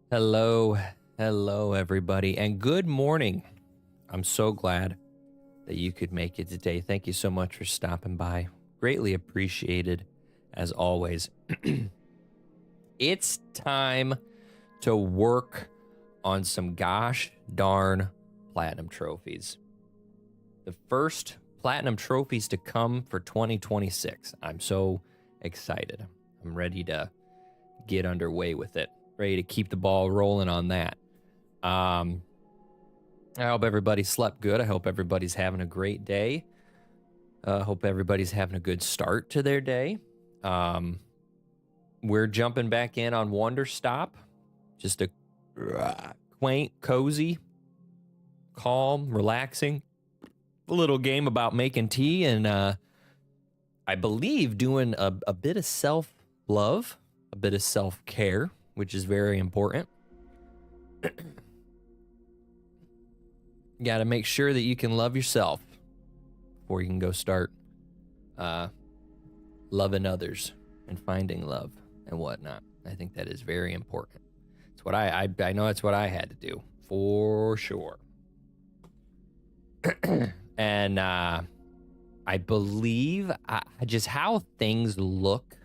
Hello, hello, everybody, and good morning. I'm so glad that you could make it today. Thank you so much for stopping by. Greatly appreciated, as always. It's time to work on some gosh darn platinum trophies. The first platinum trophies to come for 2026. I'm so excited. I'm ready to get underway with it. Ready to keep the ball rolling on that. I hope everybody slept good. I hope everybody's having a great day. Hope everybody's having a good start to their day. We're jumping back in on Wanderstop. Just a quaint, cozy, calm, relaxing little game about making tea and I believe doing a bit of self-love, a bit of self-care, which is very important. You got to make sure that you can love yourself before you can go start loving others and finding love and whatnot. I think that is very important. It's what I know it's what I had to do for sure. And I believe just how things look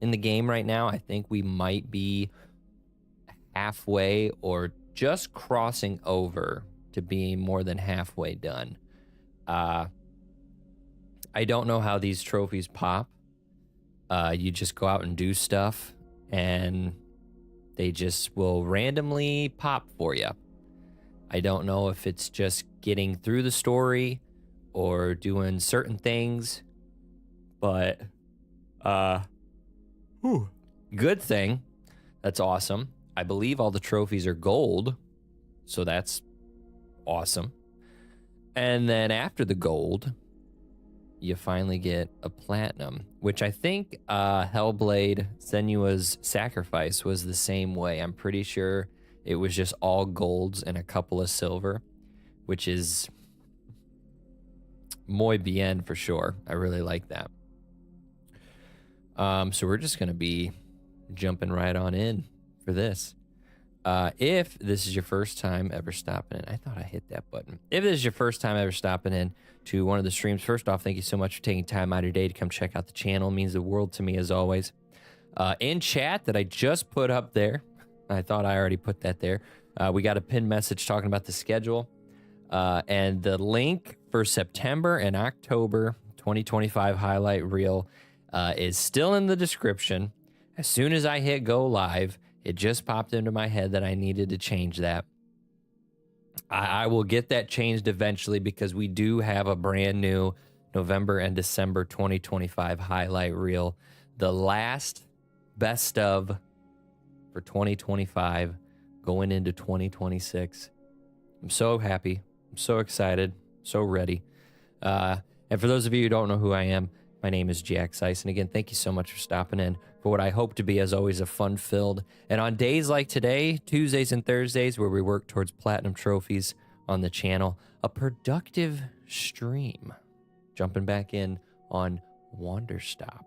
in the game right now, I think we might be halfway or just crossing over to being more than halfway done. I don't know how these trophies pop. You just go out and do stuff and they just will randomly pop for you. I don't know if it's just getting through the story or doing certain things, but good thing. That's awesome. I believe all the trophies are gold, so that's awesome. And then after the gold, you finally get a platinum, which I think Hellblade Senua's Sacrifice was the same way. I'm pretty sure it was just all golds and a couple of silver, which is muy bien for sure. I really like that. So we're just going to be jumping right on in for this. If this is your first time ever stopping in, I thought I hit that button. If this is your first time ever stopping in to one of the streams, first off, thank you so much for taking time out of your day to come check out the channel. It means the world to me as always. In chat that I just put up there, I thought I already put that there. We got a pinned message talking about the schedule. And the link for September and October 2025 highlight reel is still in the description. As soon as I hit go live, it just popped into my head that I needed to change that. I will get that changed eventually because we do have a brand new November and December 2025 highlight reel. The last best of for 2025 going into 2026. I'm so happy. I'm so excited. So ready. And for those of you who don't know who I am, my name is Jack Sice. And again, thank you so much for stopping in for what I hope to be, as always, a fun-filled. And on days like today, Tuesdays and Thursdays, where we work towards platinum trophies on the channel, a productive stream. Jumping back in on Wanderstop.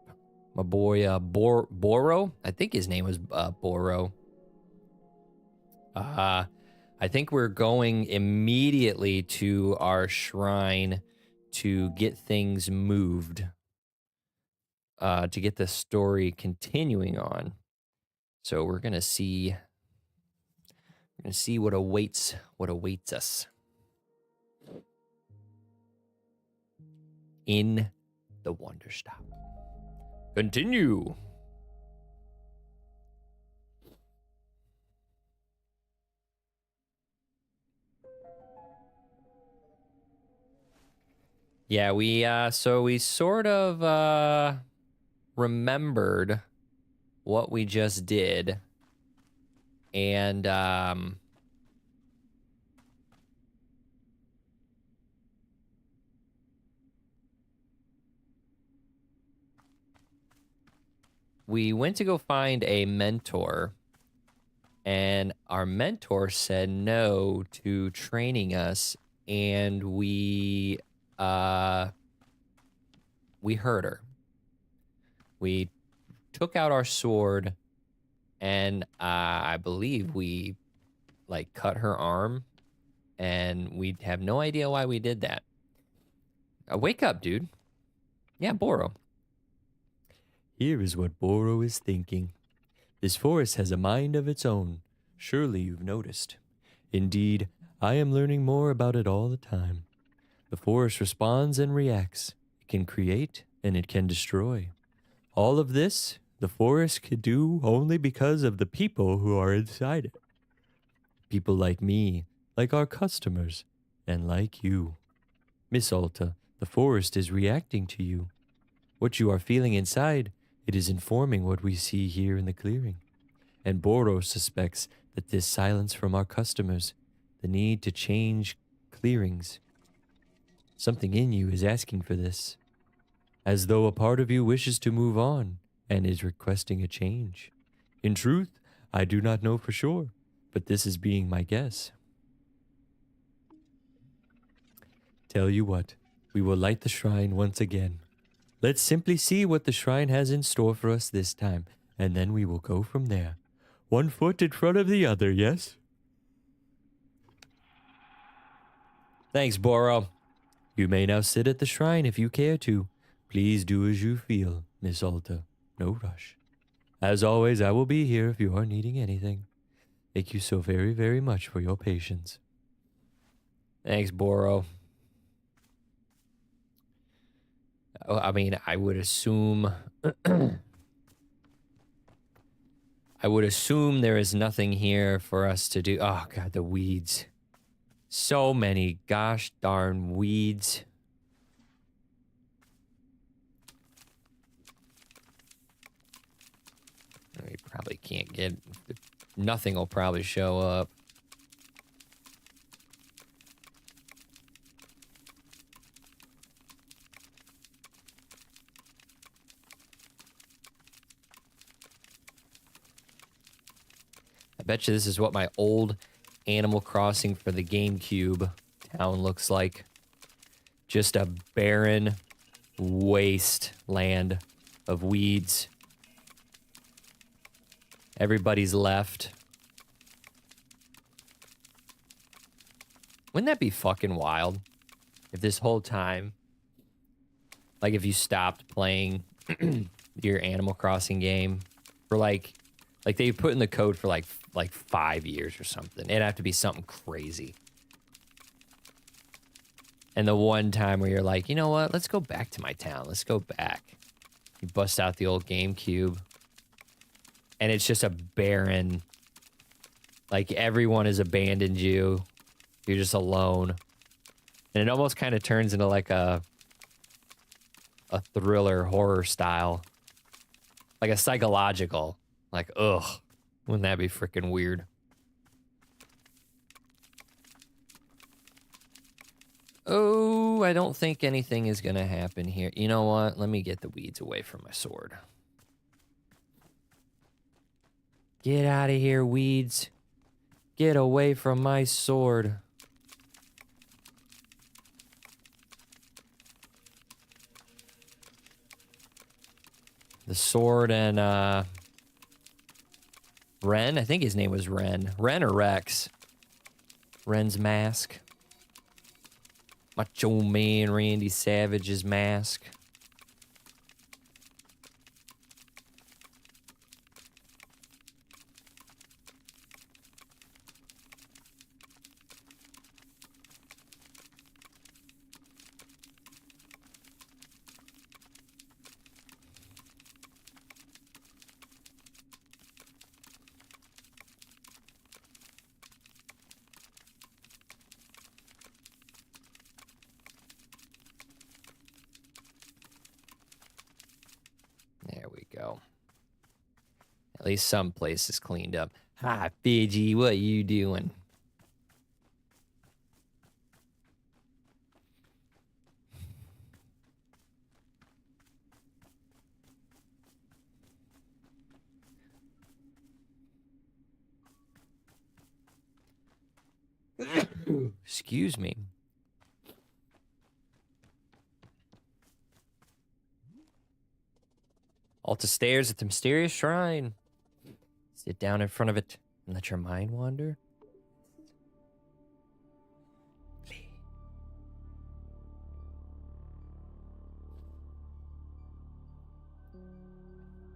My boy Boro, I think his name was Boro. I think we're going immediately to our shrine to get things moved, to get the story continuing on. So we're gonna see what awaits us in the Wanderstop. Continue. Yeah, we sort of remembered what we just did, and we went to go find a mentor, and our mentor said no to training us, and we hurt her. We took out our sword and I believe we like cut her arm, and we have no idea why we did that. Wake up, dude. Yeah, Boro. Here is what Boro is thinking. This forest has a mind of its own. Surely you've noticed. Indeed, I am learning more about it all the time. The forest responds and reacts. It can create and it can destroy. All of this, the forest could do only because of the people who are inside it. People like me, like our customers, and like you. Miss Alta, the forest is reacting to you. What you are feeling inside, it is informing what we see here in the clearing. And Boros suspects that this silence from our customers, the need to change clearings, something in you is asking for this, as though a part of you wishes to move on and is requesting a change. In truth, I do not know for sure, but this is being my guess. Tell you what, we will light the shrine once again. Let's simply see what the shrine has in store for us this time, and then we will go from there. One foot in front of the other, yes? Thanks, Boro. You may now sit at the shrine if you care to. Please do as you feel, Miss Alta. No rush. As always, I will be here if you are needing anything. Thank you so very, very much for your patience. Thanks, Boro. I mean, I would assume I would assume there is nothing here for us to do. Oh god, the weeds. So many gosh darn weeds. We probably can't get... Nothing will probably show up. I bet you this is what my old Animal Crossing for the GameCube town looks like. Just a barren wasteland of weeds. Everybody's left. Wouldn't that be fucking wild? If this whole time, like if you stopped playing your Animal Crossing game for like they put in the code for like 5 years or something. It'd have to be something crazy. And the one time where you're like, you know what? Let's go back to my town. Let's go back. You bust out the old GameCube. And it's just a barren, like everyone has abandoned you. You're just alone. And it almost kind of turns into like a thriller horror style. Like a psychological. Like, ugh. Wouldn't that be freaking weird? Oh, I don't think anything is going to happen here. You know what? Let me get the weeds away from my sword. Get out of here, weeds. Get away from my sword. The sword and, Ren? I think his name was Ren. Ren or Rex? Ren's mask. Macho Man Randy Savage's mask. There we go. At least some place is cleaned up. Hi, Fidgy, what you doing? Excuse me. Alta stairs at the mysterious shrine. Sit down in front of it and let your mind wander.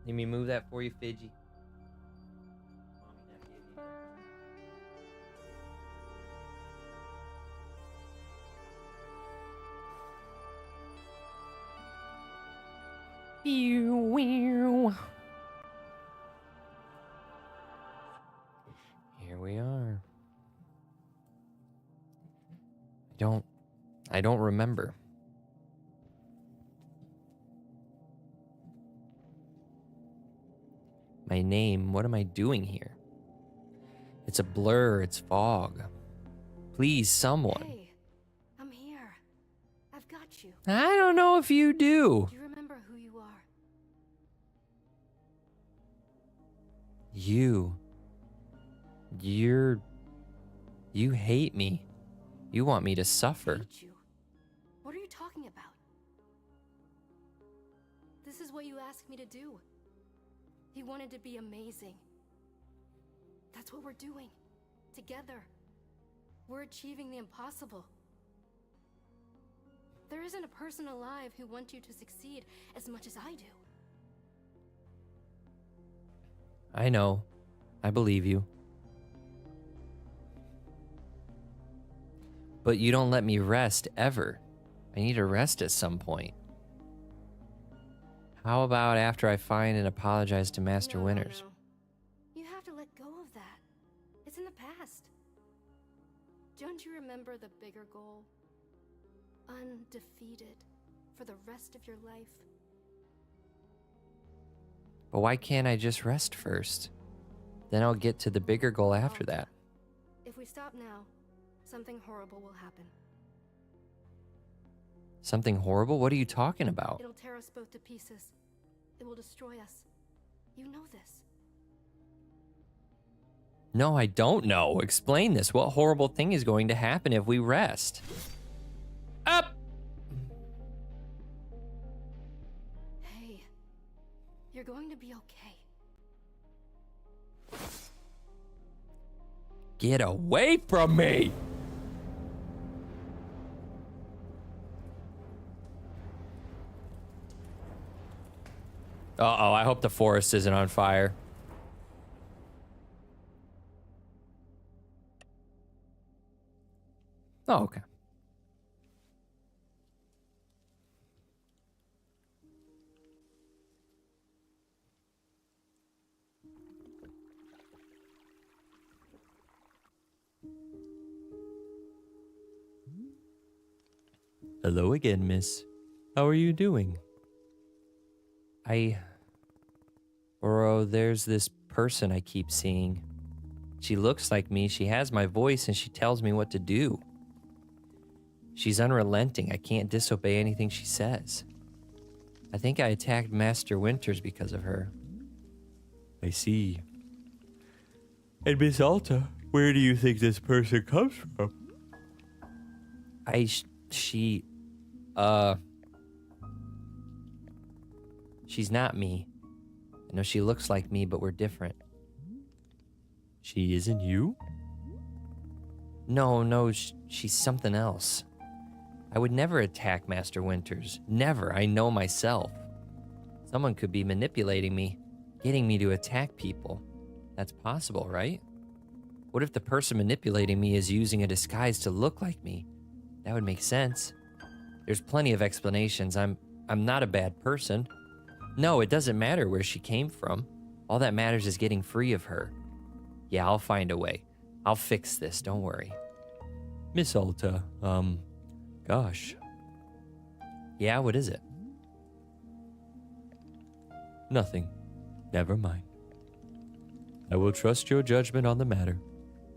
Let me move that for you, Fidgy. Here we are. I don't remember. My name, what am I doing here? It's a blur, it's fog. Please, someone. Hey, I'm here. I've got you. I don't know if you do. Do you remember who you are? You hate me. You want me to suffer. Hate you? What are you talking about? This is what you asked me to do. You wanted to be amazing. That's what we're doing. Together. We're achieving the impossible. There isn't a person alive who wants you to succeed as much as I do. I know. I believe you. But you don't let me rest ever. I need to rest at some point. How about after I find and apologize to Master Winters? No. You have to let go of that. It's in the past. Don't you remember the bigger goal? Undefeated for the rest of your life. But why can't I just rest first? Then I'll get to the bigger goal after that. If we stop now, something horrible will happen. Something horrible? What are you talking about? It'll tear us both to pieces. It will destroy us. You know this. No, I don't know. Explain this. What horrible thing is going to happen if we rest? Up! Hey, you're going to be okay. Get away from me! Uh-oh, I hope the forest isn't on fire. Oh, okay. Hello again, miss. How are you doing? Bro, there's this person I keep seeing. She looks like me, she has my voice, and she tells me what to do. She's unrelenting. I can't disobey anything she says. I think I attacked Master Winters because of her. I see. And Miss Alta, where do you think this person comes from? She's not me. I know she looks like me, but we're different. She isn't you? No, she's something else. I would never attack Master Winters. Never. I know myself. Someone could be manipulating me, getting me to attack people. That's possible, right? What if the person manipulating me is using a disguise to look like me? That would make sense. There's plenty of explanations. I'm not a bad person. No, it doesn't matter where she came from. All that matters is getting free of her. Yeah, I'll find a way. I'll fix this, don't worry. Miss Alta, gosh. Yeah, what is it? Nothing. Never mind. I will trust your judgment on the matter.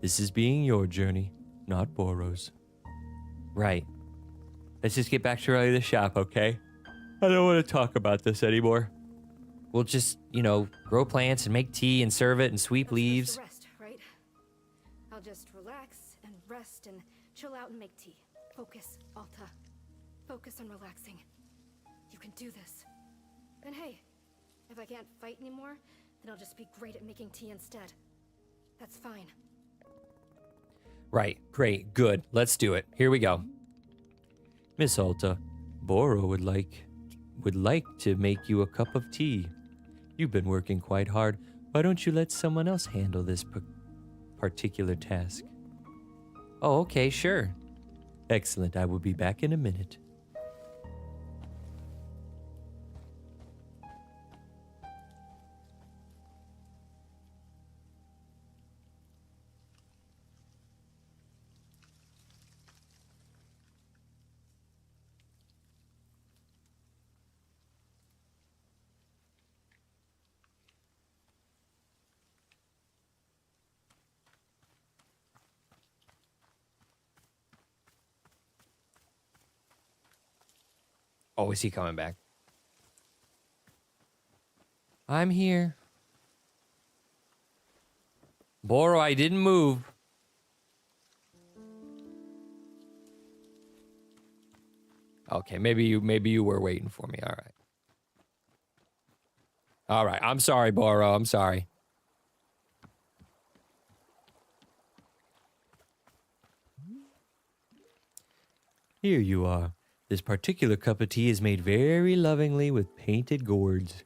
This is being your journey, not Boro's. Right. Let's just get back to running the shop, okay? I don't want to talk about this anymore. We'll just, grow plants and make tea and serve it and sweep That's leaves. the rest, right? I'll just relax and rest and chill out and make tea. Focus, Alta. Focus on relaxing. You can do this. And hey, if I can't fight anymore, Then I'll just be great at making tea instead. That's fine. Right. Great. Good. Let's do it. Here we go. Miss Alta, Boro would like to make you a cup of tea. You've been working quite hard. Why don't you let someone else handle this particular task? Oh, okay, sure. Excellent. I will be back in a minute. Oh, is he coming back? I'm here. Boro, I didn't move. Okay, maybe you were waiting for me. All right. All right. I'm sorry, Boro. I'm sorry. Here you are. This particular cup of tea is made very lovingly with painted gourds.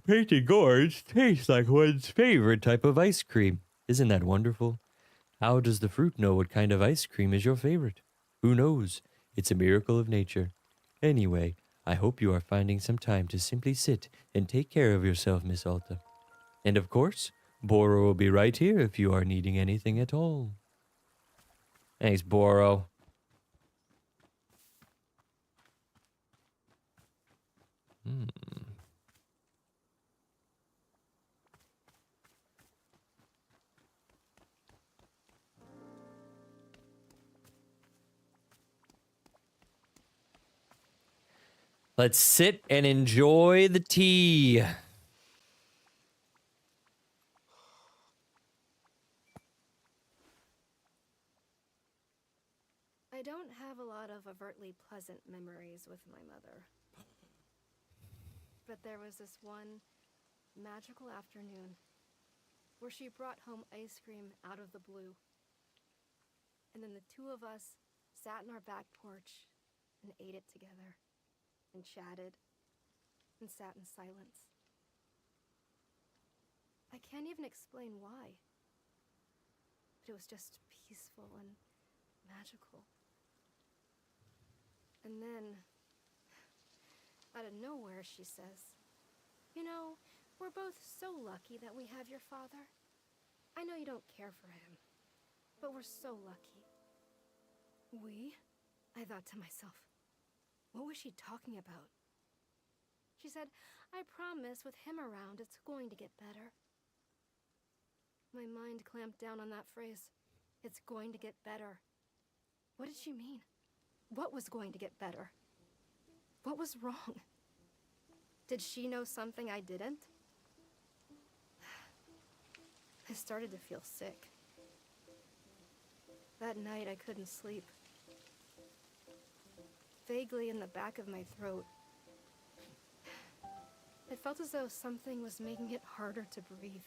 Painted gourds taste like one's favorite type of ice cream. Isn't that wonderful? How does the fruit know what kind of ice cream is your favorite? Who knows? It's a miracle of nature. Anyway, I hope you are finding some time to simply sit and take care of yourself, Miss Alta. And of course, Boro will be right here if you are needing anything at all. Thanks, Boro. Let's sit and enjoy the tea. I don't have a lot of overtly pleasant memories with my mother. But there was this one magical afternoon where she brought home ice cream out of the blue. And then the two of us sat in our back porch and ate it together and chatted and sat in silence. I can't even explain why. But it was just peaceful and magical. And then, out of nowhere, she says, "You know, we're both so lucky that we have your father. I know you don't care for him, but we're so lucky." We? I thought to myself, what was she talking about? She said, "I promise with him around, it's going to get better." My mind clamped down on that phrase. It's going to get better. What did she mean? What was going to get better? What was wrong? Did she know something I didn't? I started to feel sick. That night I couldn't sleep. Vaguely in the back of my throat, it felt as though something was making it harder to breathe.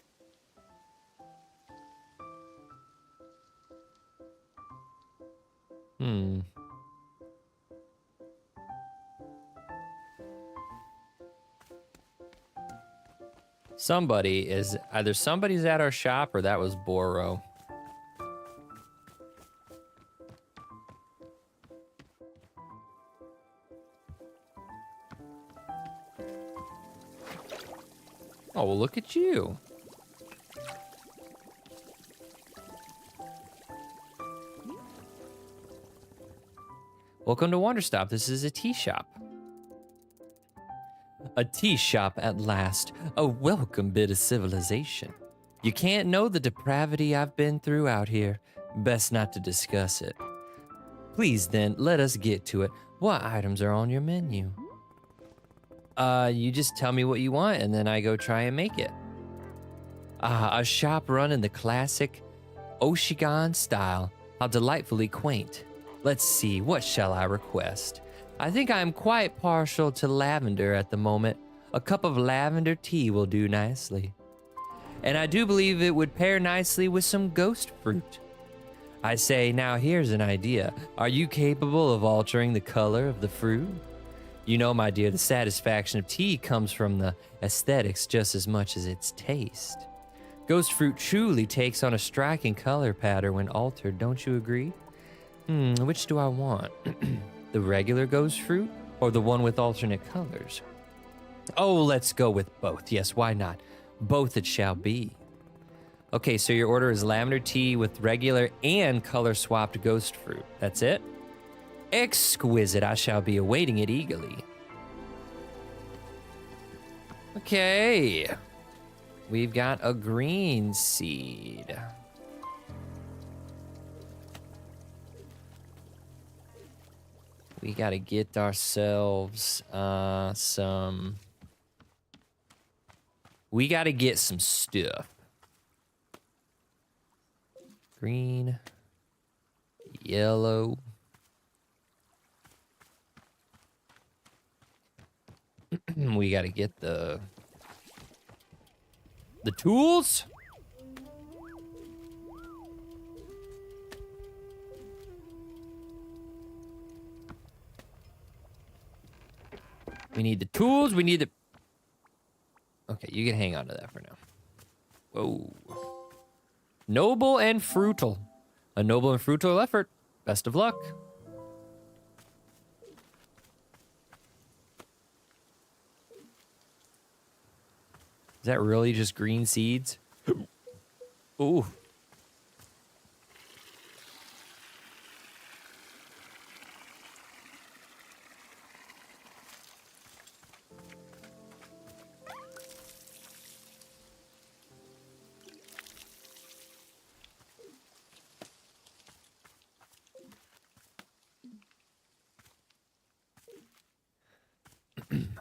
Somebody's at our shop, or that was Boro. Oh, well, look at you. Welcome to Wanderstop. This is a tea shop. A tea shop at last. A welcome bit of civilization. You can't know the depravity I've been through out here. Best not to discuss it. Please then, let us get to it. What items are on your menu? You just tell me what you want and then I go try and make it. A shop run in the classic Oshigan style. How delightfully quaint. Let's see, what shall I request? I think I am quite partial to lavender at the moment. A cup of lavender tea will do nicely. And I do believe it would pair nicely with some ghost fruit. I say, now here's an idea. Are you capable of altering the color of the fruit? You know, my dear, the satisfaction of tea comes from the aesthetics just as much as its taste. Ghost fruit truly takes on a striking color pattern when altered, don't you agree? Which do I want? The regular ghost fruit or the one with alternate colors? Oh, let's go with both. Yes, why not? Both it shall be. Okay, so your order is lavender tea with regular and color-swapped ghost fruit. That's it? Exquisite. I shall be awaiting it eagerly. Okay. We've got a green seed. We got to get ourselves some... We got to get some stuff. Green. Yellow. We got to get the tools. We need the tools. We need the... Okay, you can hang on to that for now. Whoa. Noble and fruitful. A noble and fruitful effort. Best of luck. Is that really just green seeds? Ooh.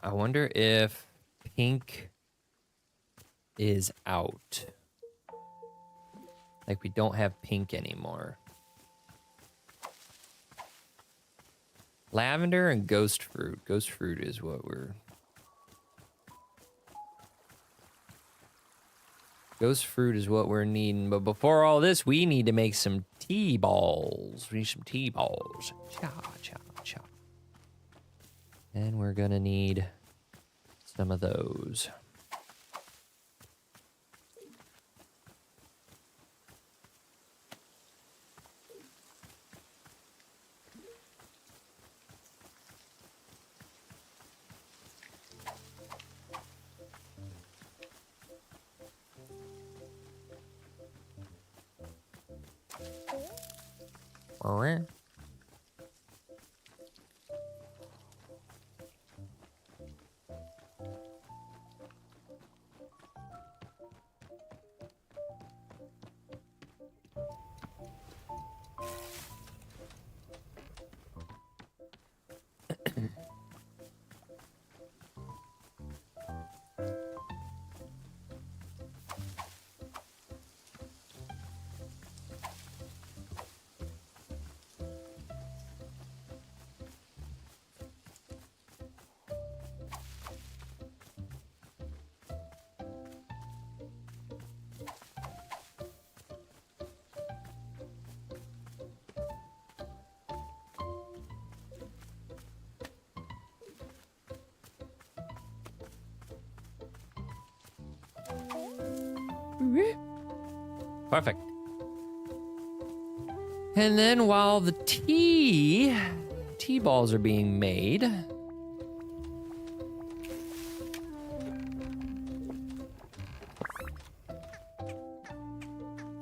I wonder if pink is out. Like we don't have pink anymore. Lavender and ghost fruit. Ghost fruit is what we're... Ghost fruit is what we're needing. But before all this, we need to make some tea balls. We need some tea balls. Cha, cha, cha. And we're gonna need some of those. All right. Perfect. And then while the tea balls are being made,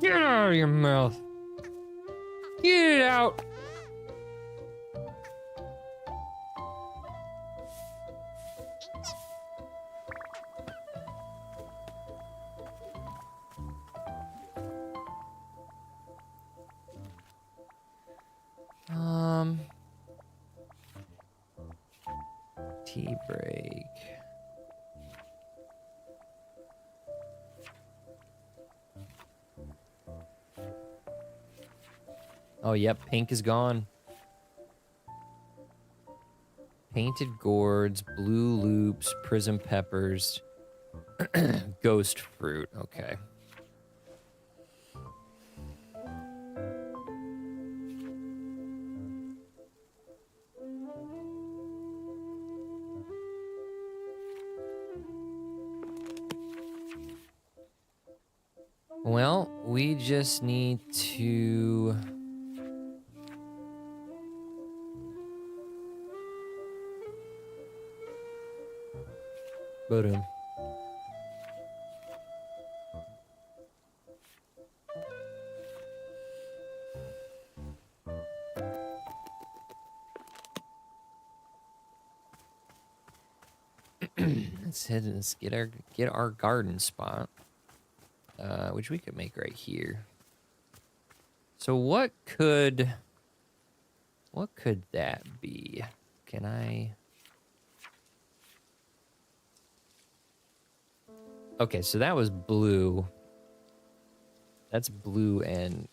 get it out of your mouth. Get it out. Tea break. Oh, yep, pink is gone. painted gourds, blue loops, prism peppers, ghost fruit. Okay. Well, we just need to... But let's get our garden spot, which we could make right here. So what could that be? Can I? Okay, so that was blue. That's blue and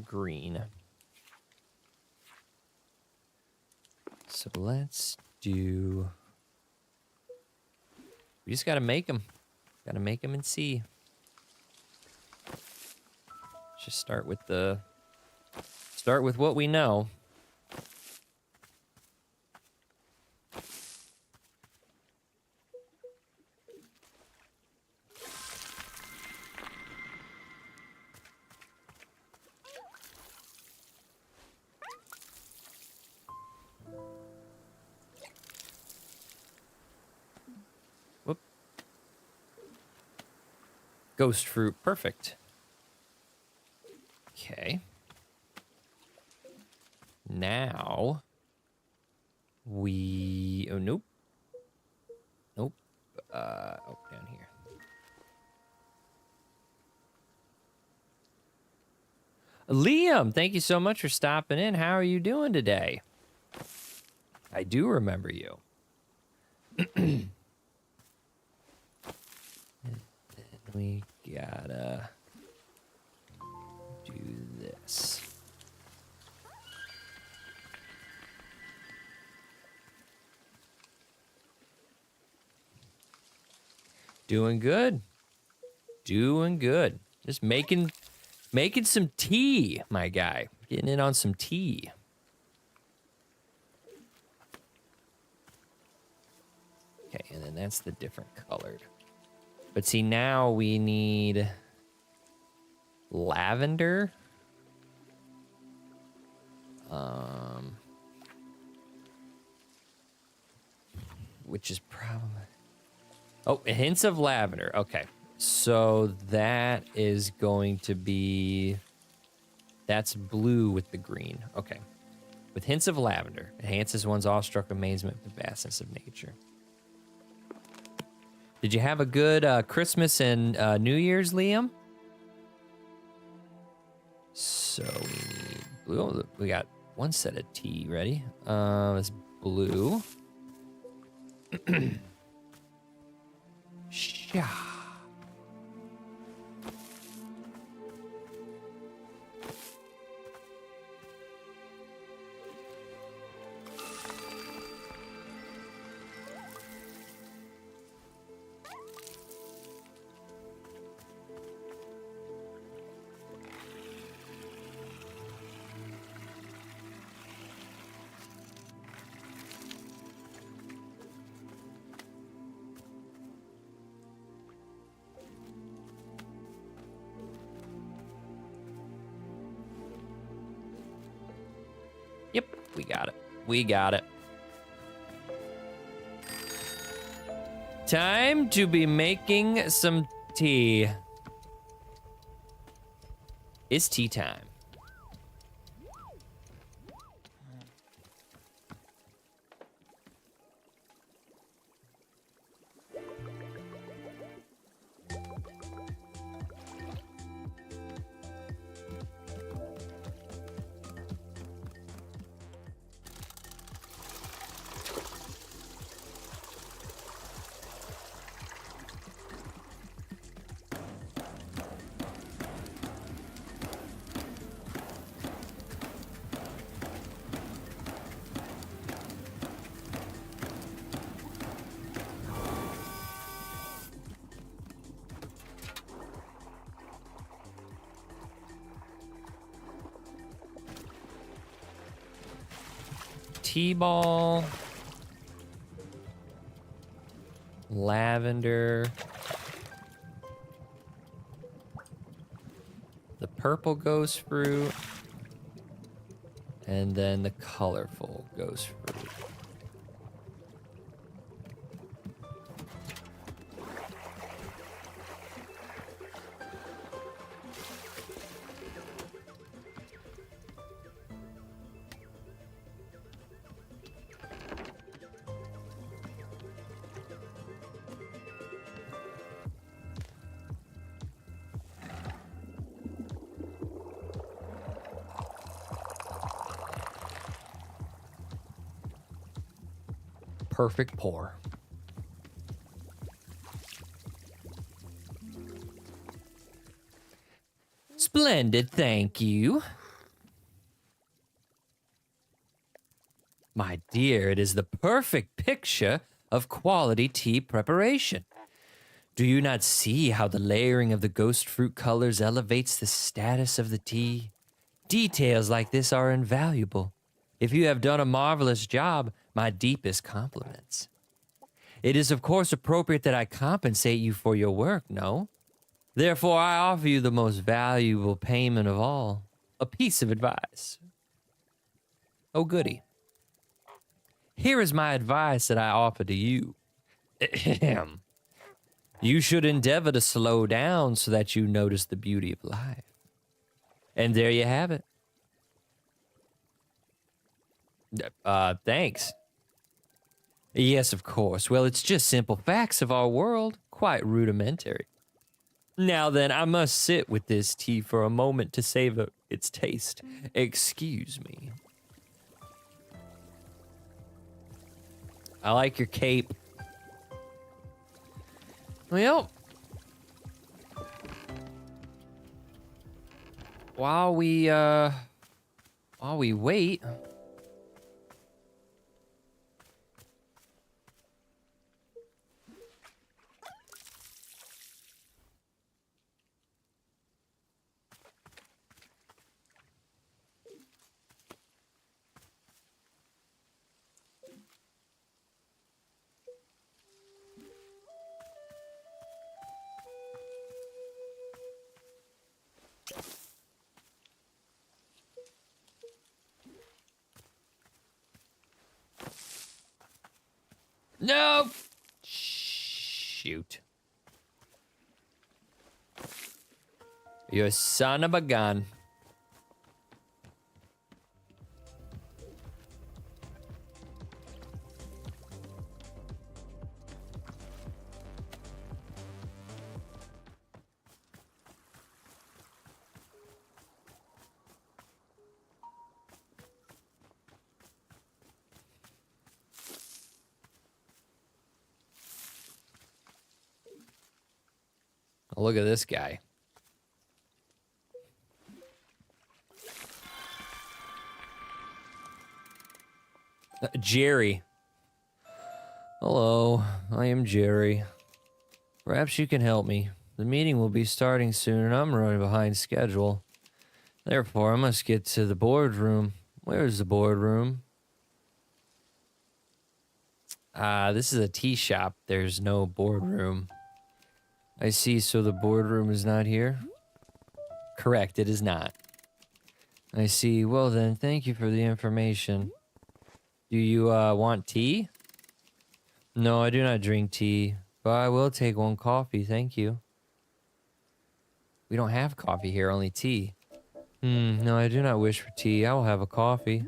green. So let's do... We just gotta make them. Gotta make them and see. Just start with what we know. Whoop. Ghost fruit, perfect. Okay. Now we... Oh, nope. Nope. Oh, down here. Liam, thank you so much for stopping in. How are you doing today? I do remember you. And then we gotta do this. Doing good. Doing good. Just making some tea, my guy. Getting in on some tea. Okay, and then that's the different colored. But see, now we need lavender. Which is probably... Oh, hints of lavender. Okay. So that is going to be... That's blue with the green. Okay. With hints of lavender. Enhances one's awestruck amazement with the vastness of nature. Did you have a good Christmas and New Year's, Liam? So we need blue. Oh, we got one set of tea ready. It's blue. Sha. Yep, we got it. We got it. Time to be making some tea. It's tea time. tea ball. Lavender. The purple ghost fruit. And then the colorful ghost fruit. Perfect pour. Splendid, thank you. My dear, it is the perfect picture of quality tea preparation. Do you not see how the layering of the ghost fruit colors elevates the status of the tea? Details like this are invaluable. If you have done a marvelous job, my deepest compliments. It is, of course, appropriate that I compensate you for your work, no? Therefore, I offer you the most valuable payment of all, a piece of advice. Oh, goody. Here is my advice that I offer to you. Ahem. You should endeavor to slow down so that you notice the beauty of life. And there you have it. Thanks. Yes, of course. Well, it's just simple facts of our world, quite rudimentary. Now then, I must sit with this tea for a moment to savor its taste. Excuse me. I like your cape. Well, while we wait. No! Shoot. You son of a gun. Oh, look at this guy. Jerry. Hello, I am Jerry. Perhaps you can help me. The meeting will be starting soon and I'm running behind schedule. Therefore, I must get to the boardroom. Where is the boardroom? This is a tea shop. There's no boardroom. I see, so the boardroom is not here? Correct, it is not. I see. Well then, thank you for the information. Do you, want tea? No, I do not drink tea, but I will take one coffee, thank you. We don't have coffee here, only tea. No, I do not wish for tea. I will have a coffee.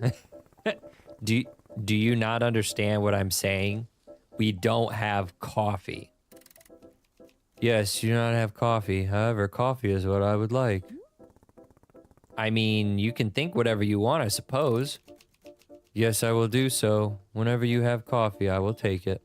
Do you not understand what I'm saying? We don't have coffee. Yes, you do not have coffee. However, coffee is what I would like. I mean, you can think whatever you want, I suppose. Yes, I will do so. Whenever you have coffee, I will take it.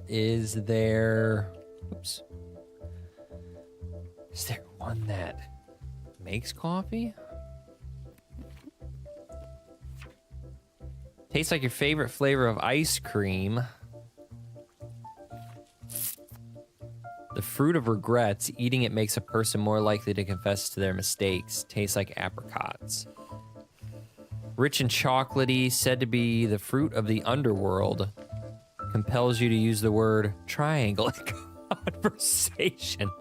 Is there... Oops. Is there one that makes coffee? Tastes like your favorite flavor of ice cream. fruit of regrets. Eating it makes a person more likely to confess to their mistakes. Tastes like apricots. Rich and chocolatey, said to be the fruit of the underworld. Compels you to use the word triangle in conversation.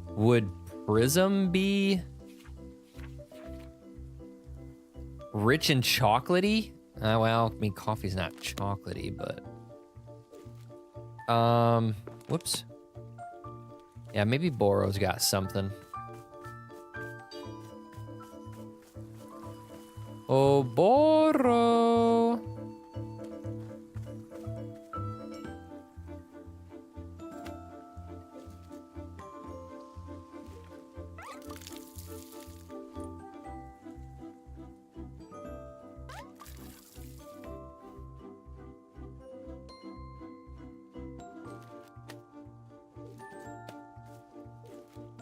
Would prism be rich and chocolatey? Well, I mean, coffee's not chocolatey, but... whoops. Yeah, maybe Boro's got something. Oh, Boro!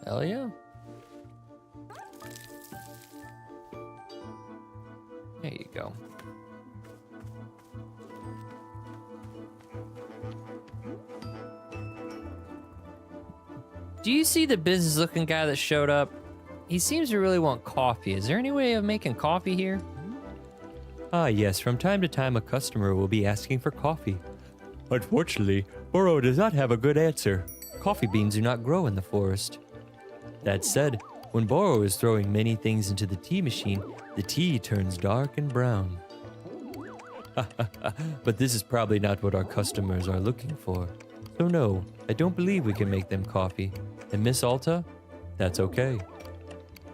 Hell yeah. There you go. Do you see the business looking guy that showed up? He seems to really want coffee. Is there any way of making coffee here? Ah, yes, from time to time a customer will be asking for coffee. Unfortunately, Boro does not have a good answer. Coffee beans do not grow in the forest. That said, when Boro is throwing many things into the tea machine, the tea turns dark and brown. But this is probably not what our customers are looking for. So no, I don't believe we can make them coffee. And Miss Alta, that's okay.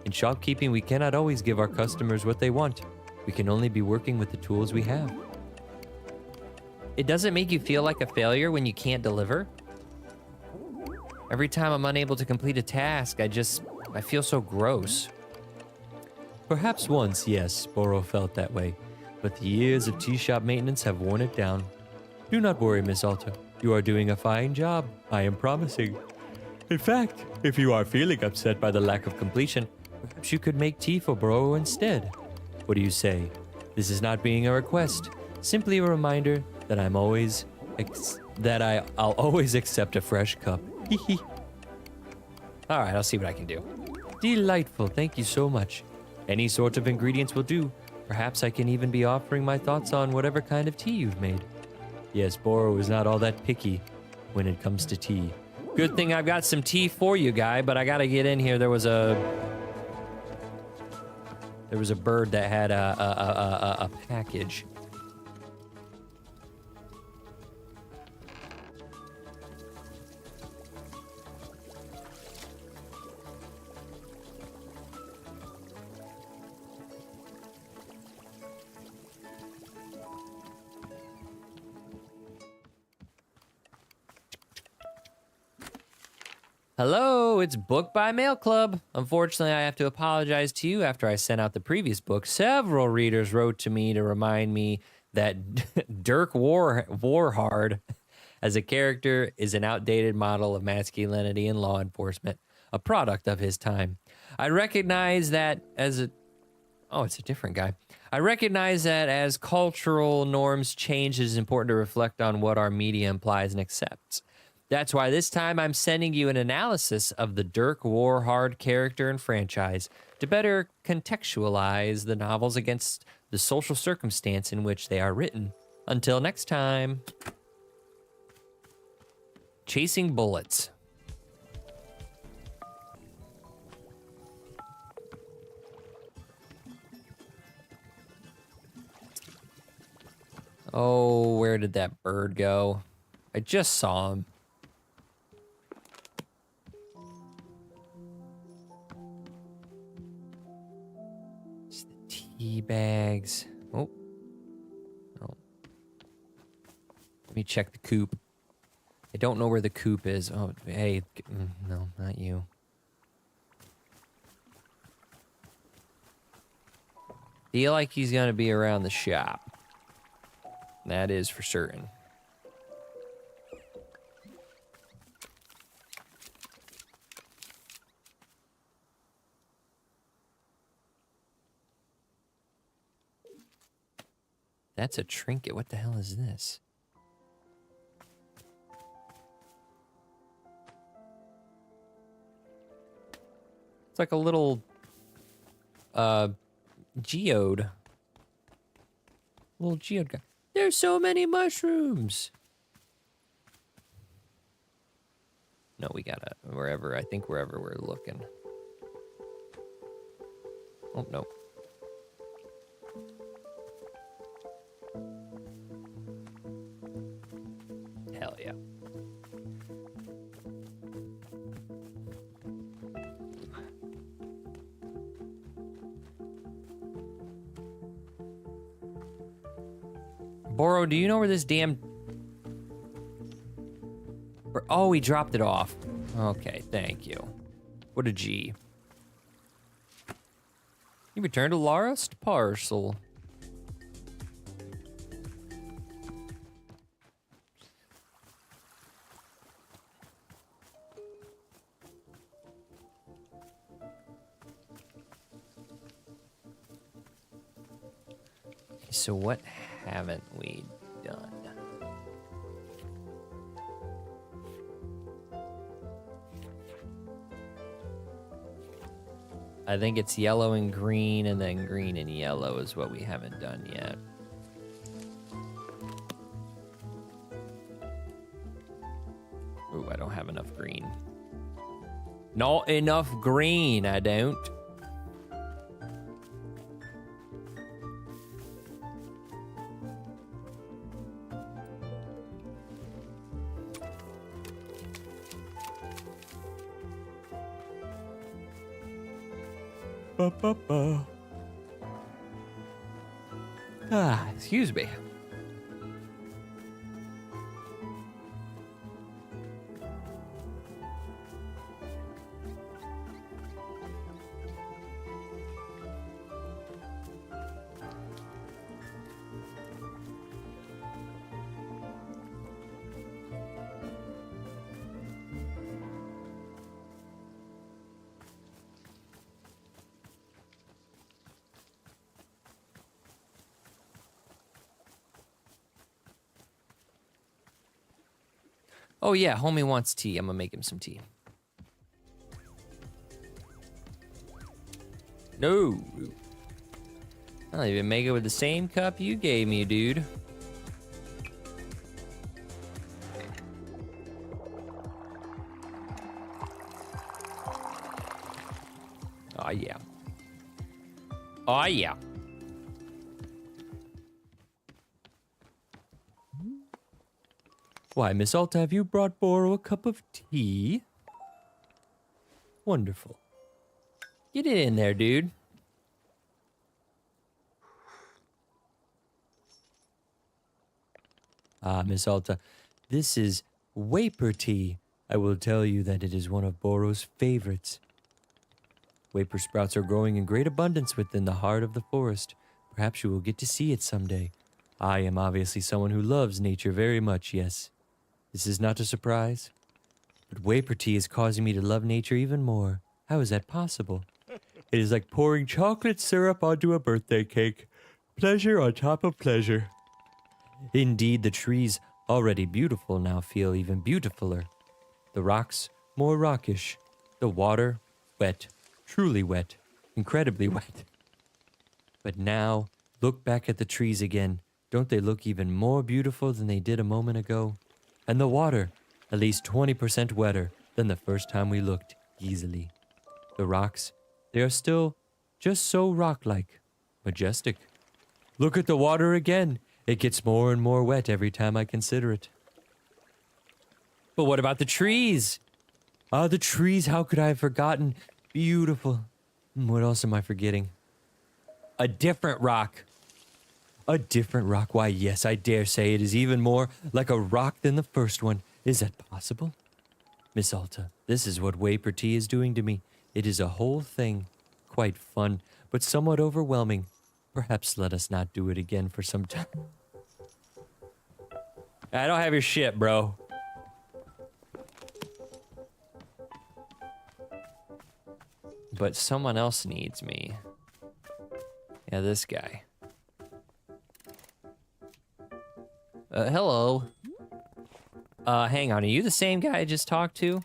In shopkeeping, we cannot always give our customers what they want. We can only be working with the tools we have. It doesn't make you feel like a failure when you can't deliver? Every time I'm unable to complete a task, I feel so gross. Perhaps once, yes, Boro felt that way, but the years of tea shop maintenance have worn it down. Do not worry, Miss Alta. You are doing a fine job, I am promising. In fact, if you are feeling upset by the lack of completion, perhaps you could make tea for Boro instead. What do you say? This is not being a request, simply a reminder that I'll always accept a fresh cup. All right, I'll see what I can do. Delightful, thank you so much. Any sort of ingredients will do. Perhaps I can even be offering my thoughts on whatever kind of tea you've made. Yes, Boro is not all that picky when it comes to tea. Good thing I've got some tea for you, guy, but I gotta get in here. There was a bird that had a package. Hello, it's Book by Mail Club. Unfortunately, I have to apologize to you after I sent out the previous book. Several readers wrote to me to remind me that Dirk Warhard as a character is an outdated model of masculinity in law enforcement, a product of his time. I recognize that as a... Oh, it's a different guy. I recognize that as cultural norms change, it is important to reflect on what our media implies and accepts. That's why this time I'm sending you an analysis of the Dirk Warhard character and franchise to better contextualize the novels against the social circumstance in which they are written. Until next time. Chasing Bullets. Oh, where did that bird go? I just saw him. Tea bags. Oh. Oh. Let me check the coop. I don't know where the coop is. Oh, hey. No, not you. Feel like he's gonna be around the shop. That is for certain. That's a trinket. What the hell is this? It's like a little geode. Little geode guy. There's so many mushrooms. No, we gotta wherever. I think wherever we're looking. Oh no. Hell yeah. Boro, do you know where this damn... Oh, he dropped it off. Okay, thank you. What a G. You returned a lost parcel. So what haven't we done? I think it's yellow and green, and then green and yellow is what we haven't done yet. Ooh, I don't have enough green. Not enough green, I don't. Ah, excuse me. Oh yeah, homie wants tea. I'm gonna make him some tea. No. I'll even make it with the same cup you gave me, dude. Oh yeah. Oh yeah. Why, Miss Alta, have you brought Boro a cup of tea? Wonderful. Get it in there, dude. Ah, Miss Alta, this is Waper tea. I will tell you that it is one of Boro's favorites. Waper sprouts are growing in great abundance within the heart of the forest. Perhaps you will get to see it someday. I am obviously someone who loves nature very much, yes. This is not a surprise. But Waper tea is causing me to love nature even more. How is that possible? It is like pouring chocolate syrup onto a birthday cake. Pleasure on top of pleasure. Indeed, the trees, already beautiful, now feel even beautifuler. The rocks, more rockish. The water, wet, truly wet, incredibly wet. But now, look back at the trees again. Don't they look even more beautiful than they did a moment ago? And the water, at least 20% wetter than the first time we looked, easily. The rocks, they are still just so rock-like, majestic. Look at the water again. It gets more and more wet every time I consider it. But what about the trees? Ah, the trees, how could I have forgotten? Beautiful. What else am I forgetting? A different rock. A different rock? Why, yes, I dare say it is even more like a rock than the first one. Is that possible? Miss Alta, this is what Waper tea is doing to me. It is a whole thing. Quite fun, but somewhat overwhelming. Perhaps let us not do it again for some time. I don't have your shit, bro. But someone else needs me. Yeah, this guy. Hello. Hang on, are you the same guy I just talked to?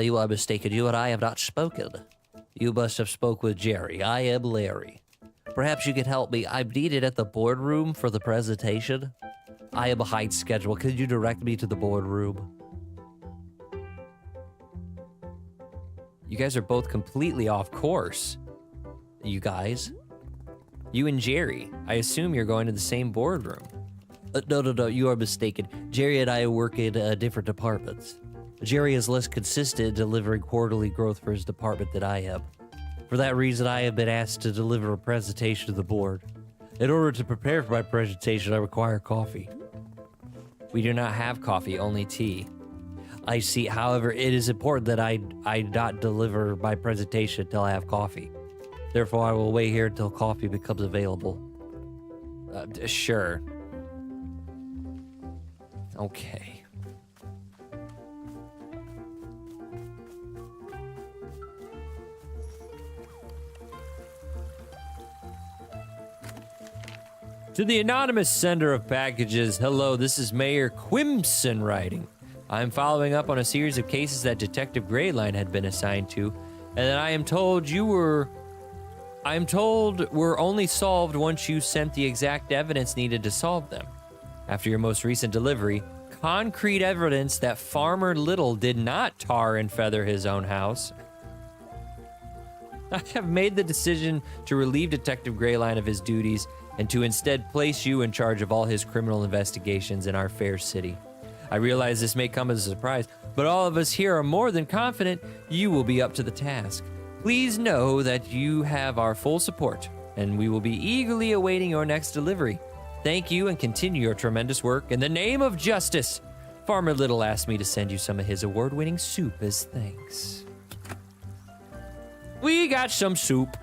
You are mistaken. You and I have not spoken. You must have spoke with Jerry. I am Larry. Perhaps you could help me. I'm needed at the boardroom for the presentation. I am behind schedule. Could you direct me to the boardroom? You guys are both completely off course. You guys? You and Jerry. I assume you're going to the same boardroom. No. You are mistaken. Jerry and I work in different departments. Jerry is less consistent in delivering quarterly growth for his department than I am. For that reason, I have been asked to deliver a presentation to the board. In order to prepare for my presentation, I require coffee. We do not have coffee, only tea. I see. However, it is important that I not deliver my presentation until I have coffee. Therefore, I will wait here until coffee becomes available. Sure. Okay. To the anonymous sender of packages, hello, this is Mayor Quimson writing. I'm following up on a series of cases that Detective Greyline had been assigned to, and that I am told were only solved once you sent the exact evidence needed to solve them. After your most recent delivery, concrete evidence that Farmer Little did not tar and feather his own house. I have made the decision to relieve Detective Greyline of his duties and to instead place you in charge of all his criminal investigations in our fair city. I realize this may come as a surprise, but all of us here are more than confident you will be up to the task. Please know that you have our full support, and we will be eagerly awaiting your next delivery. Thank you and continue your tremendous work in the name of justice. Farmer Little asked me to send you some of his award-winning soup as thanks. We got some soup.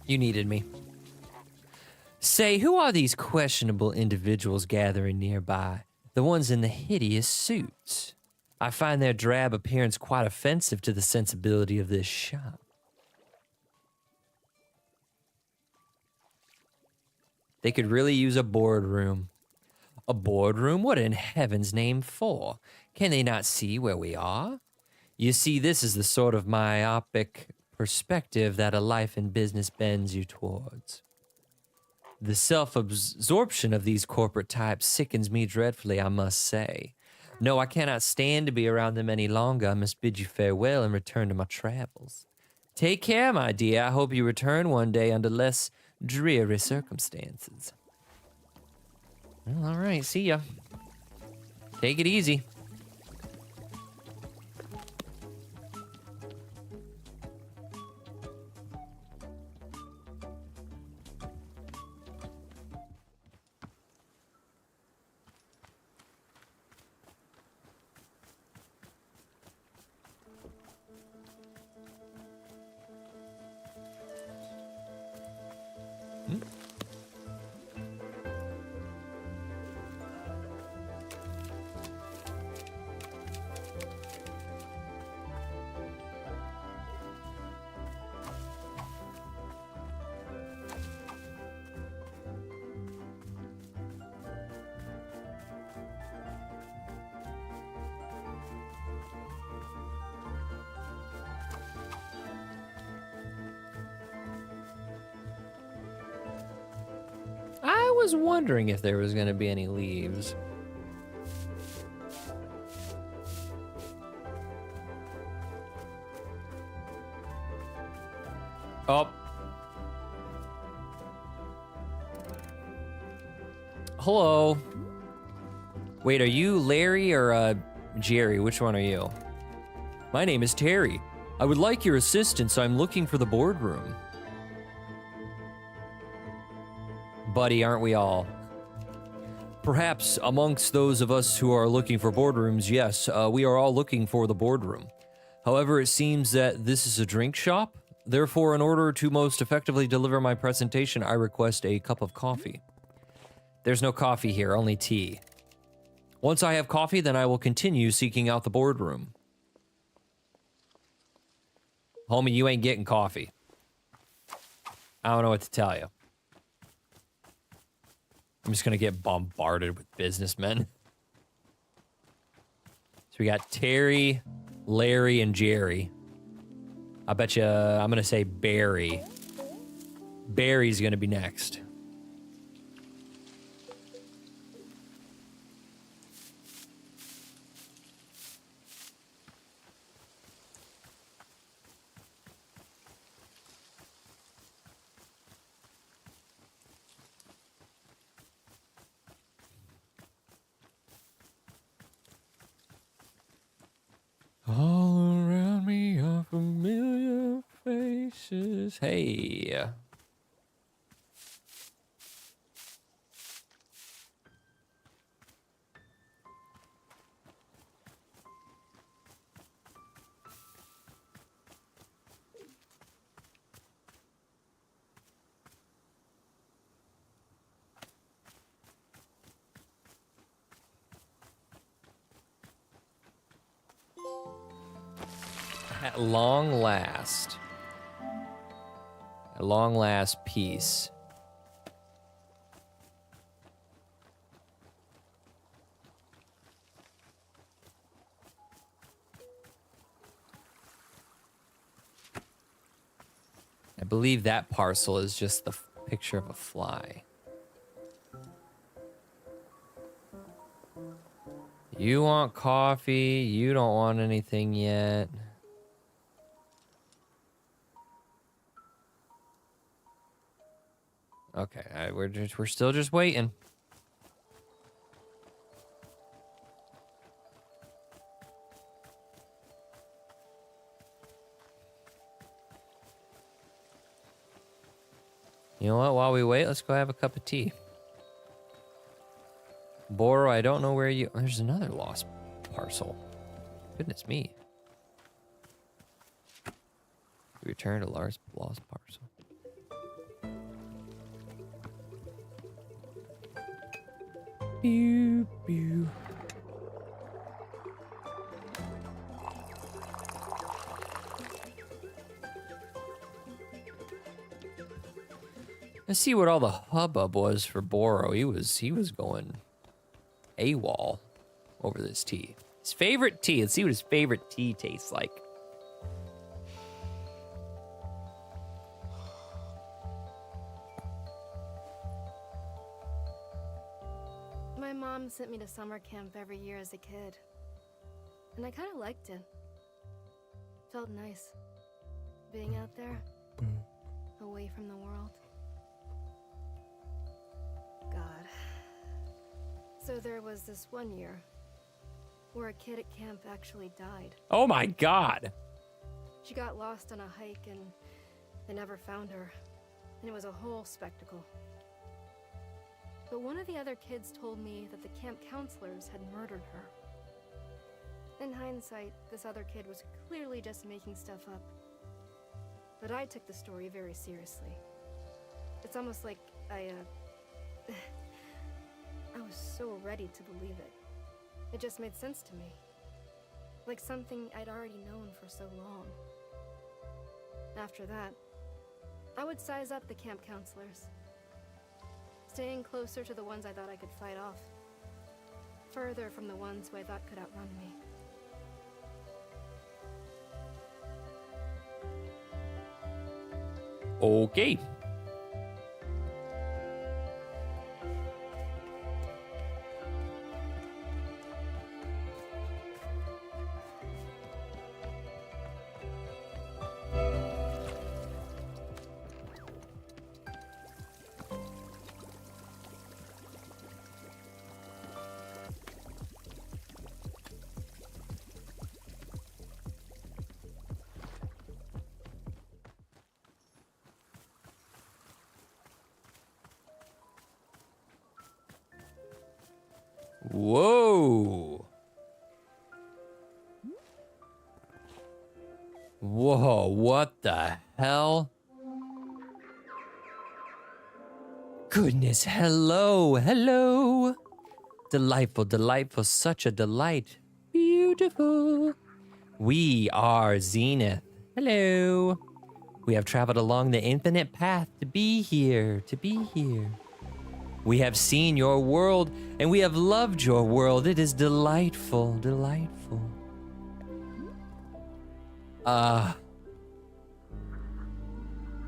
You needed me. Say, who are these questionable individuals gathering nearby? The ones in the hideous suits. I find their drab appearance quite offensive to the sensibility of this shop. They could really use a boardroom. A boardroom? What in heaven's name for? Can they not see where we are? You see, this is the sort of myopic perspective that a life in business bends you towards. The self-absorption of these corporate types sickens me dreadfully, I must say. No, I cannot stand to be around them any longer. I must bid you farewell and return to my travels. Take care, my dear. I hope you return one day under less dreary circumstances. Well, all right, see ya. Take it easy. I was wondering if there was going to be any leaves. Oh. Hello. Wait, are you Larry or Jerry? Which one are you? My name is Terry. I would like your assistance. I'm looking for the boardroom. Buddy, aren't we all? Perhaps amongst those of us who are looking for boardrooms, yes, we are all looking for the boardroom. However, it seems that this is a drink shop. Therefore, in order to most effectively deliver my presentation, I request a cup of coffee. There's no coffee here, only tea. Once I have coffee, then I will continue seeking out the boardroom. Homie, you ain't getting coffee. I don't know what to tell you. I'm just gonna get bombarded with businessmen. So we got Terry, Larry, and Jerry. I bet you, I'm gonna say Barry. Barry's gonna be next. All around me are familiar faces. Hey. At long last. At long last, peace. I believe that parcel is just the picture of a fly. You want coffee? You don't want anything yet. Okay, we're still just waiting. You know what? While we wait, let's go have a cup of tea. Boro, I don't know where you... There's another lost parcel. Goodness me. Return to lost parcel. Pew, pew. Let's see what all the hubbub was for Boro. He was going AWOL over this tea. His favorite tea. Let's see what his favorite tea tastes like. My mom sent me to summer camp every year as a kid. And I kind of liked it. Felt nice. Being out there. Away from the world. God. So there was this one year where a kid at camp actually died. Oh my God. She got lost on a hike and they never found her. And it was a whole spectacle. But one of the other kids told me that the camp counselors had murdered her. In hindsight, this other kid was clearly just making stuff up. But I took the story very seriously. It's almost like I was so ready to believe it. It just made sense to me. Like something I'd already known for so long. After that, I would size up the camp counselors. Staying closer to the ones I thought I could fight off. Further from the ones who I thought could outrun me. Okay. Whoa. Whoa, what the hell? Goodness, hello, hello. Delightful, delightful, such a delight. Beautiful. We are Zenith. Hello. We have traveled along the infinite path to be here, We have seen your world, and we have loved your world. It is delightful, delightful.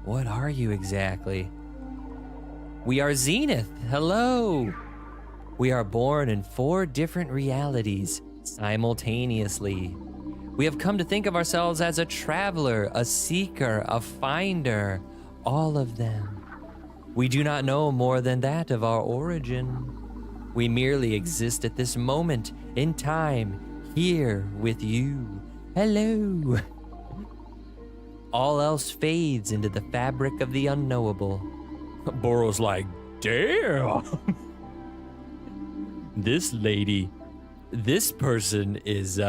What are you exactly? We are Zenith. Hello. We are born in 4 different realities simultaneously. We have come to think of ourselves as a traveler, a seeker, a finder, all of them. We do not know more than that of our origin. We merely exist at this moment in time, here with you. Hello. All else fades into the fabric of the unknowable. Boro's like, damn. This lady, this person is,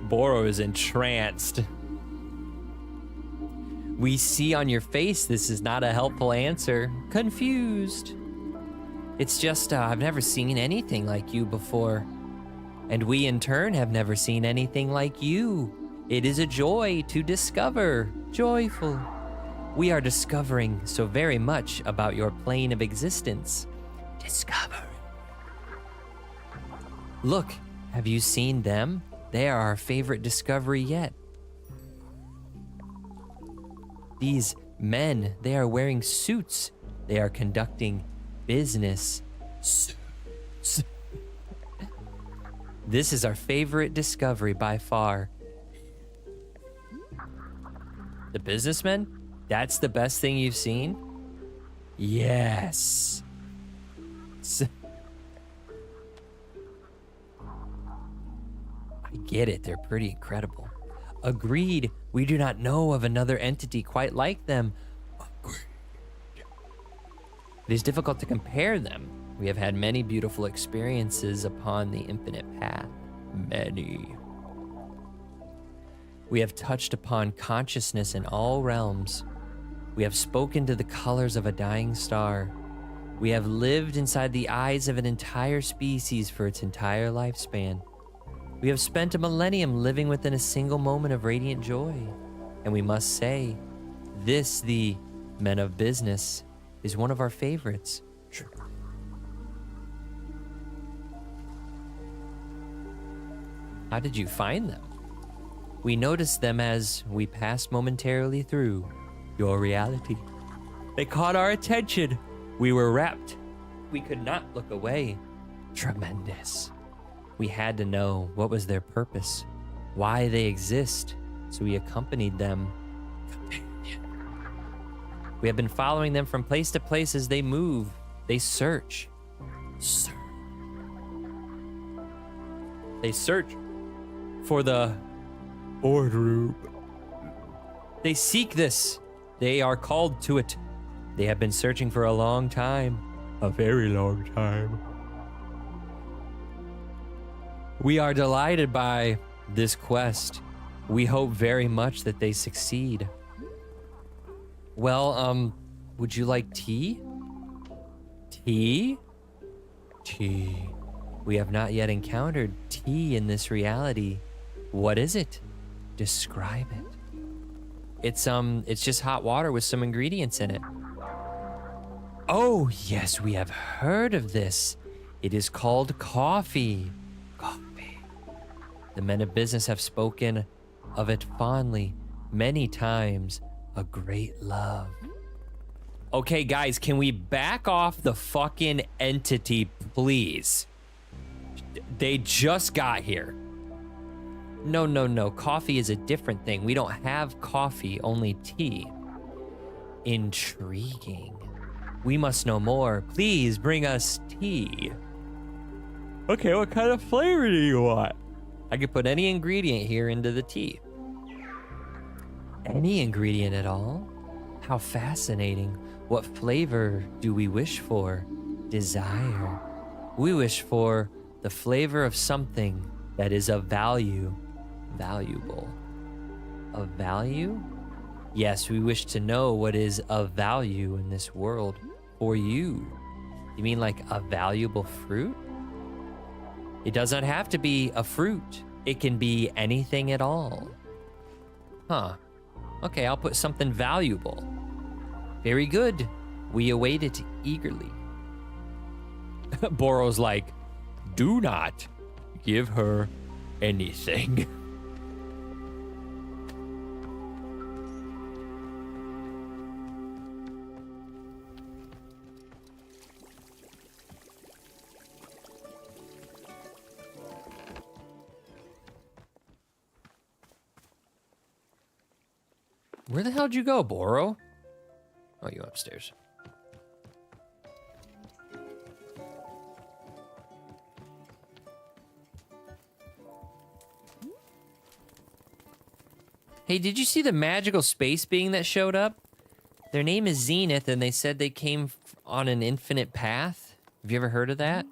Boro is entranced. We see on your face this is not a helpful answer. Confused. It's just, I've never seen anything like you before. And we in turn have never seen anything like you. It is a joy to discover. Joyful. We are discovering so very much about your plane of existence. Discover. Look, have you seen them? They are our favorite discovery yet. These men, they are wearing suits. They are conducting business. Suits. This is our favorite discovery by far. The businessmen? That's the best thing you've seen? Yes. I get it, they're pretty incredible. Agreed, we do not know of another entity quite like them. Agreed. It is difficult to compare them. We have had many beautiful experiences upon the infinite path. Many. We have touched upon consciousness in all realms. We have spoken to the colors of a dying star. We have lived inside the eyes of an entire species for its entire lifespan. We have spent a millennium living within a single moment of radiant joy. And we must say, this, the men of business, is one of our favorites. Sure. How did you find them? We noticed them as we passed momentarily through your reality. They caught our attention. We were rapt. We could not look away. Tremendous. We had to know what was their purpose, why they exist, so we accompanied them. We have been following them from place to place as they move. They search. They search for the boardroom. They seek this. They are called to it. They have been searching for a long time. A very long time. We are delighted by this quest. We hope very much that they succeed. Well, would you like tea? Tea? Tea. We have not yet encountered tea in this reality. What is it? Describe it. It's just hot water with some ingredients in it. Oh, yes, we have heard of this. It is called coffee. Coffee. The men of business have spoken of it fondly many times. A great love. Okay, guys, can we back off the fucking entity, please? They just got here. No. Coffee is a different thing. We don't have coffee, only tea. Intriguing. We must know more. Please bring us tea. Okay, what kind of flavor do you want? I could put any ingredient here into the tea. Any ingredient at all? How fascinating. What flavor do we wish for? Desire. We wish for the flavor of something that is of value. Valuable. Of value? Yes, we wish to know what is of value in this world for you. You mean like a valuable fruit? It doesn't have to be a fruit. It can be anything at all. Huh. Okay, I'll put something valuable. Very good. We await it eagerly. Boro's like, do not give her anything. Where the hell did you go, Boro? Oh, you upstairs. Hey, did you see the magical space being that showed up? Their name is Zenith, and they said they came on an infinite path. Have you ever heard of that?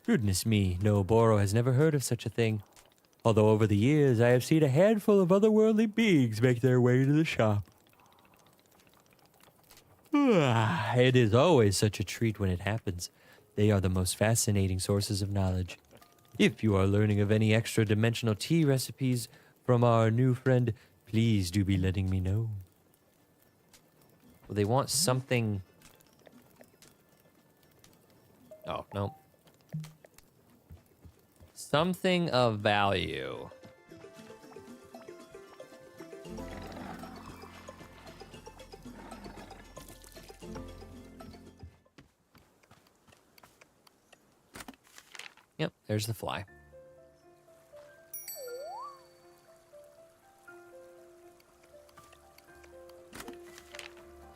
Goodness me, no, Boro has never heard of such a thing. Although over the years I have seen a handful of otherworldly beings make their way to the shop. It is always such a treat when it happens. They are the most fascinating sources of knowledge. If you are learning of any extra-dimensional tea recipes from our new friend, please do be letting me know. Well, they want something... Oh, no. Something of value. Yep, there's the fly.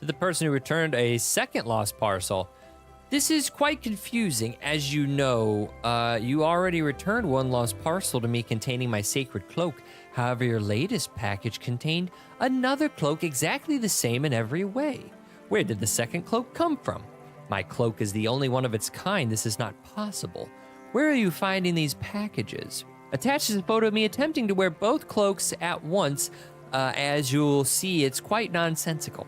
To the person who returned a second lost parcel. This is quite confusing. As you know, you already returned one lost parcel to me containing my sacred cloak. However, your latest package contained another cloak exactly the same in every way. Where did the second cloak come from? My cloak is the only one of its kind. This is not possible. Where are you finding these packages? Attached is a photo of me attempting to wear both cloaks at once. As you'll see, it's quite nonsensical.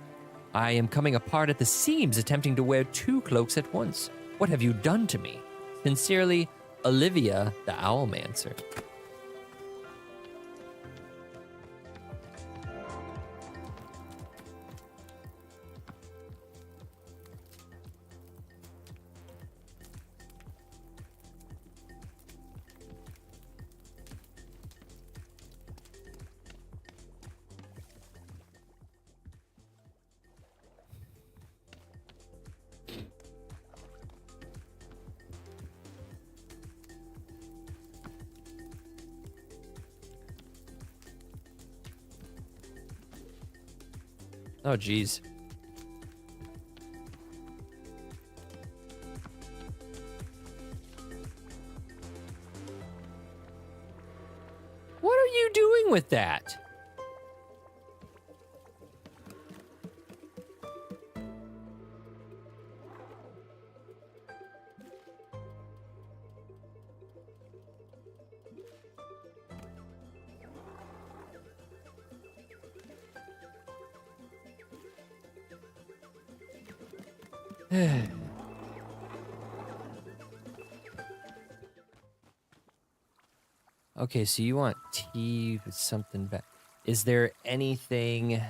I am coming apart at the seams attempting to wear two cloaks at once. What have you done to me? Sincerely, Olivia the Owlmancer. Oh, geez. What are you doing with that? Okay, so you want tea with something back. Is there anything...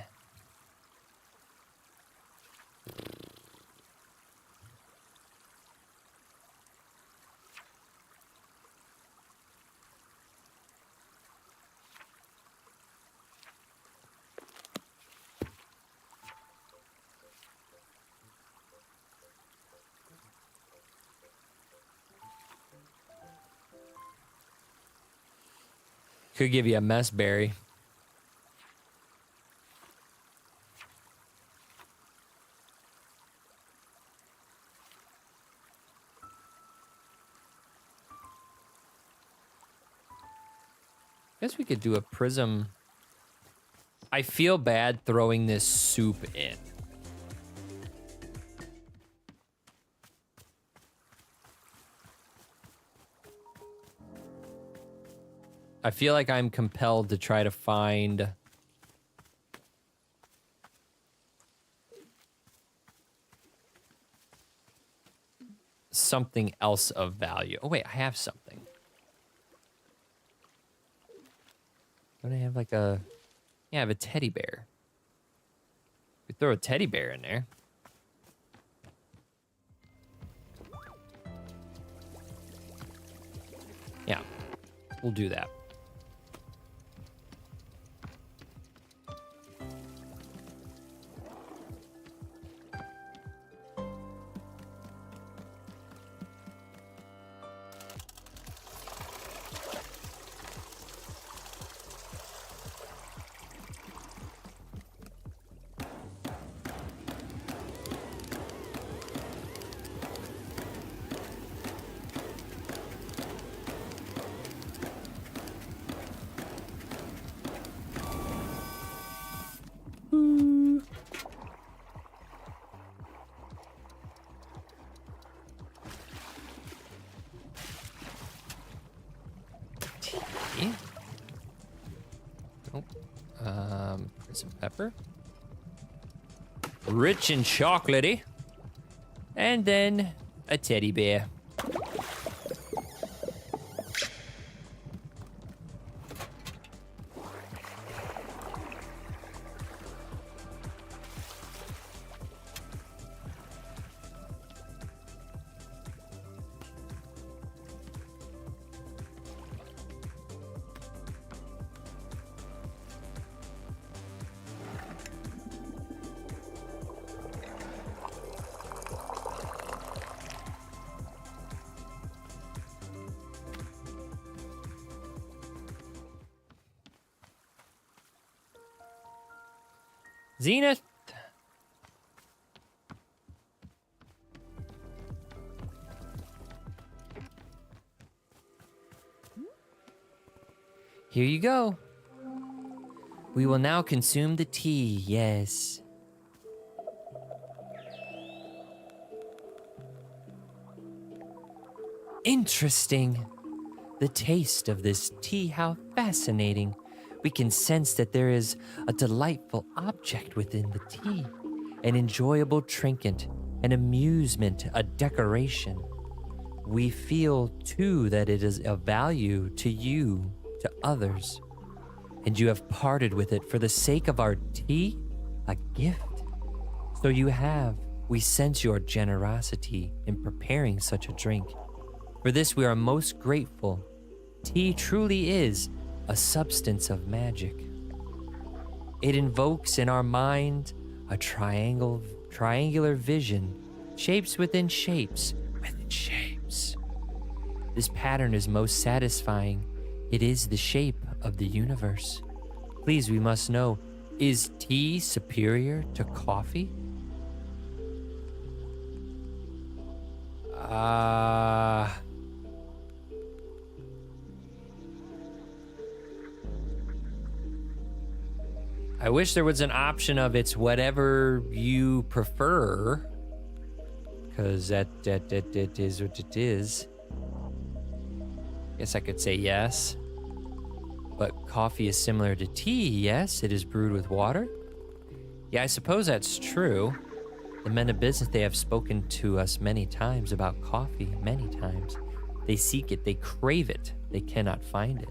Could give you a mess berry. Guess we could do a prism. I feel bad throwing this soup in. I feel like I'm compelled to try to find something else of value. Oh, wait, I have something. Don't I have like a... Yeah, I have a teddy bear. We throw a teddy bear in there. Yeah, we'll do that. Tea. Nope. Some pepper. Rich and chocolatey. And then a teddy bear. Zenith. Here you go. We will now consume the tea, yes. Interesting. The taste of this tea, how fascinating. We can sense that there is a delightful object within the tea, an enjoyable trinket, an amusement, a decoration. We feel, too, that it is of value to you, to others, and you have parted with it for the sake of our tea, a gift. So you have. We sense your generosity in preparing such a drink. For this we are most grateful. Tea truly is a substance of magic. It invokes in our mind a triangular vision, shapes within shapes, within shapes. This pattern is most satisfying. It is the shape of the universe. Please, we must know, is tea superior to coffee? I wish there was an option of it's whatever you prefer, because that is what it is. Guess I could say yes. But coffee is similar to tea, yes? It is brewed with water? Yeah, I suppose that's true. The men of business, they have spoken to us many times about coffee, many times. They seek it, they crave it, they cannot find it.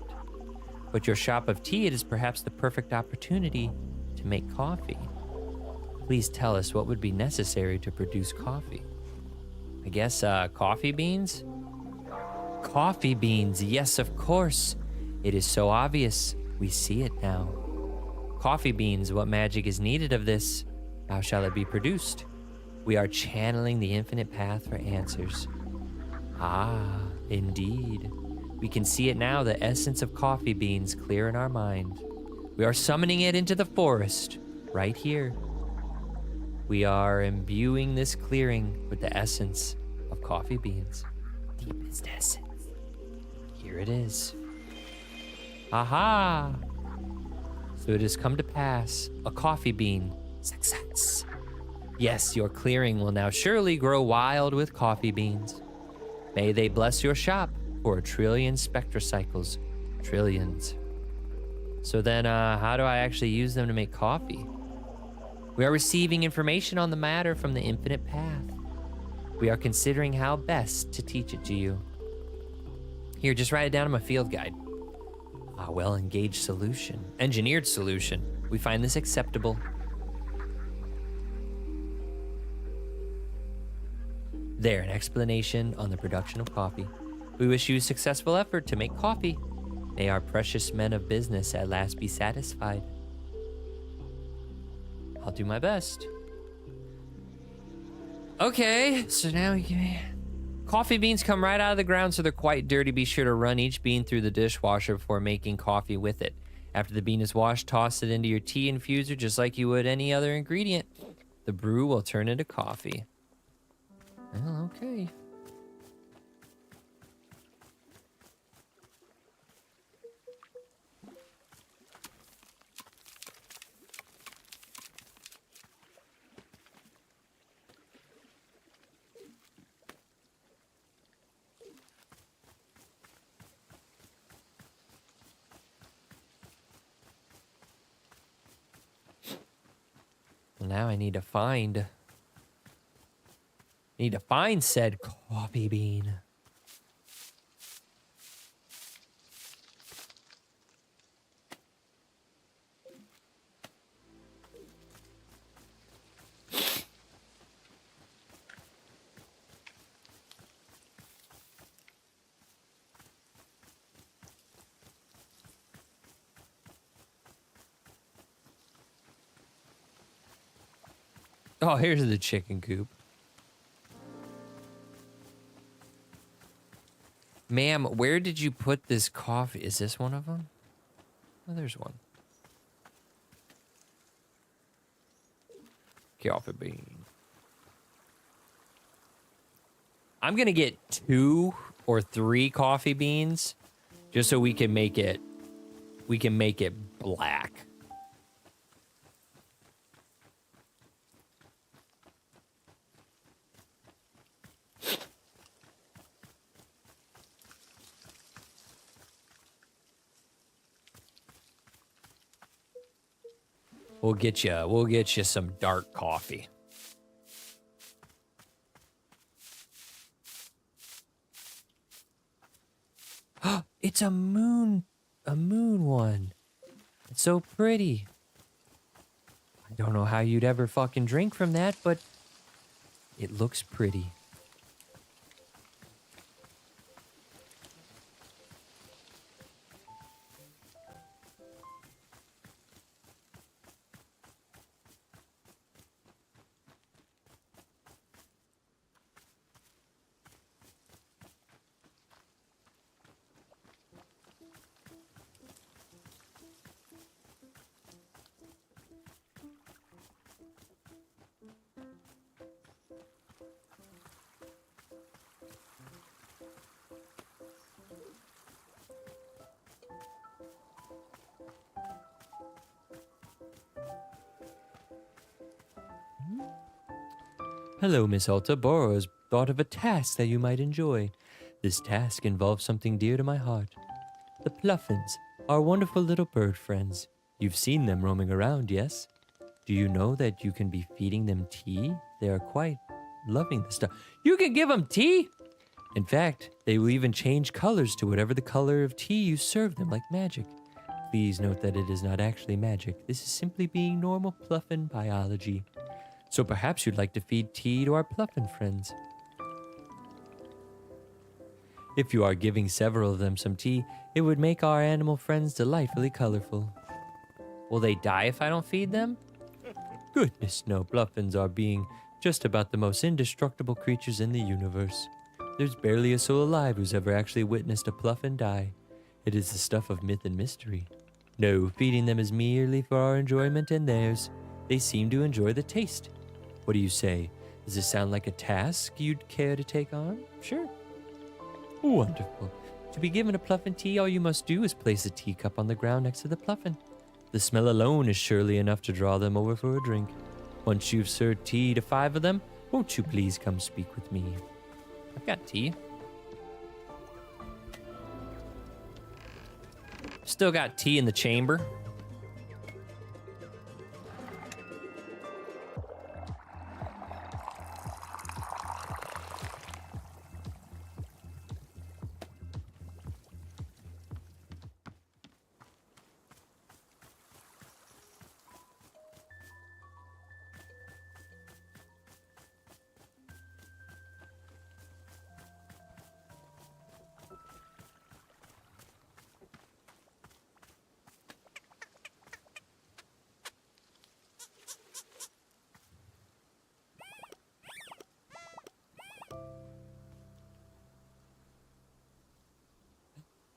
But your shop of tea, it is perhaps the perfect opportunity to make coffee. Please tell us what would be necessary to produce coffee. I guess coffee beans? Coffee beans, yes, of course. It is so obvious. We see it now. Coffee beans, what magic is needed of this? How shall it be produced? We are channeling the infinite path for answers. Ah, indeed. We can see it now, the essence of coffee beans clear in our mind. We are summoning it into the forest, right here. We are imbuing this clearing with the essence of coffee beans. Deepest essence. Here it is. Aha! So it has come to pass, a coffee bean. Success. Yes, your clearing will now surely grow wild with coffee beans. May they bless your shop for 1,000,000,000 spectrocycles. Trillions. So then, how do I actually use them to make coffee? We are receiving information on the matter from the infinite path. We are considering how best to teach it to you. Here, just write it down in my field guide. A well-engaged solution. Engineered solution. We find this acceptable. There, an explanation on the production of coffee. We wish you successful effort to make coffee. May our precious men of business at last be satisfied. I'll do my best. Okay, so now we can... Coffee beans come right out of the ground, so they're quite dirty. Be sure to run each bean through the dishwasher before making coffee with it. After the bean is washed, toss it into your tea infuser just like you would any other ingredient. The brew will turn into coffee. Well, okay. Now I need to find said coffee bean. Oh, here's the chicken coop. Ma'am, where did you put this coffee? Is this one of them? Oh, there's one. Coffee bean. I'm gonna get 2 or 3 coffee beans just so we can make it black. We'll get you some dark coffee. It's a moon one. It's so pretty. I don't know how you'd ever fucking drink from that, but it looks pretty. Hello, Miss Alta. Boro has thought of a task that you might enjoy. This task involves something dear to my heart. The Pluffins, our wonderful little bird friends. You've seen them roaming around, yes? Do you know that you can be feeding them tea? They are quite loving the stuff. You can give them tea? In fact, they will even change colors to whatever the color of tea you serve them, like magic. Please note that it is not actually magic. This is simply being normal Pluffin biology. So perhaps you'd like to feed tea to our Pluffin friends. If you are giving several of them some tea, it would make our animal friends delightfully colorful. Will they die if I don't feed them? Goodness, no. Pluffins are being just about the most indestructible creatures in the universe. There's barely a soul alive who's ever actually witnessed a Pluffin die. It is the stuff of myth and mystery. No, feeding them is merely for our enjoyment and theirs. They seem to enjoy the taste. What do you say? Does this sound like a task you'd care to take on? Sure. Wonderful. To be given a Pluffin tea, all you must do is place a teacup on the ground next to the Pluffin. The smell alone is surely enough to draw them over for a drink. Once you've served tea to 5 of them, won't you please come speak with me? I've got tea. Still got tea in the chamber.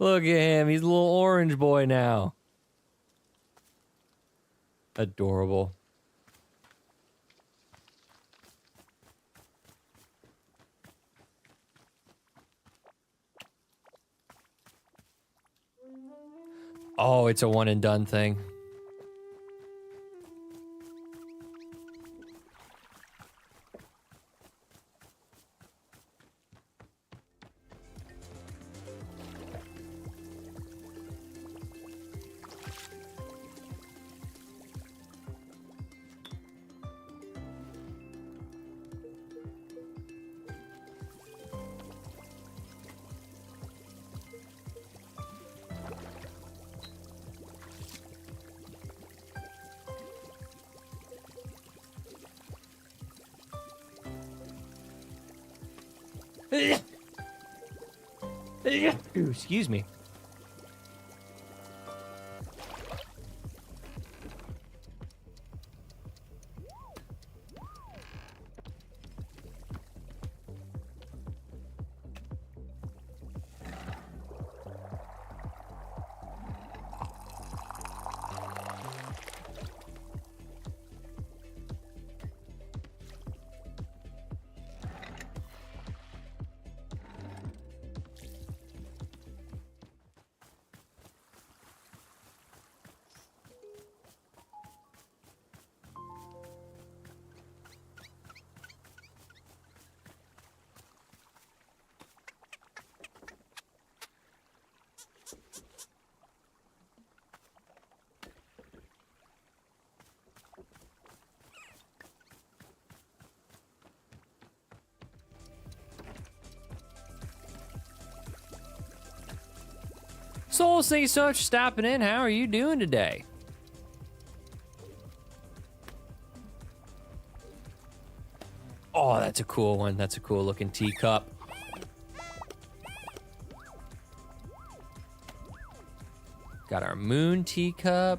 Look at him. He's a little orange boy now. Adorable. Oh, it's a one and done thing. Ooh, excuse me. Soul, thank you so much for stopping in. How are you doing today? Oh, that's a cool one. That's a cool looking teacup. Got our moon teacup.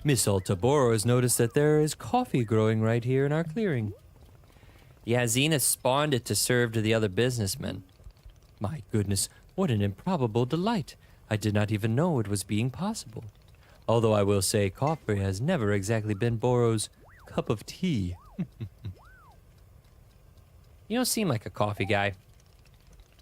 Miss Altaboro has noticed that there is coffee growing right here in our clearing. Yeah, Xena spawned it to serve to the other businessmen. My goodness, what an improbable delight. I did not even know it was being possible. Although I will say coffee has never exactly been Boro's cup of tea. You don't seem like a coffee guy.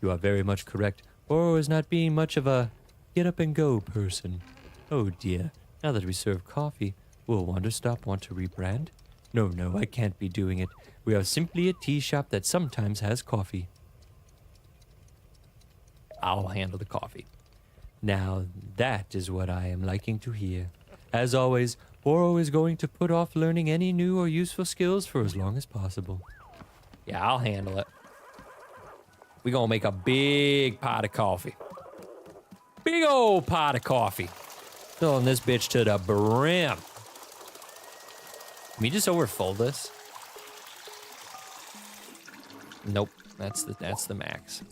You are very much correct. Boro is not being much of a get-up-and-go person. Oh dear, now that we serve coffee, will Wanderstop want to rebrand? No, I can't be doing it. We are simply a tea shop that sometimes has coffee. I'll handle the coffee. Now, that is what I am liking to hear. As always, Boro is going to put off learning any new or useful skills for as long as possible. Yeah, I'll handle it. We gonna make a big pot of coffee. Big old pot of coffee. Filling this bitch to the brim. Can we just overfold this? Nope, that's the max.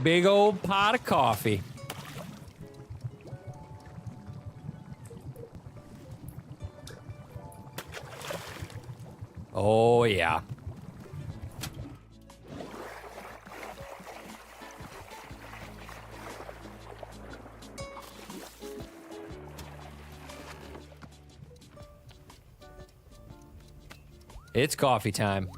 Big old pot of coffee. Oh, yeah. It's coffee time.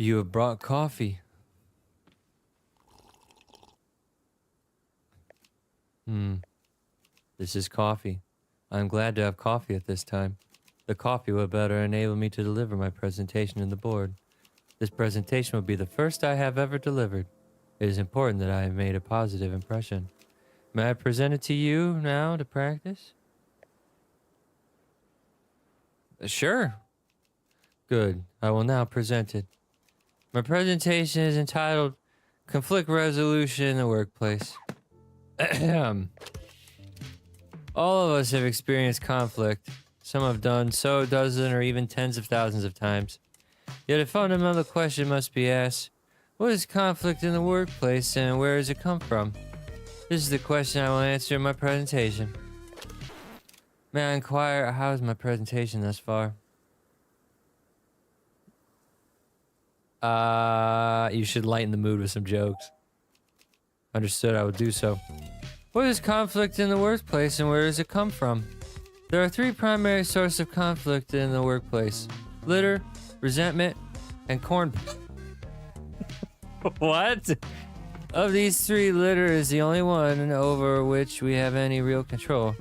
You have brought coffee. This is coffee. I'm glad to have coffee at this time. The coffee will better enable me to deliver my presentation in the board. This presentation will be the first I have ever delivered. It is important that I have made a positive impression. May I present it to you now to practice? Sure. Good. I will now present it. My presentation is entitled Conflict Resolution in the Workplace. All of us have experienced conflict. Some have done so dozens or even tens of thousands of times. Yet a fundamental question must be asked. What is conflict in the workplace and where does it come from? This is the question I will answer in my presentation. May I inquire, how is my presentation thus far? You should lighten the mood with some jokes. Understood, I will do so. What is conflict in the workplace and where does it come from? There are three primary sources of conflict in the workplace: litter, resentment, and corn. What? Of these three, litter is the only one over which we have any real control.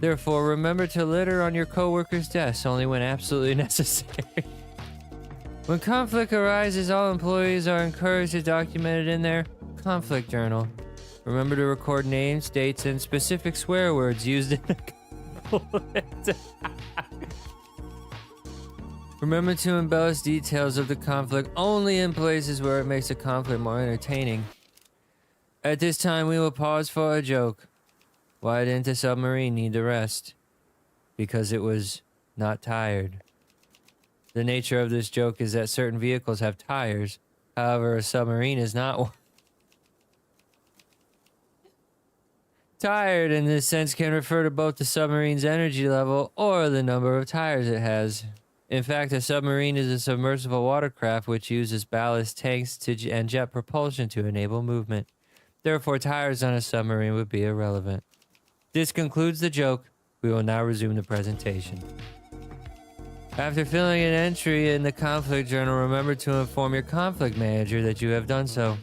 Therefore, remember to litter on your coworkers' desks only when absolutely necessary. When conflict arises, all employees are encouraged to document it in their conflict journal. Remember to record names, dates, and specific swear words used in the conflict. Remember to embellish details of the conflict only in places where it makes the conflict more entertaining. At this time, we will pause for a joke. Why didn't the submarine need to rest? Because it was not tired. The nature of this joke is that certain vehicles have tires. However, a submarine is not one. Tired in this sense can refer to both the submarine's energy level or the number of tires it has. In fact, a submarine is a submersible watercraft which uses ballast tanks and jet propulsion to enable movement. Therefore, tires on a submarine would be irrelevant. This concludes the joke. We will now resume the presentation. After filling an entry in the conflict journal, remember to inform your conflict manager that you have done so.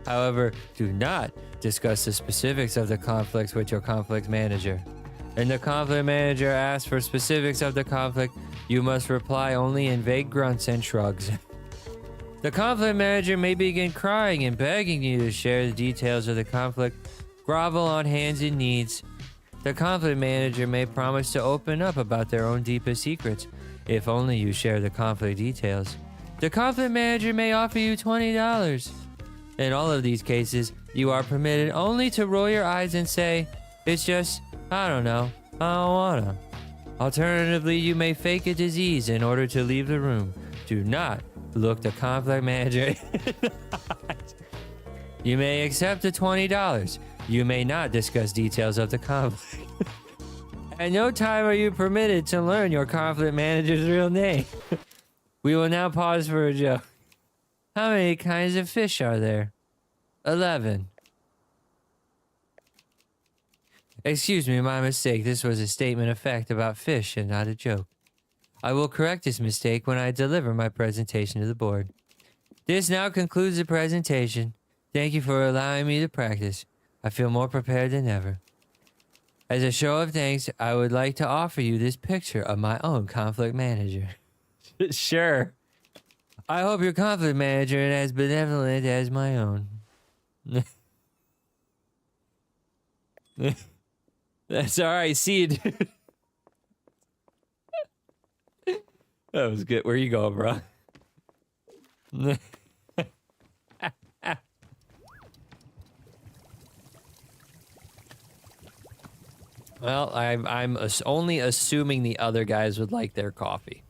However, do not discuss the specifics of the conflicts with your conflict manager. When the conflict manager asks for specifics of the conflict, you must reply only in vague grunts and shrugs. The conflict manager may begin crying and begging you to share the details of the conflict. Grovel on hands and knees. The conflict manager may promise to open up about their own deepest secrets, if only you share the conflict details. The conflict manager may offer you $20. In all of these cases, you are permitted only to roll your eyes and say, "It's just, I don't know, I don't wanna." Alternatively, you may fake a disease in order to leave the room. Do not look the conflict manager in the eyes. You may accept the $20. You may not discuss details of the conflict. At no time are you permitted to learn your conflict manager's real name. We will now pause for a joke. How many kinds of fish are there? 11. Excuse me, my mistake. This was a statement of fact about fish and not a joke. I will correct this mistake when I deliver my presentation to the board. This now concludes the presentation. Thank you for allowing me to practice. I feel more prepared than ever. As a show of thanks, I would like to offer you this picture of my own conflict manager. Sure. I hope your conflict manager is as benevolent as my own. That's all right. See you, dude. That was good. Where you going, bro? Well, I'm only assuming the other guys would like their coffee.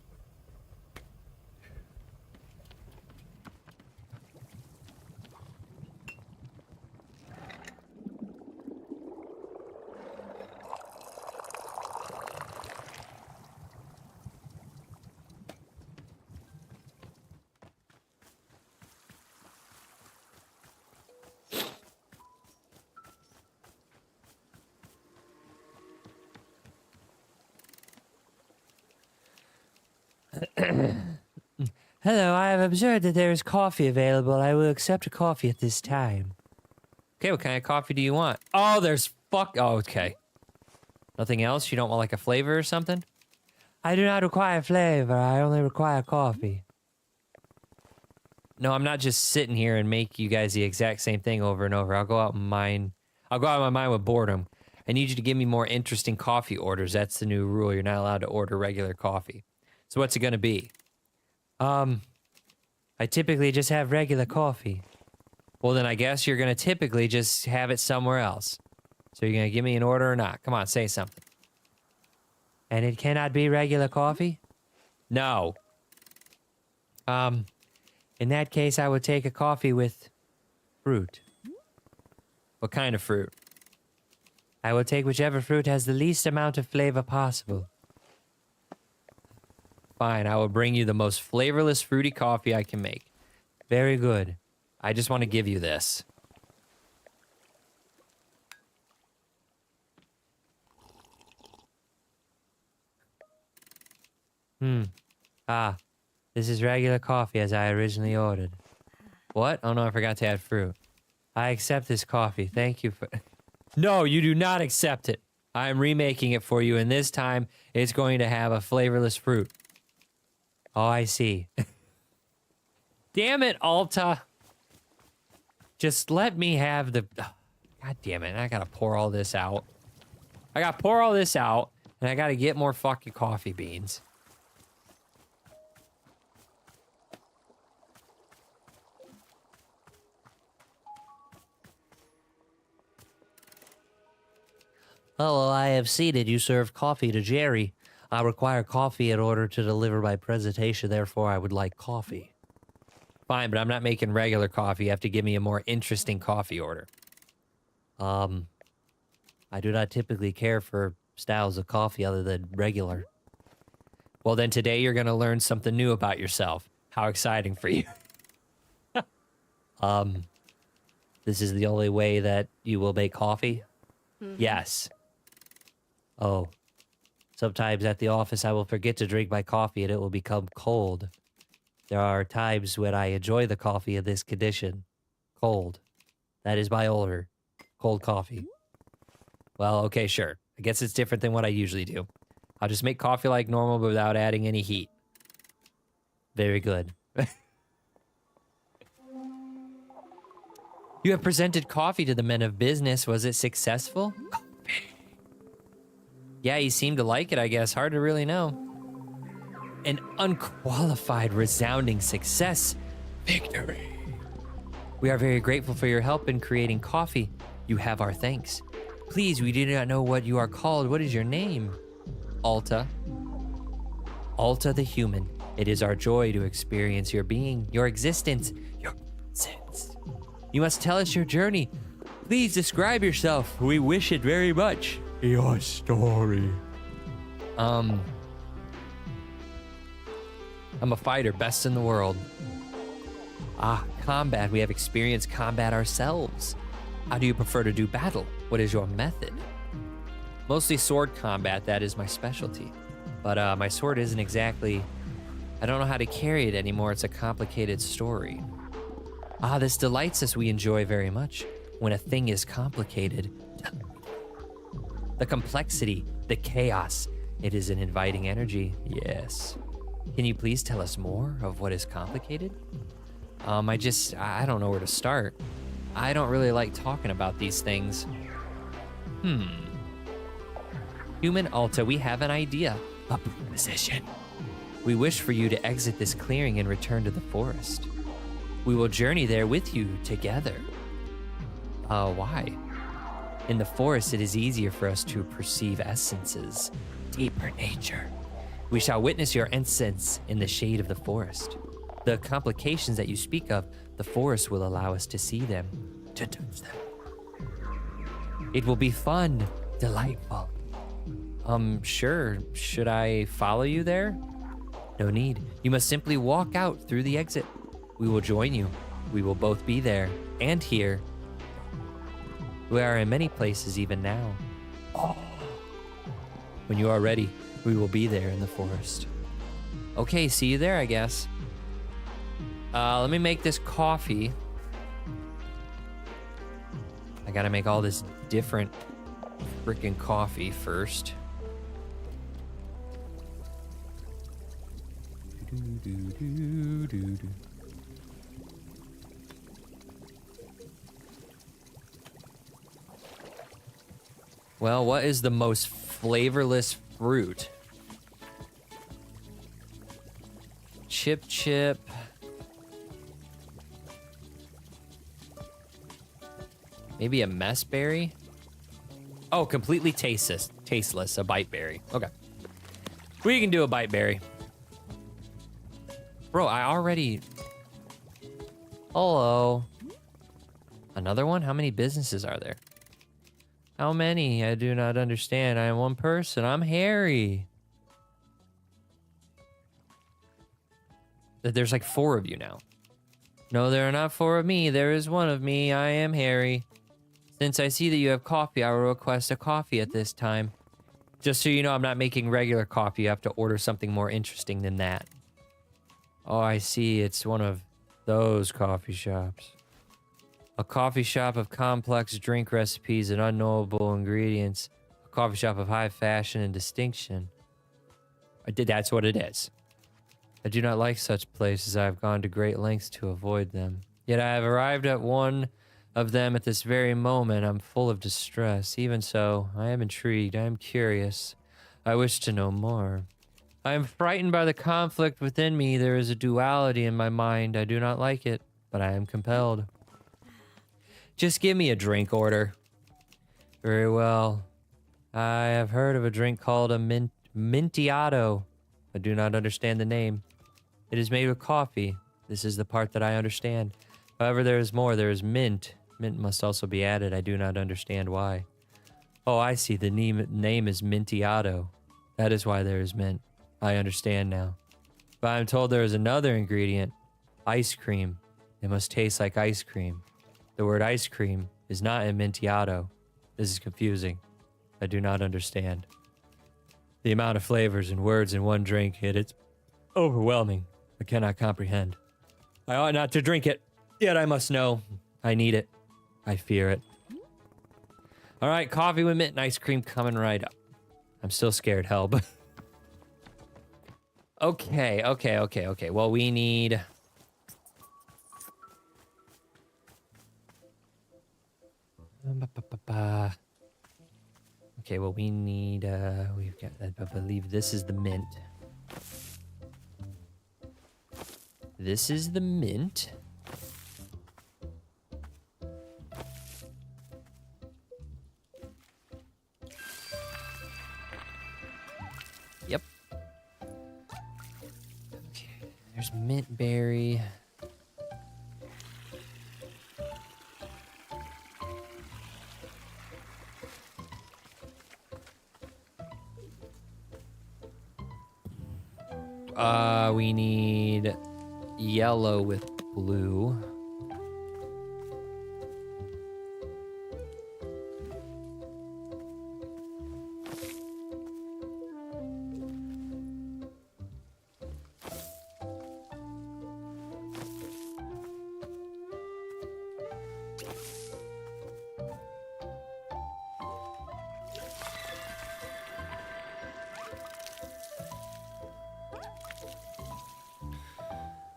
Hello, I have observed that there is coffee available. I will accept a coffee at this time. Okay, what kind of coffee do you want? Oh, there's Oh, okay. Nothing else? You don't want like a flavor or something? I do not require flavor. I only require coffee. No, I'm not just sitting here and make you guys the exact same thing over and over. I'll go out of my mind with boredom. I need you to give me more interesting coffee orders. That's the new rule. You're not allowed to order regular coffee. So what's it gonna be? I typically just have regular coffee. Well, then I guess you're gonna typically just have it somewhere else. So you're gonna give me an order or not? Come on, say something. And it cannot be regular coffee? No. In that case, I would take a coffee with fruit. What kind of fruit? I will take whichever fruit has the least amount of flavor possible. Fine, I will bring you the most flavorless fruity coffee I can make. Very good. I just want to give you this. This is regular coffee as I originally ordered. What? Oh no, I forgot to add fruit. I accept this coffee. Thank you for... No, you do not accept it. I am remaking it for you, and this time it's going to have a flavorless fruit. Oh, I see. Damn it, Alta. Just let me have the... God damn it, I gotta pour all this out. I gotta pour all this out, and I gotta get more fucking coffee beans. Hello, I have seen it. You serve coffee to Jerry. I require coffee in order to deliver my presentation, therefore I would like coffee. Fine, but I'm not making regular coffee. You have to give me a more interesting coffee order. I do not typically care for styles of coffee other than regular. Well, then today you're gonna learn something new about yourself. How exciting for you. This is the only way that you will make coffee? Yes. Oh. Sometimes at the office I will forget to drink my coffee and it will become cold. There are times when I enjoy the coffee in this condition. Cold. That is my order. Cold coffee. Well, okay, sure. I guess it's different than what I usually do. I'll just make coffee like normal but without adding any heat. Very good. You have presented coffee to the men of business. Was it successful? Yeah, he seemed to like it, I guess. Hard to really know. An unqualified, resounding success. Victory. We are very grateful for your help in creating coffee. You have our thanks. Please, we do not know what you are called. What is your name? Alta. Alta the human. It is our joy to experience your being, your existence, your sense. You must tell us your journey. Please describe yourself. We wish it very much. Your story. I'm a fighter, best in the world. Combat. We have experienced combat ourselves. How do you prefer to do battle? What is your method? Mostly sword combat, that is my specialty. But my sword isn't exactly... I don't know how to carry it anymore. It's a complicated story. This delights us. We enjoy very much. When a thing is complicated, the complexity, the chaos, it is an inviting energy. Yes. Can you please tell us more of what is complicated? I don't know where to start. I don't really like talking about these things. Human Alta, we have an idea. A proposition. We wish for you to exit this clearing and return to the forest. We will journey there with you together. Why? In the forest, it is easier for us to perceive essences, deeper nature. We shall witness your essence in the shade of the forest. The complications that you speak of, the forest will allow us to see them, to touch them. It will be fun, delightful. Sure. Should I follow you there? No need. You must simply walk out through the exit. We will join you. We will both be there and here. We are in many places even now. When you are ready, we will be there in the forest. Okay, see you there, I guess. Let me make this coffee. I gotta make all this different freaking coffee first. Well, what is the most flavorless fruit? Chip. Maybe a mess berry? Oh, completely tasteless, a bite berry. Okay. We can do a bite berry. Bro, I already... Hello. Another one? How many businesses are there? How many? I do not understand. I am one person. I'm Harry. There's like 4 of you now. No, there are not 4 of me. There is 1 of me. I am Harry. Since I see that you have coffee, I will request a coffee at this time. Just so you know, I'm not making regular coffee. You have to order something more interesting than that. Oh, I see. It's one of those coffee shops. A coffee shop of complex drink recipes and unknowable ingredients. A coffee shop of high fashion and distinction. That's what it is. I do not like such places. I have gone to great lengths to avoid them. Yet I have arrived at one of them at this very moment. I'm full of distress. Even so, I am intrigued. I am curious. I wish to know more. I am frightened by the conflict within me. There is a duality in my mind. I do not like it, but I am compelled. Just give me a drink order. Very well. I have heard of a drink called a Mintiato. I do not understand the name. It is made with coffee. This is the part that I understand. However, there is more. There is mint. Mint must also be added. I do not understand why. Oh, I see. The name is Mintiato. That is why there is mint. I understand now. But I'm told there is another ingredient. Ice cream. It must taste like ice cream. The word ice cream is not in Mintiato. This is confusing. I do not understand. The amount of flavors and words in one drink, it's overwhelming. I cannot comprehend. I ought not to drink it, yet I must know. I need it. I fear it. All right, coffee with mint and ice cream coming right up. I'm still scared, hell, but... Okay. Well, we need... Okay, well, we need, we've got, I believe this is the mint. This is the mint. Yep. Okay, there's mint berry. We need yellow with blue.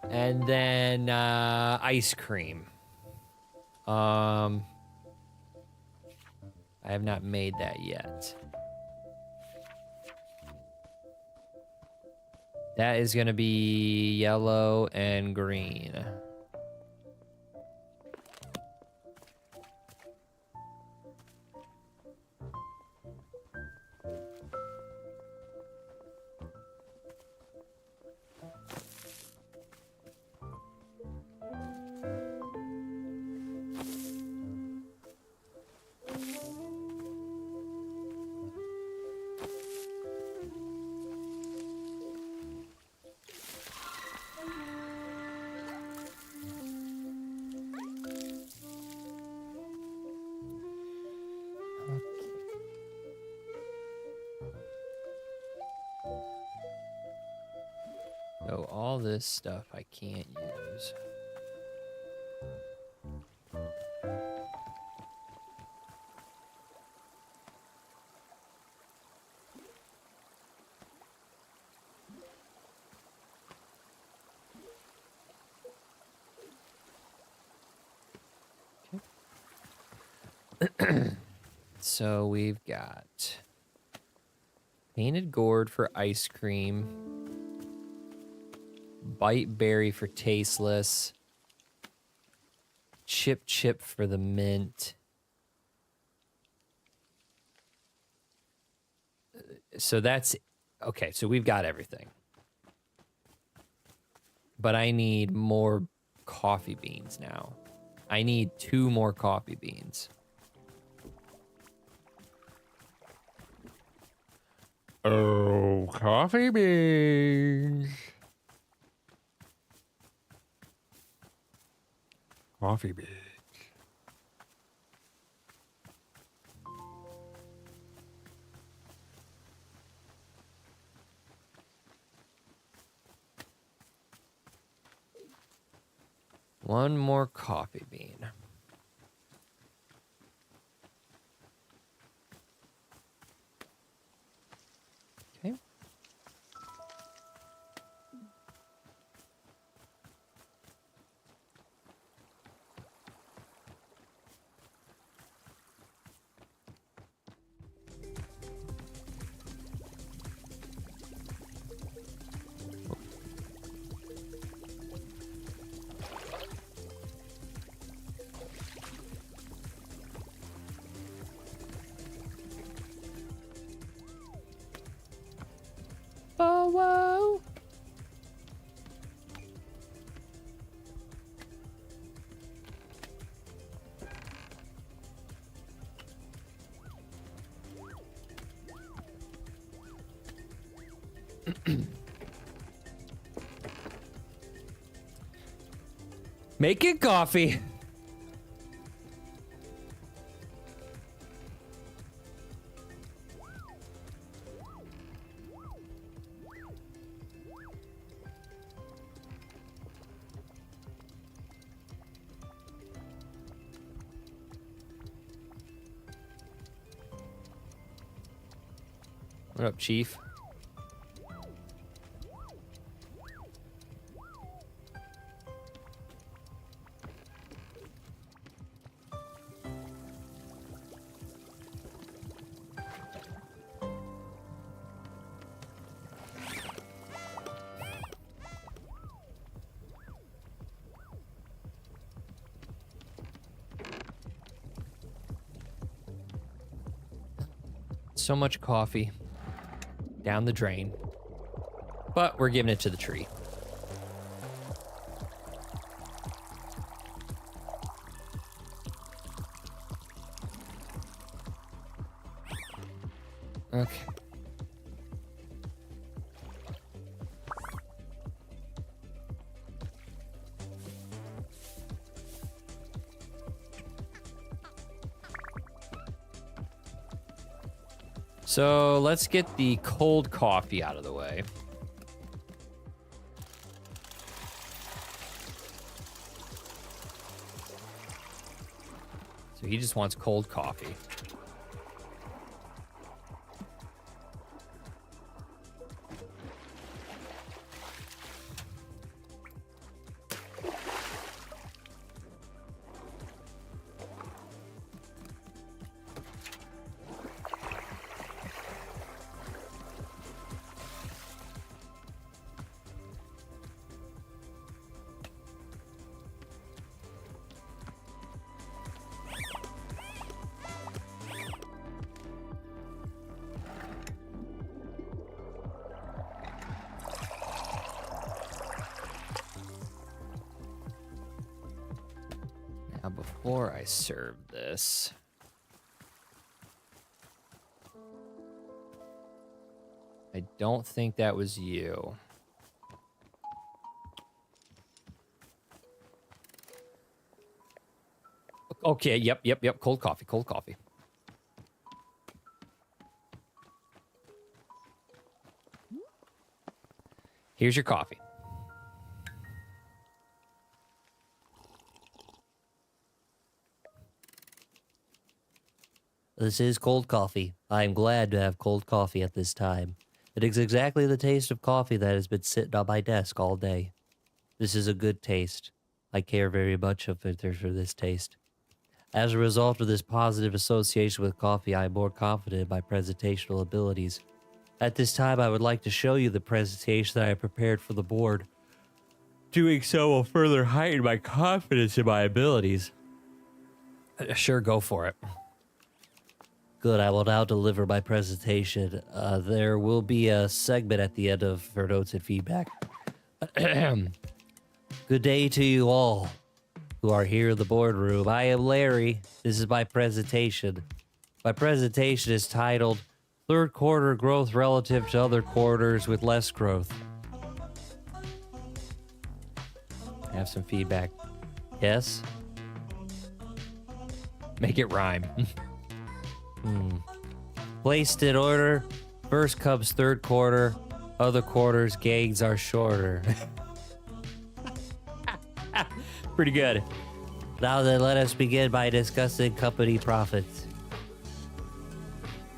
And then ice cream. I have not made that yet. That is gonna be yellow and green. So all this stuff I can't use. So we've got painted gourd for ice cream, bite berry for tasteless, chip for the mint. So that's okay. So we've got everything. But I need more coffee beans now. I need 2 more coffee beans. Oh, coffee beans. Coffee beans. One more coffee bean. Okay. Oh, whoa. Making coffee. What up, Chief? So much coffee down the drain, but we're giving it to the tree. Okay. So let's get the cold coffee out of the way. So he just wants cold coffee. Now, before I serve this, I don't think that was you. Okay, yep. Cold coffee. Here's your coffee. This is cold coffee. I am glad to have cold coffee at this time. It is exactly the taste of coffee that has been sitting on my desk all day. This is a good taste. I care very much for this taste. As a result of this positive association with coffee, I am more confident in my presentational abilities. At this time, I would like to show you the presentation that I prepared for the board. Doing so will further heighten my confidence in my abilities. Sure, go for it. Good, I will now deliver my presentation. There will be a segment at the end of for notes and feedback. Good day to you all who are here in the boardroom. I am Larry. This is my presentation. My presentation is titled Third Quarter Growth Relative to Other Quarters with Less Growth. Have some feedback. Yes? Make it rhyme. Placed in order, first comes third quarter, other quarters' gains are shorter. Pretty good. Now then, let us begin by discussing company profits.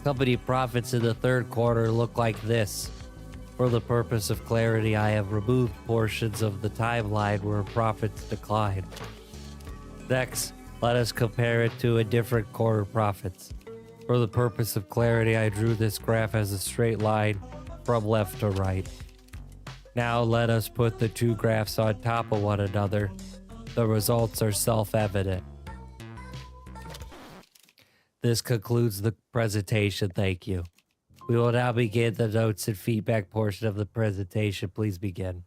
Company profits in the third quarter look like this. For the purpose of clarity, I have removed portions of the timeline where profits decline. Next, let us compare it to a different quarter profits. For the purpose of clarity, I drew this graph as a straight line from left to right. Now let us put the two graphs on top of one another. The results are self-evident. This concludes the presentation. Thank you. We will now begin the notes and feedback portion of the presentation. Please begin.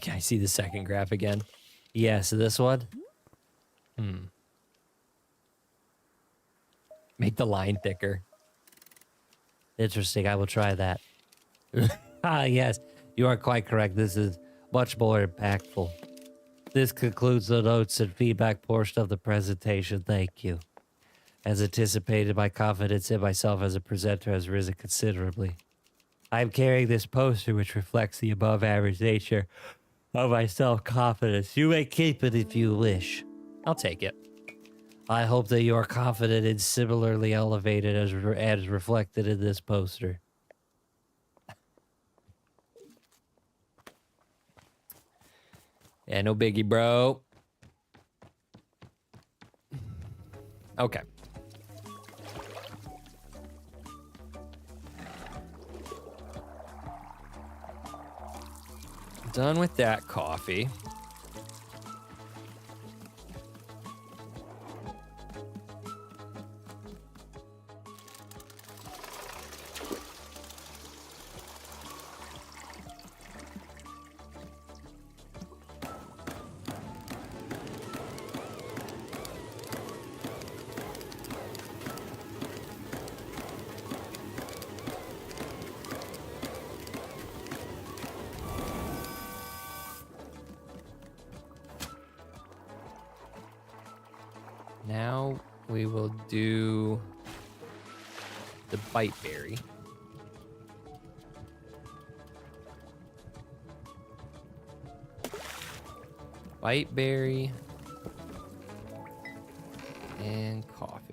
Can I see the second graph again? Yes, this one? Make the line thicker. Interesting. I will try that. Yes, you are quite correct. This is much more impactful. This concludes the notes and feedback portion of the presentation. Thank you. As anticipated, my confidence in myself as a presenter has risen considerably. I am carrying this poster which reflects the above average nature of my self-confidence. You may keep it if you wish. I'll take it. I hope that you are confident and similarly elevated as reflected in this poster. Yeah, no biggie, bro. Okay. Done with that coffee. Now we will do the bite berry. Bite berry and coffee.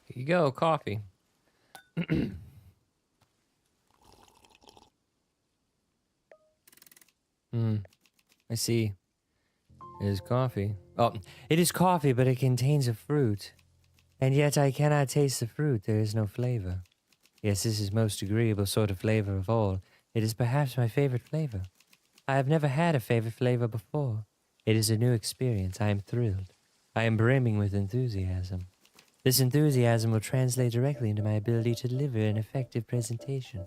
Here you go, coffee. I see. It is coffee. Oh, It is coffee, but it contains a fruit. And yet I cannot taste the fruit. There is no flavor. Yes, this is most agreeable sort of flavor of all. It is perhaps my favorite flavor. I have never had a favorite flavor before. It is a new experience. I am thrilled. I am brimming with enthusiasm. This enthusiasm will translate directly into my ability to deliver an effective presentation.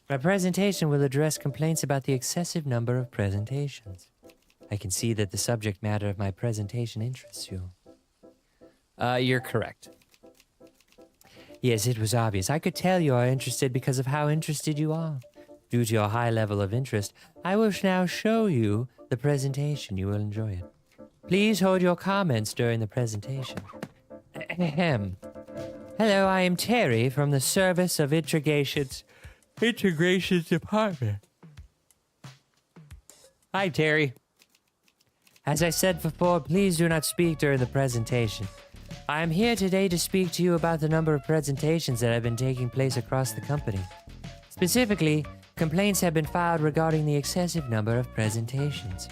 My presentation will address complaints about the excessive number of presentations. I can see that the subject matter of my presentation interests you. You're correct. Yes, it was obvious. I could tell you are interested because of how interested you are. Due to your high level of interest, I will now show you the presentation. You will enjoy it. Please hold your comments during the presentation. Ahem. Hello, I am Terry from the Service of Integrations Department. Hi, Terry. As I said before, please do not speak during the presentation. I am here today to speak to you about the number of presentations that have been taking place across the company. Specifically, complaints have been filed regarding the excessive number of presentations.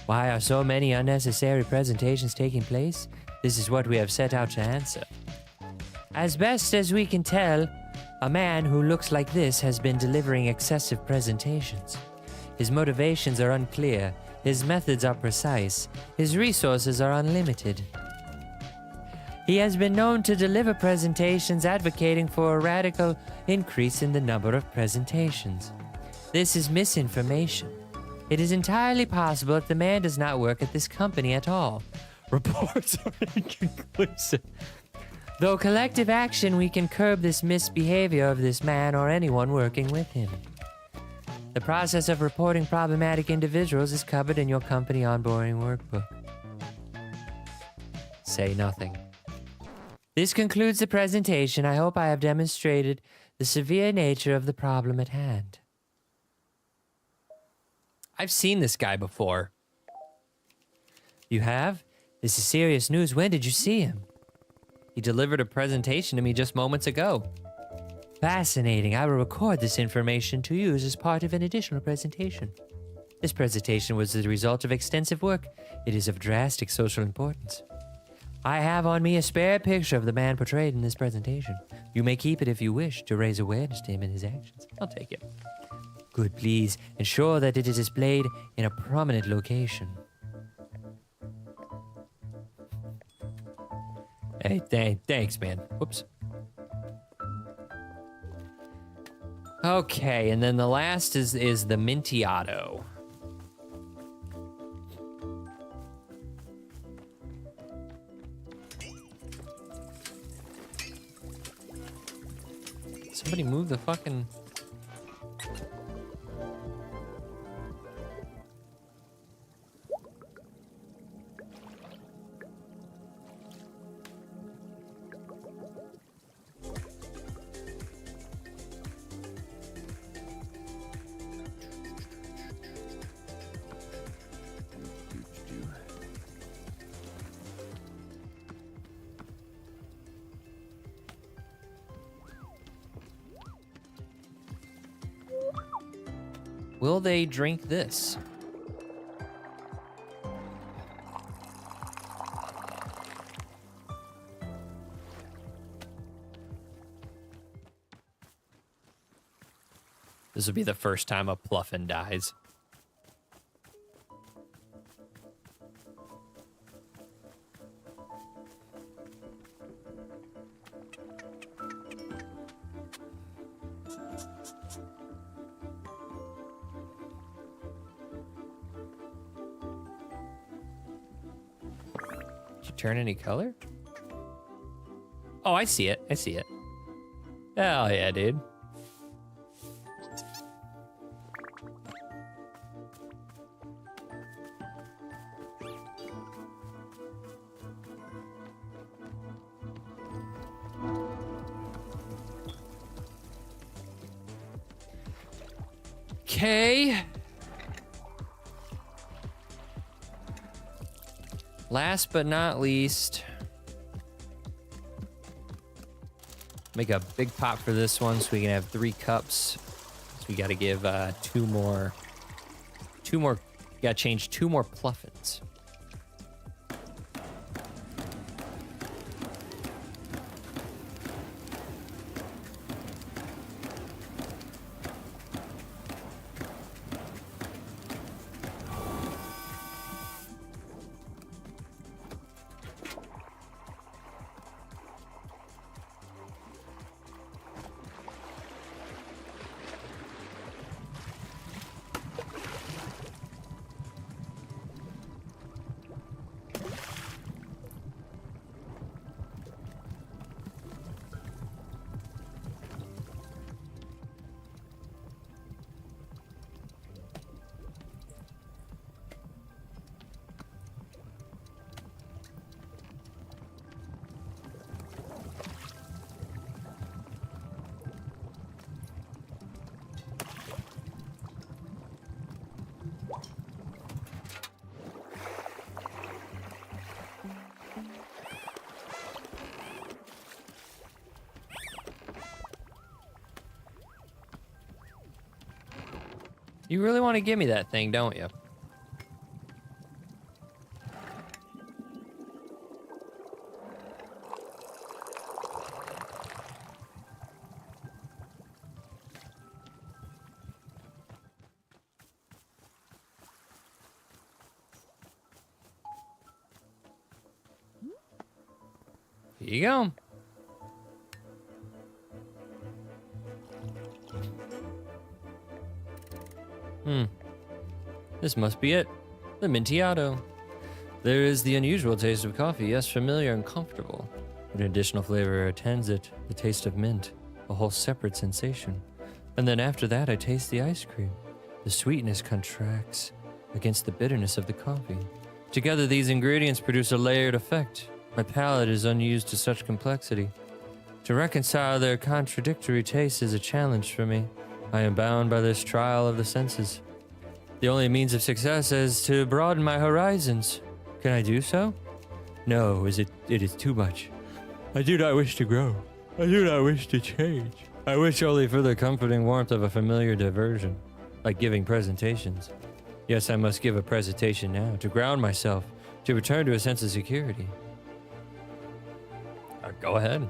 Why are so many unnecessary presentations taking place? This is what we have set out to answer. As best as we can tell, a man who looks like this has been delivering excessive presentations. His motivations are unclear, his methods are precise, his resources are unlimited. He has been known to deliver presentations advocating for a radical increase in the number of presentations. This is misinformation. It is entirely possible that the man does not work at this company at all. Reports are inconclusive. Though collective action, we can curb this misbehavior of this man or anyone working with him. The process of reporting problematic individuals is covered in your company onboarding workbook. Say nothing. This concludes the presentation. I hope I have demonstrated the severe nature of the problem at hand. I've seen this guy before. You have? This is serious news. When did you see him? He delivered a presentation to me just moments ago. Fascinating. I will record this information to use as part of an additional presentation. This presentation was the result of extensive work. It is of drastic social importance. I have on me a spare picture of the man portrayed in this presentation. You may keep it if you wish to raise awareness to him and his actions. I'll take it. Good, please ensure that it is displayed in a prominent location. Hey, thanks, man. Whoops. Okay, and then the last is the Mintiato. Somebody move the fucking... Will they drink this? This will be the first time a Pluffin dies. Turn any color? Oh, I see it. I see it. Hell yeah, dude. Okay. Last but not least, make a big pot for this one so we can have 3 cups. So we got to give 2 more. Got to change 2 more Pluffins. You really want to give me that thing, don't you? Here you go. This must be it. The Mintiato. There is the unusual taste of coffee, yes, familiar and comfortable. An additional flavor attends it, the taste of mint, a whole separate sensation. And then after that, I taste the ice cream. The sweetness contracts against the bitterness of the coffee. Together, these ingredients produce a layered effect. My palate is unused to such complexity. To reconcile their contradictory tastes is a challenge for me. I am bound by this trial of the senses. The only means of success is to broaden my horizons. Can I do so? No, it is too much. I do not wish to grow. I do not wish to change. I wish only for the comforting warmth of a familiar diversion, like giving presentations. Yes, I must give a presentation now, to ground myself, to return to a sense of security. Go ahead.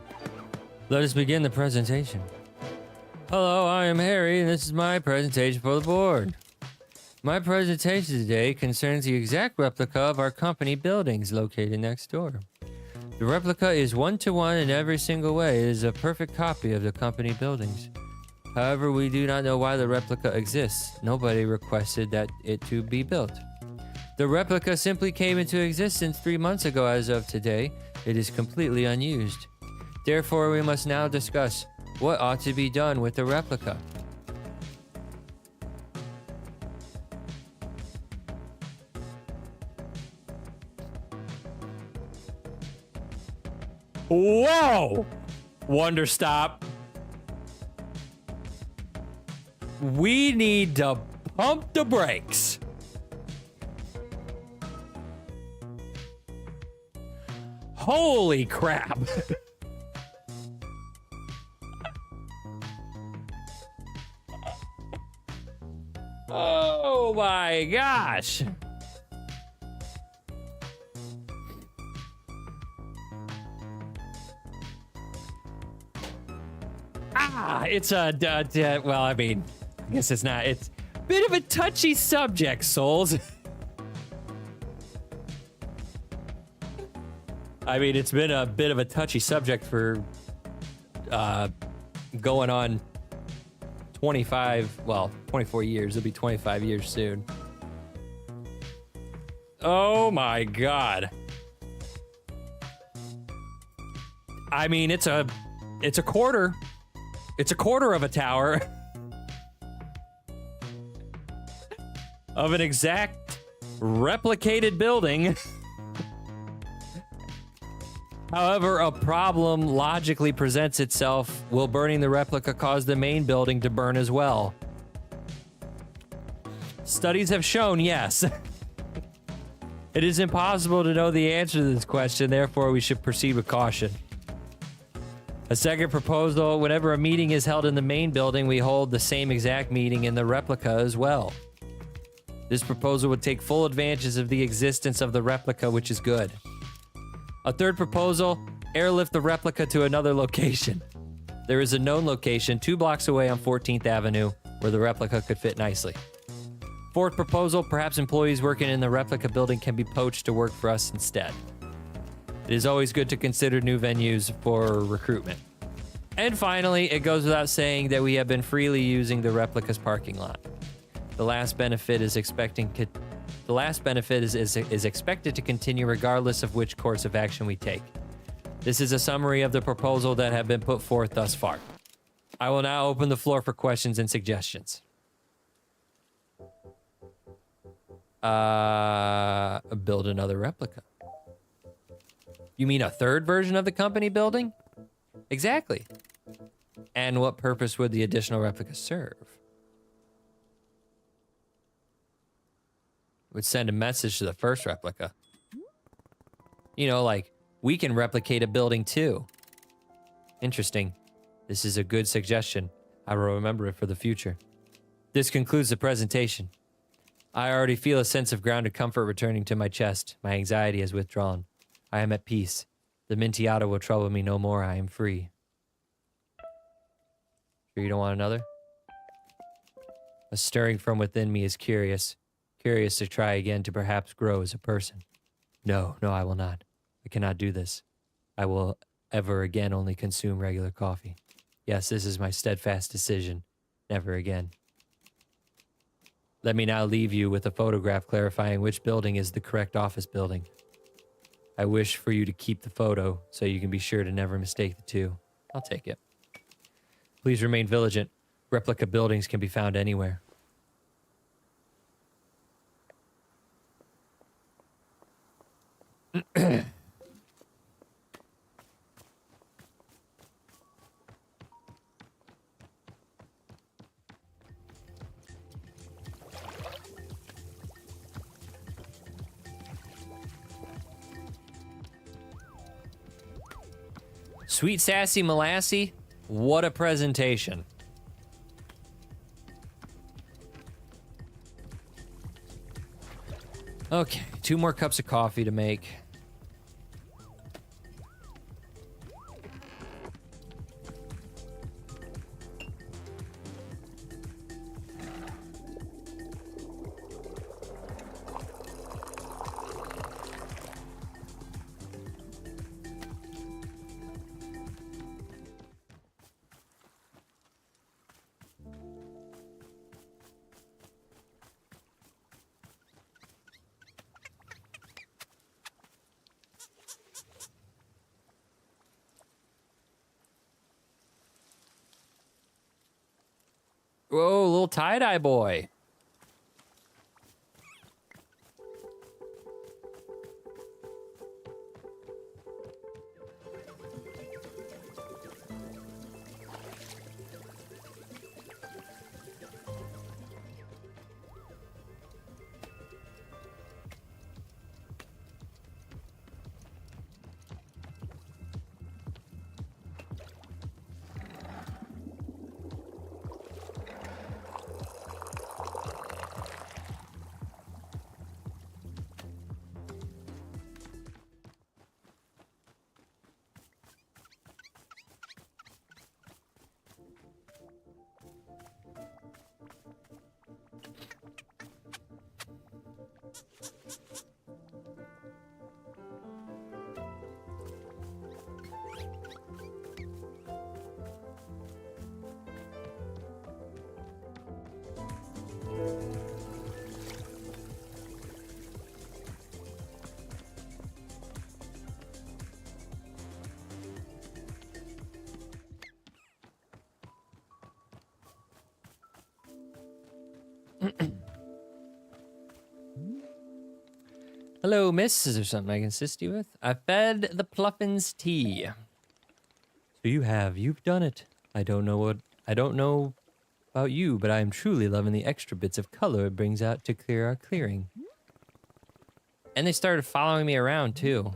Let us begin the presentation. Hello, I am Harry, and this is my presentation for the board. My presentation today concerns the exact replica of our company buildings located next door. The replica is one-to-one in every single way. It is a perfect copy of the company buildings. However, we do not know why the replica exists. Nobody requested that it to be built. The replica simply came into existence 3 months ago as of today. It is completely unused. Therefore, we must now discuss what ought to be done with the replica. Whoa! Wanderstop. We need to pump the brakes. Holy crap. Oh my gosh. It's a, well, I mean, I guess it's not, it's a bit of a touchy subject, souls. I mean, it's been a bit of a touchy subject for going on 24 years. It'll be 25 years soon. Oh my God. I mean, it's a quarter. It's a quarter of a tower of an exact replicated building. However, a problem logically presents itself. Will burning the replica cause the main building to burn as well? Studies have shown yes. It is impossible to know the answer to this question, therefore we should proceed with caution. A second proposal, whenever a meeting is held in the main building, we hold the same exact meeting in the replica as well. This proposal would take full advantage of the existence of the replica, which is good. A third proposal, airlift the replica to another location. There is a known location 2 blocks away on 14th Avenue where the replica could fit nicely. Fourth proposal, perhaps employees working in the replica building can be poached to work for us instead. It is always good to consider new venues for recruitment. And finally, it goes without saying that we have been freely using the replica's parking lot. The last benefit is expected to continue regardless of which course of action we take. This is a summary of the proposal that have been put forth thus far. I will now open the floor for questions and suggestions. Build another replica. You mean a third version of the company building? Exactly. And what purpose would the additional replica serve? It would send a message to the first replica. You know, like, we can replicate a building too. Interesting. This is a good suggestion. I will remember it for the future. This concludes the presentation. I already feel a sense of grounded comfort returning to my chest. My anxiety has withdrawn. I am at peace. The Mintiata will trouble me no more. I am free. Sure you don't want another? A stirring from within me is curious. Curious to try again to perhaps grow as a person. No, I will not. I cannot do this. I will ever again only consume regular coffee. Yes, this is my steadfast decision. Never again. Let me now leave you with a photograph clarifying which building is the correct office building. I wish for you to keep the photo so you can be sure to never mistake the two. I'll take it. Please remain vigilant. Replica buildings can be found anywhere. Sweet Sassy Molassy, what a presentation. Okay, 2 more cups of coffee to make. Whoa, little tie-dye boy. Hello, miss. Is there something I can assist you with? I fed the Pluffins tea. So you've done it. I don't know about you, but I am truly loving the extra bits of color it brings out to clear our clearing. And they started following me around, too.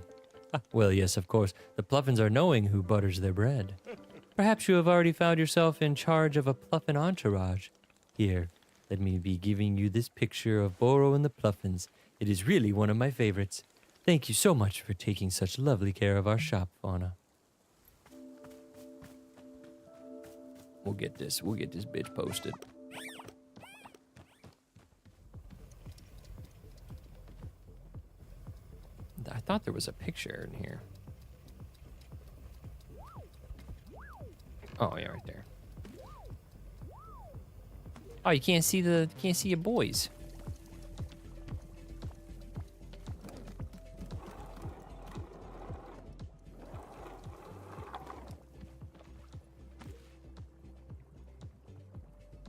Well, yes, of course. The Pluffins are knowing who butters their bread. Perhaps you have already found yourself in charge of a Pluffin entourage. Here, let me be giving you this picture of Boro and the Pluffins. It is really one of my favorites. Thank you so much for taking such lovely care of our shop, Fauna. We'll get this bitch posted. I thought there was a picture in here. Oh yeah, right there. Oh, you can't see your boys.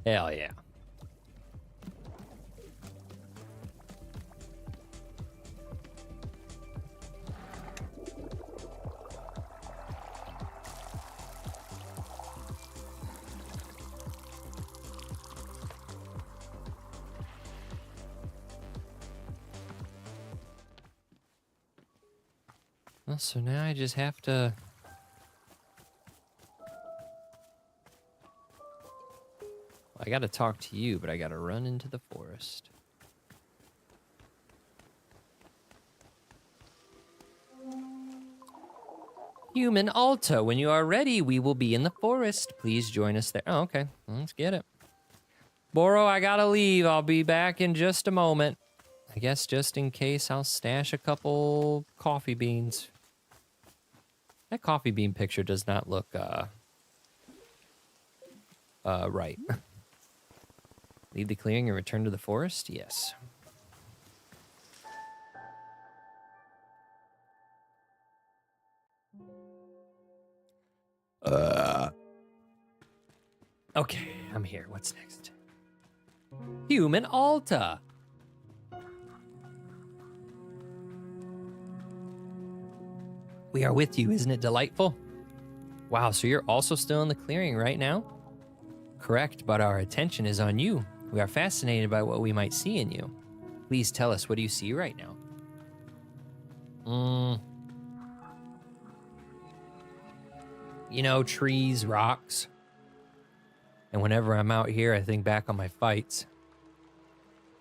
Hell yeah. Well, so now I just have to... I gotta talk to you, but I gotta run into the forest. Human Alta, when you are ready, we will be in the forest. Please join us there. Oh, okay. Let's get it. Boro, I gotta leave. I'll be back in just a moment. I guess just in case, I'll stash a couple coffee beans. That coffee bean picture does not look, right. Leave the clearing and return to the forest? Yes. Okay, I'm here. What's next? Human Alta. We are with you, isn't it delightful? Wow, so you're also still in the clearing right now? Correct, but our attention is on you. We are fascinated by what we might see in you. Please tell us, what do you see right now? You know, trees, rocks. And whenever I'm out here, I think back on my fights.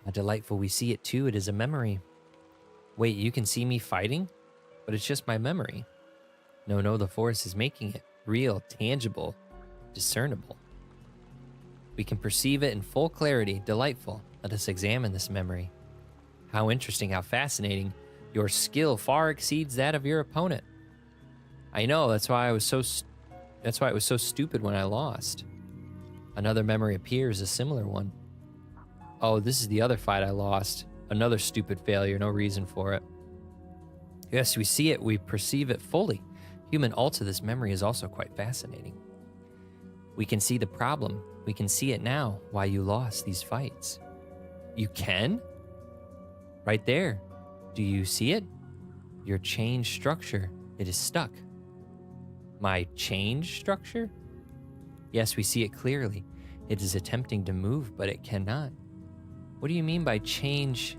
How delightful we see it too. It is a memory. Wait, you can see me fighting? But it's just my memory. No, the forest is making it real, tangible, discernible. We can perceive it in full clarity, delightful. Let us examine this memory. How interesting, how fascinating. Your skill far exceeds that of your opponent. I know, that's why it was so stupid when I lost. Another memory appears, a similar one. Oh, this is the other fight I lost. Another stupid failure, no reason for it. Yes, we see it, we perceive it fully. Human Alta, this memory is also quite fascinating. We can see the problem. We can see it now, why you lost these fights. You can? Right there. Do you see it? Your change structure, it is stuck. My change structure? Yes, we see it clearly. It is attempting to move, but it cannot. What do you mean by change?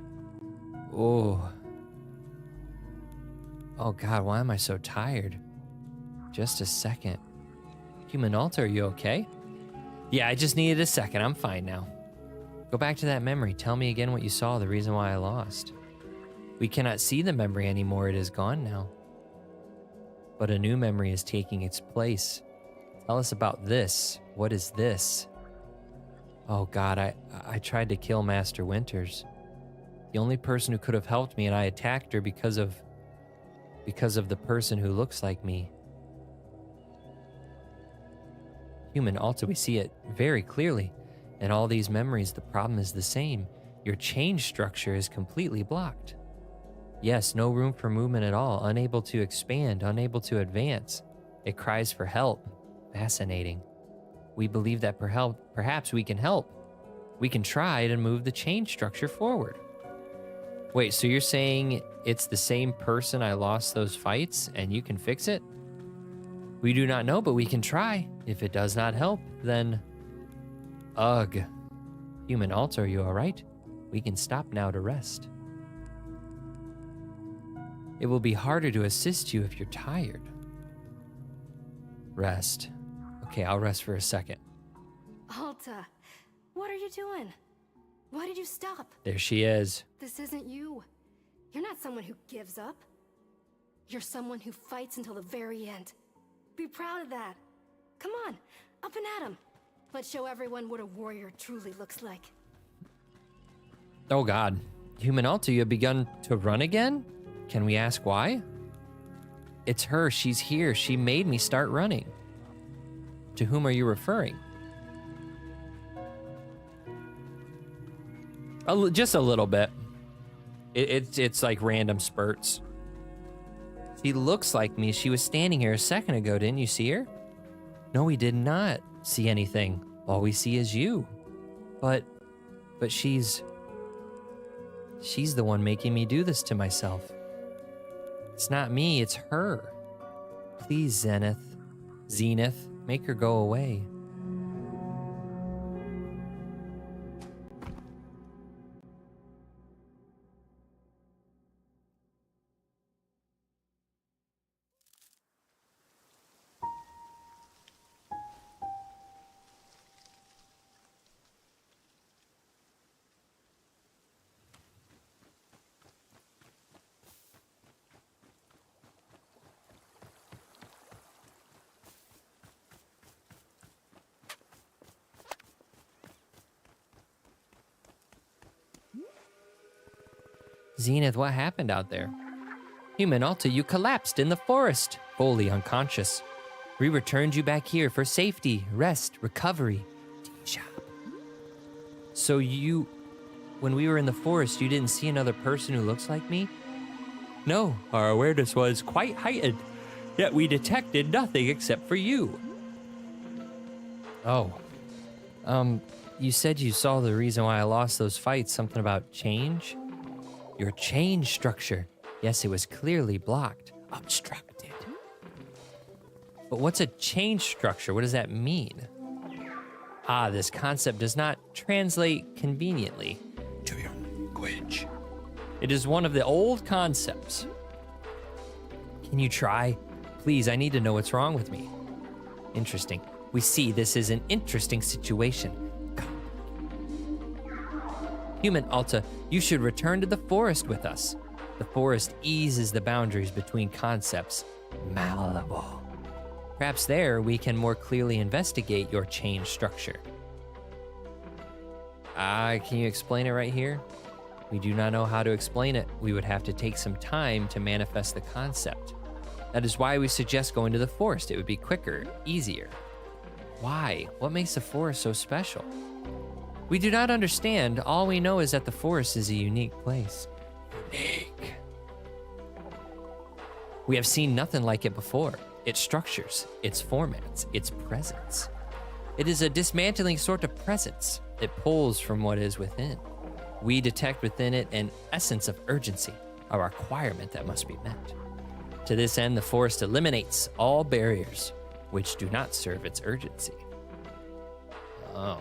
Oh God, why am I so tired? Just a second. Human Alta, are you okay? Yeah, I just needed a second. I'm fine now. Go back to that memory. Tell me again what you saw, the reason why I lost. We cannot see the memory anymore. It is gone now. But a new memory is taking its place. Tell us about this. What is this? Oh God, I tried to kill Master Winters. The only person who could have helped me, and I attacked her because of the person who looks like me. Human Alta, we see it very clearly. In all these memories, the problem is the same. Your change structure is completely blocked. Yes, no room for movement at all, unable to expand, unable to advance. It cries for help. Fascinating. We believe that perhaps we can help. We can try to move the change structure forward. Wait, so you're saying it's the same person I lost those fights and you can fix it? We do not know, but we can try. If it does not help, then... Ugh. Human Alta, are you alright? We can stop now to rest. It will be harder to assist you if you're tired. Rest. Okay, I'll rest for a second. Alta, what are you doing? Why did you stop? There she is. This isn't you. You're not someone who gives up. You're someone who fights until the very end. Be proud of that. Come on, up and at 'em. Let's show everyone what a warrior truly looks like. Oh God. Human Alta, you have begun to run again? Can we ask why? It's her. She's here. She made me start running. To whom are you referring? Just a little bit. It's like random spurts. She looks like me. She was standing here a second ago. Didn't you see her? No, we did not see anything. All we see is you. But she's the one making me do this to myself. It's not me, it's her. Please, Zenith, make her go away. Zenith, what happened out there? Human Alta, you collapsed in the forest, fully unconscious. We returned you back here for safety, rest, recovery. Tea shop. So when we were in the forest, you didn't see another person who looks like me? No, our awareness was quite heightened, yet we detected nothing except for you. Oh. You said you saw the reason why I lost those fights, something about change? Your change structure. Yes, it was clearly blocked, obstructed. But what's a change structure? What does that mean? Ah, this concept does not translate conveniently to your language. It is one of the old concepts. Can you try? Please, I need to know what's wrong with me. Interesting. We see this is an interesting situation. Human Alta, you should return to the forest with us. The forest eases the boundaries between concepts. Malleable. Perhaps there we can more clearly investigate your change structure. Can you explain it right here? We do not know how to explain it. We would have to take some time to manifest the concept. That is why we suggest going to the forest. It would be quicker, easier. Why? What makes the forest so special? We do not understand. All we know is that the forest is a unique place. Unique. We have seen nothing like it before. Its structures, its formats, its presence. It is a dismantling sort of presence. It pulls from what is within. We detect within it an essence of urgency, a requirement that must be met. To this end, the forest eliminates all barriers which do not serve its urgency. Oh.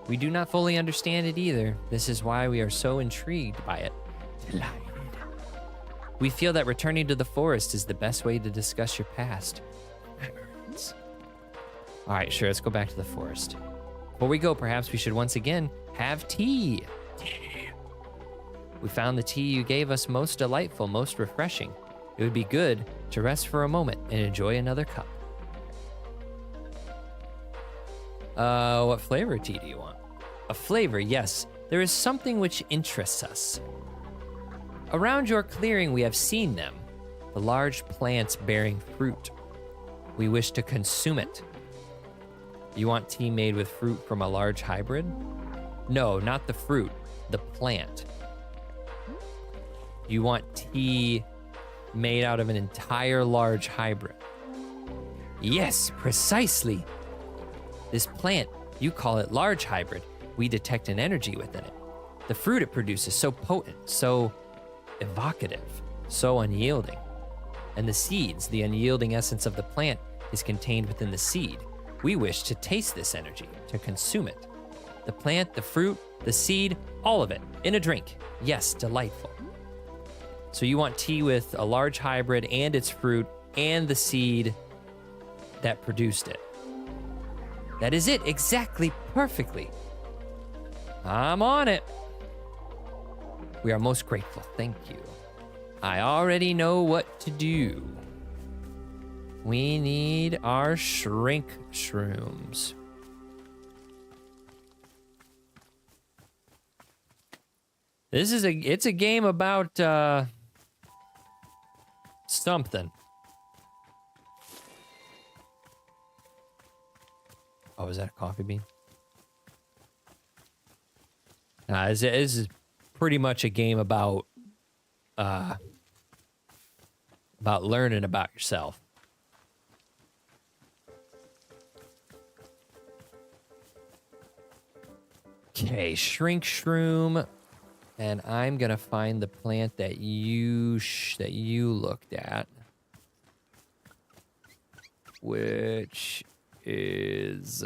We do not fully understand it either. This is why we are so intrigued by it. Delighted. We feel that returning to the forest is the best way to discuss your past. Memories. All right, sure, let's go back to the forest. Before we go, perhaps we should once again have tea. Tea. We found the tea you gave us most delightful, most refreshing. It would be good to rest for a moment and enjoy another cup. What flavor tea do you want? A flavor, yes. There is something which interests us. Around your clearing, we have seen them. The large plants bearing fruit. We wish to consume it. You want tea made with fruit from a large hybrid? No, not the fruit, the plant. You want tea made out of an entire large hybrid? Yes, precisely. This plant, you call it large hybrid. We detect an energy within it. The fruit it produces so potent, so evocative, so unyielding. And the seeds, the unyielding essence of the plant, is contained within the seed. We wish to taste this energy, to consume it. The plant, the fruit, the seed, all of it, in a drink. Yes, delightful. So you want tea with a large hybrid and its fruit and the seed that produced it. That is it, exactly, perfectly. I'm on it. We are most grateful, thank you. I already know what to do. We need our shrink shrooms. It's a game about something. Oh, is that a coffee bean? This is pretty much a game about learning about yourself. Okay, shrink shroom, and I'm gonna find the plant that you looked at, which is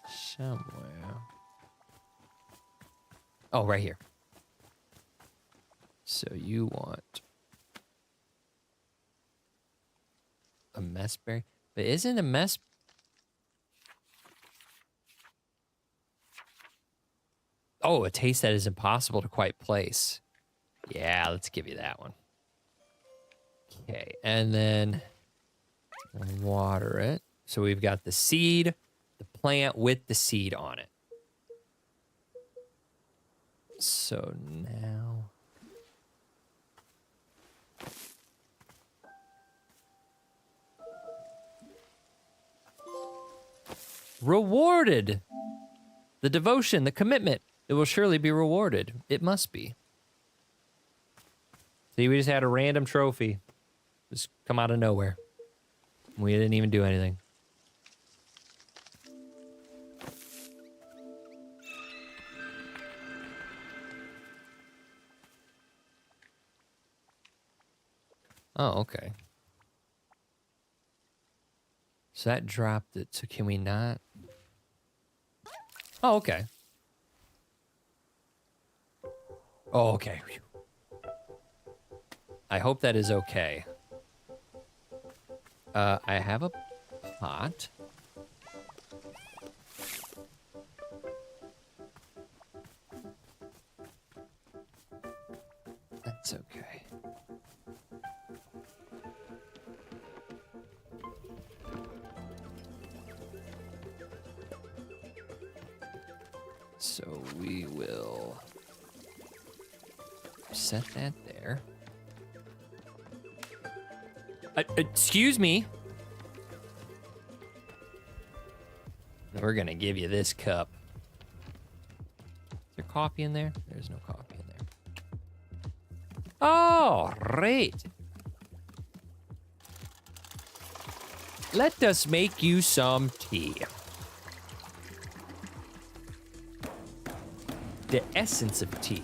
somewhere. Oh, right here. So you want a messberry, but isn't a mess? Oh, a taste that is impossible to quite place. Yeah, let's give you that one. Okay, and then water it. So we've got the seed, the plant with the seed on it. So now... Rewarded! The devotion, the commitment. It will surely be rewarded. It must be. See, we just had a random trophy. Just come out of nowhere. We didn't even do anything. Oh, okay. So that dropped it. So can we not? Oh, okay. Oh, okay. I hope that is okay. I have a pot. That's okay. So we will set that there. Excuse me. We're gonna give you this cup. Is there coffee in there? There's no coffee in there. Oh, great. Let us make you some tea. The essence of tea.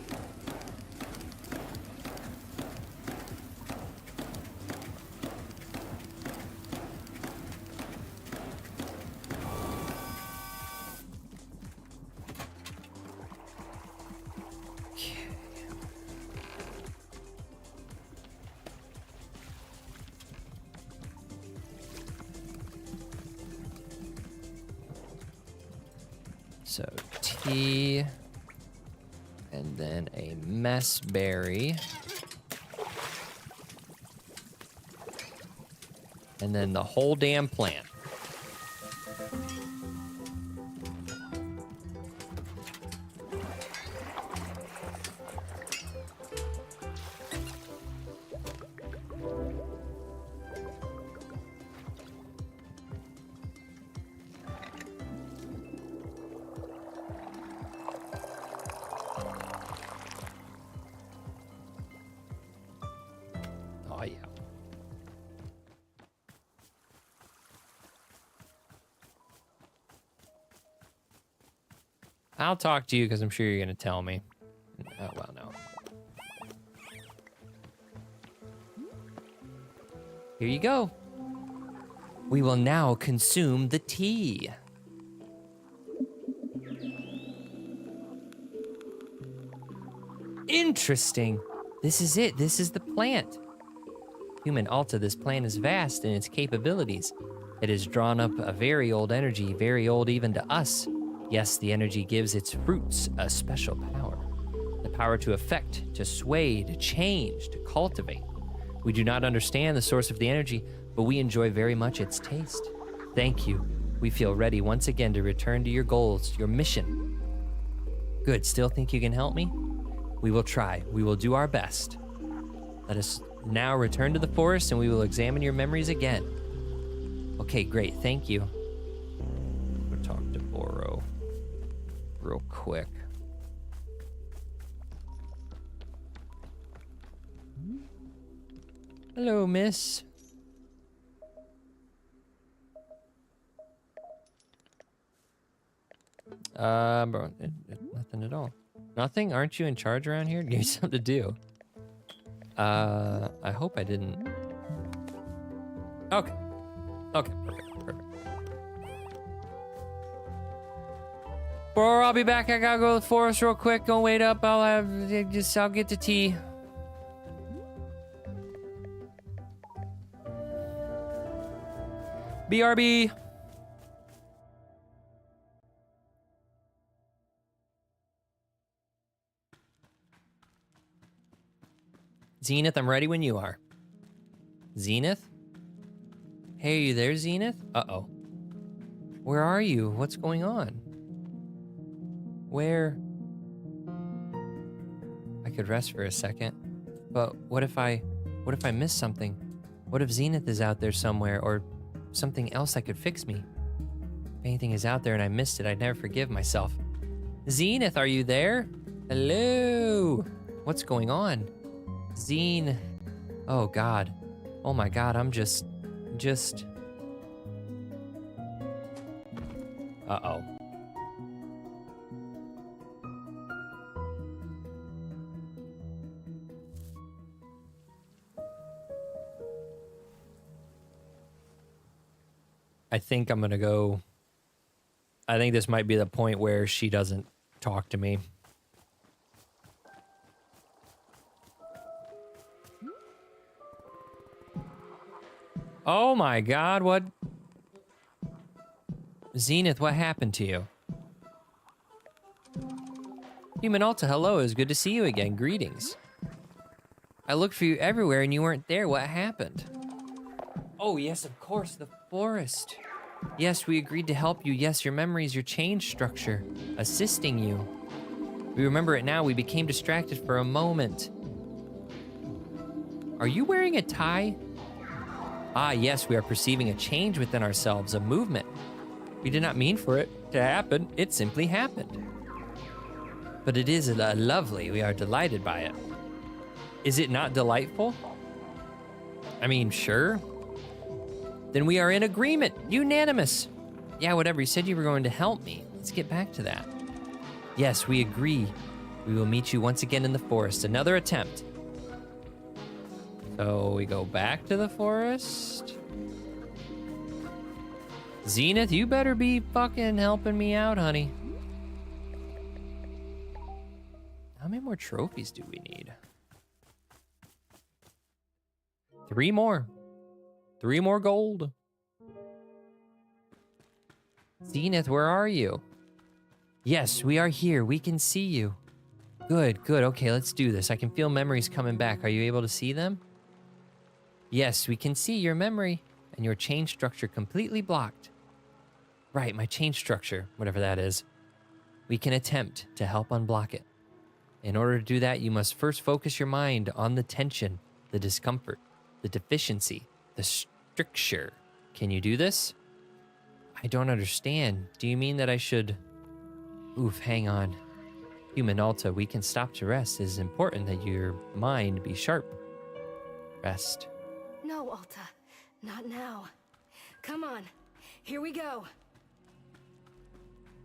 So tea, and then a mess berry, and then the whole damn plant. Oh, yeah. I'll talk to you because I'm sure you're going to tell me. Oh, well, no. Here you go. We will now consume the tea. Interesting. This is it. This is the plant. Human Alta, this plant is vast in its capabilities. It has drawn up a very old energy, very old even to us. Yes, the energy gives its fruits a special power. The power to affect, to sway, to change, to cultivate. We do not understand the source of the energy, but we enjoy very much its taste. Thank you. We feel ready once again to return to your goals, your mission. Good, still think you can help me? We will try. We will do our best. Let us now return to the forest and we will examine your memories again. Okay, great. Thank you. We'll talk to Boro real quick. Hello, miss. Bro, nothing at all. Nothing? Aren't you in charge around here? Give me something to do. I hope I didn't. Okay. Okay, perfect. Bro, I'll be back. I gotta go to the forest real quick. Don't wait up. I'll get the tea. BRB. Zenith, I'm ready when you are. Zenith? Hey, are you there, Zenith? Uh-oh. Where are you? What's going on? Where? I could rest for a second. But what if I miss something? What if Zenith is out there somewhere, or something else that could fix me? If anything is out there and I missed it, I'd never forgive myself. Zenith, are you there? Hello? What's going on? Zine. Oh God. Oh my God, I'm just... Uh-oh. I think I'm gonna go... I think this might be the point where she doesn't talk to me. Oh my God, what? Zenith, what happened to you? Human Alta, hello, it's good to see you again. Greetings. I looked for you everywhere and you weren't there. What happened? Oh, yes, of course, the forest. Yes, we agreed to help you. Yes, your memory is your change structure, assisting you. We remember it now. We became distracted for a moment. Are you wearing a tie? Ah, yes, we are perceiving a change within ourselves, a movement. We did not mean for it to happen. It simply happened. But it is lovely. We are delighted by it. Is it not delightful? I mean, sure. Then we are in agreement. Unanimous. Yeah, whatever. You said you were going to help me. Let's get back to that. Yes, we agree. We will meet you once again in the forest. Another attempt. So we go back to the forest. Zenith, you better be fucking helping me out, honey. How many more trophies do we need? 3 more. 3 more gold. Zenith, where are you? Yes, we are here. We can see you. Good, good. Okay, let's do this. I can feel memories coming back. Are you able to see them? Yes, we can see your memory and your change structure completely blocked. Right, my change structure, whatever that is. We can attempt to help unblock it. In order to do that, you must first focus your mind on the tension, the discomfort, the deficiency, the stricture. Can you do this? I don't understand. Do you mean that I should... Oof, hang on. Human Alta, we can stop to rest. It is important that your mind be sharp. Rest. No, Alta. Not now. Come on. Here we go.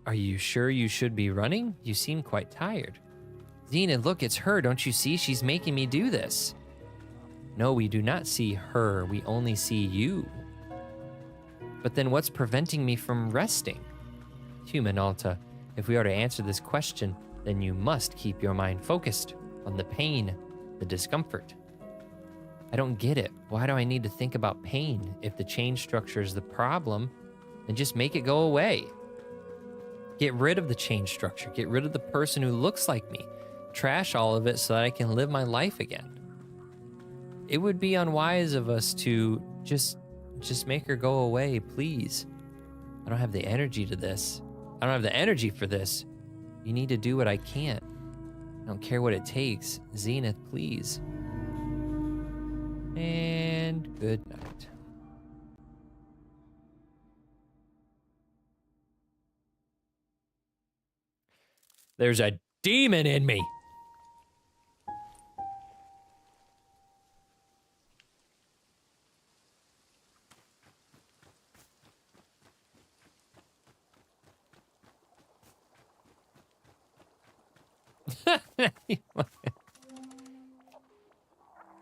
Are you sure you should be running? You seem quite tired. Zenith, look, it's her. Don't you see? She's making me do this. No, we do not see her. We only see you. But then what's preventing me from resting? Human Alta, if we are to answer this question, then you must keep your mind focused on the pain, the discomfort. I don't get it. Why do I need to think about pain? If the change structure is the problem, then just make it go away. Get rid of the change structure. Get rid of the person who looks like me. Trash all of it so that I can live my life again. It would be unwise of us to just make her go away, please. I don't have the energy to this. I don't have the energy for this. You need to do what I can't. I don't care what it takes. Zenith, please. And good night. There's a demon in me.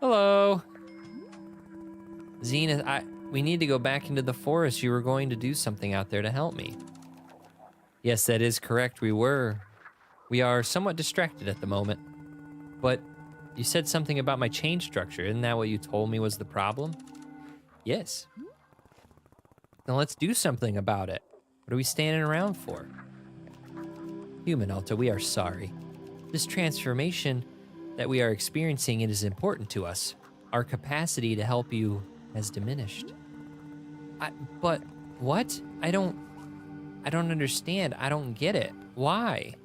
Hello. Zenith, we need to go back into the forest. You were going to do something out there to help me. Yes, that is correct. We were. We are somewhat distracted at the moment. But you said something about my change structure. Isn't that what you told me was the problem? Yes. Then let's do something about it. What are we standing around for? Human Alta, we are sorry. This transformation that we are experiencing, it is important to us. Our capacity to help you has diminished. But what? I don't understand. I don't get it. Why?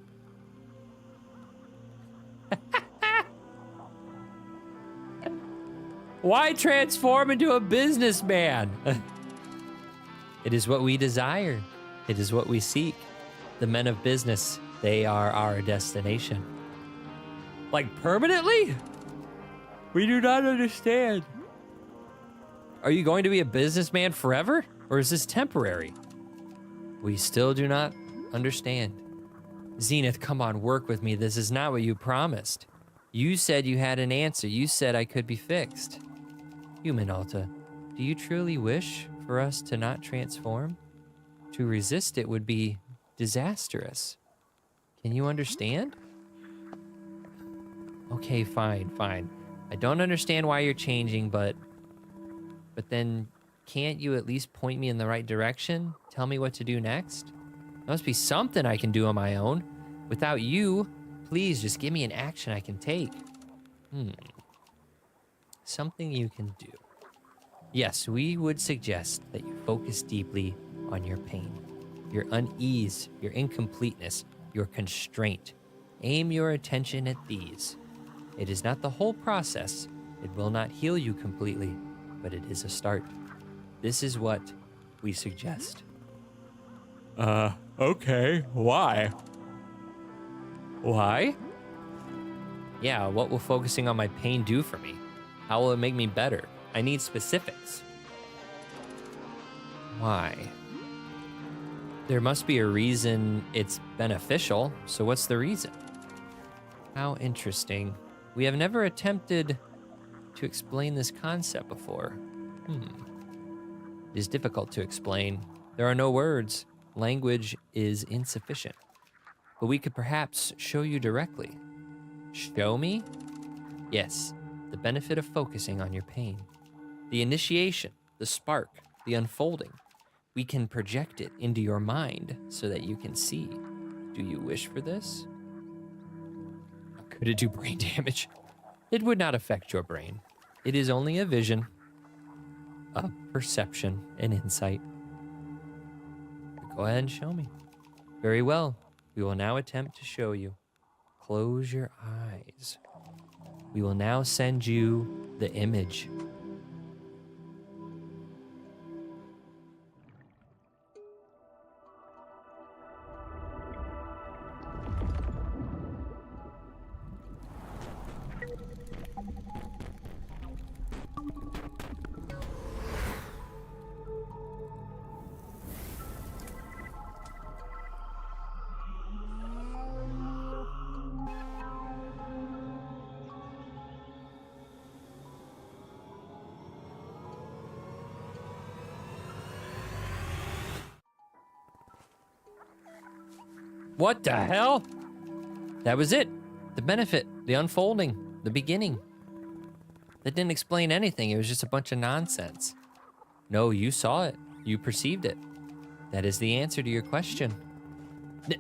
Why transform into a businessman? It is what we desire. It is what we seek. The men of business, they are our destination. Like permanently? We do not understand. Are you going to be a businessman forever? Or is this temporary? We still do not understand. Zenith, come on, work with me. This is not what you promised. You said you had an answer. You said I could be fixed. Human Alta, do you truly wish for us to not transform? To resist it would be disastrous. Can you understand? Okay, fine. I don't understand why you're changing, but then can't you at least point me in the right direction? Tell me what to do next? There must be something I can do on my own. Without you, please just give me an action I can take. Something you can do. Yes, we would suggest that you focus deeply on your pain, your unease, your incompleteness, your constraint. Aim your attention at these. It is not the whole process. It will not heal you completely, but it is a start. This is what we suggest. Okay. Why? Why? Yeah, what will focusing on my pain do for me? How will it make me better? I need specifics. Why? There must be a reason it's beneficial, so what's the reason? How interesting. We have never attempted to explain this concept before. It is difficult to explain. There are no words. Language is insufficient. But we could perhaps show you directly. Show me? Yes, the benefit of focusing on your pain. The initiation, the spark, the unfolding. We can project it into your mind so that you can see. Do you wish for this? Could it do brain damage? It would not affect your brain. It is only a vision, a perception, an insight. Go ahead and show me. Very well. We will now attempt to show you. Close your eyes. We will now send you the image. What the hell? That was it. The benefit, the unfolding, the beginning. That didn't explain anything. It was just a bunch of nonsense. No, you saw it. You perceived it. That is the answer to your question.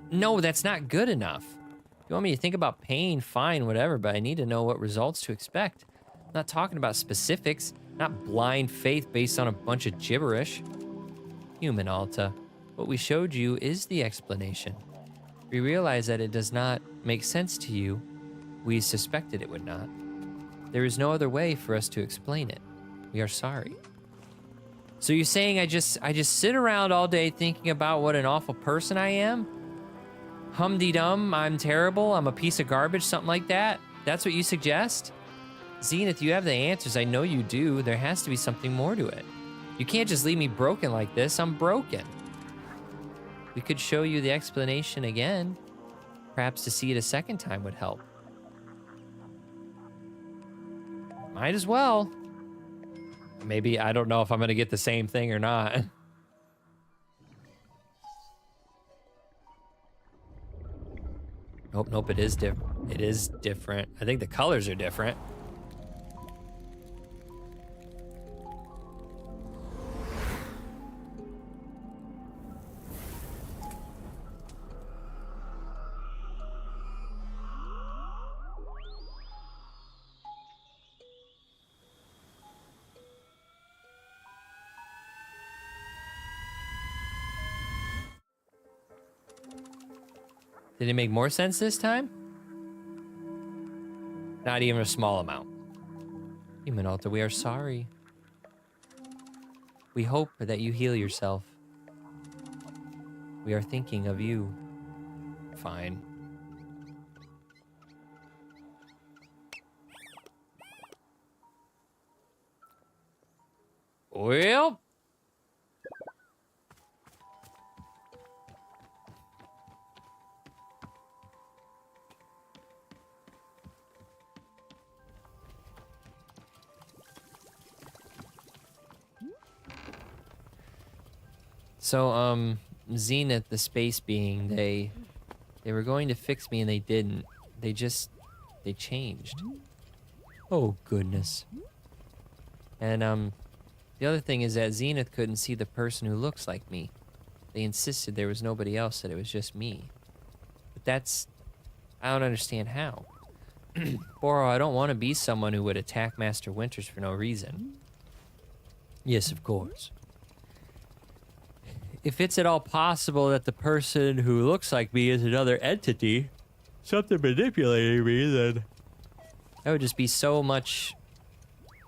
No, that's not good enough. You want me to think about pain, fine, whatever, but I need to know what results to expect. I'm not talking about specifics, not blind faith based on a bunch of gibberish. Human Alta, what we showed you is the explanation. We realize that it does not make sense to you. We suspected it would not. There is no other way for us to explain it. We are sorry. So you're saying I just sit around all day thinking about what an awful person I am? Hum-de-dum, I'm terrible, I'm a piece of garbage, something like that? That's what you suggest? Zenith, you have the answers. I know you do. There has to be something more to it. You can't just leave me broken like this. I'm broken. We could show you the explanation again. Perhaps to see it a second time would help. Might as well. Maybe, I don't know if I'm gonna get the same thing or not. Nope, it is different. It is different. I think the colors are different. Did it make more sense this time? Not even a small amount. Minolta, we are sorry. We hope that you heal yourself. We are thinking of you. Fine. Well. So, Zenith, the space being, they were going to fix me and they didn't. They changed. Oh, goodness. And, the other thing is that Zenith couldn't see the person who looks like me. They insisted there was nobody else, that it was just me. But I don't understand how. Boro, I don't want to be someone who would attack Master Winters for no reason. Yes, of course. If it's at all possible that the person who looks like me is another entity, Something manipulating me, then. that would just be so much,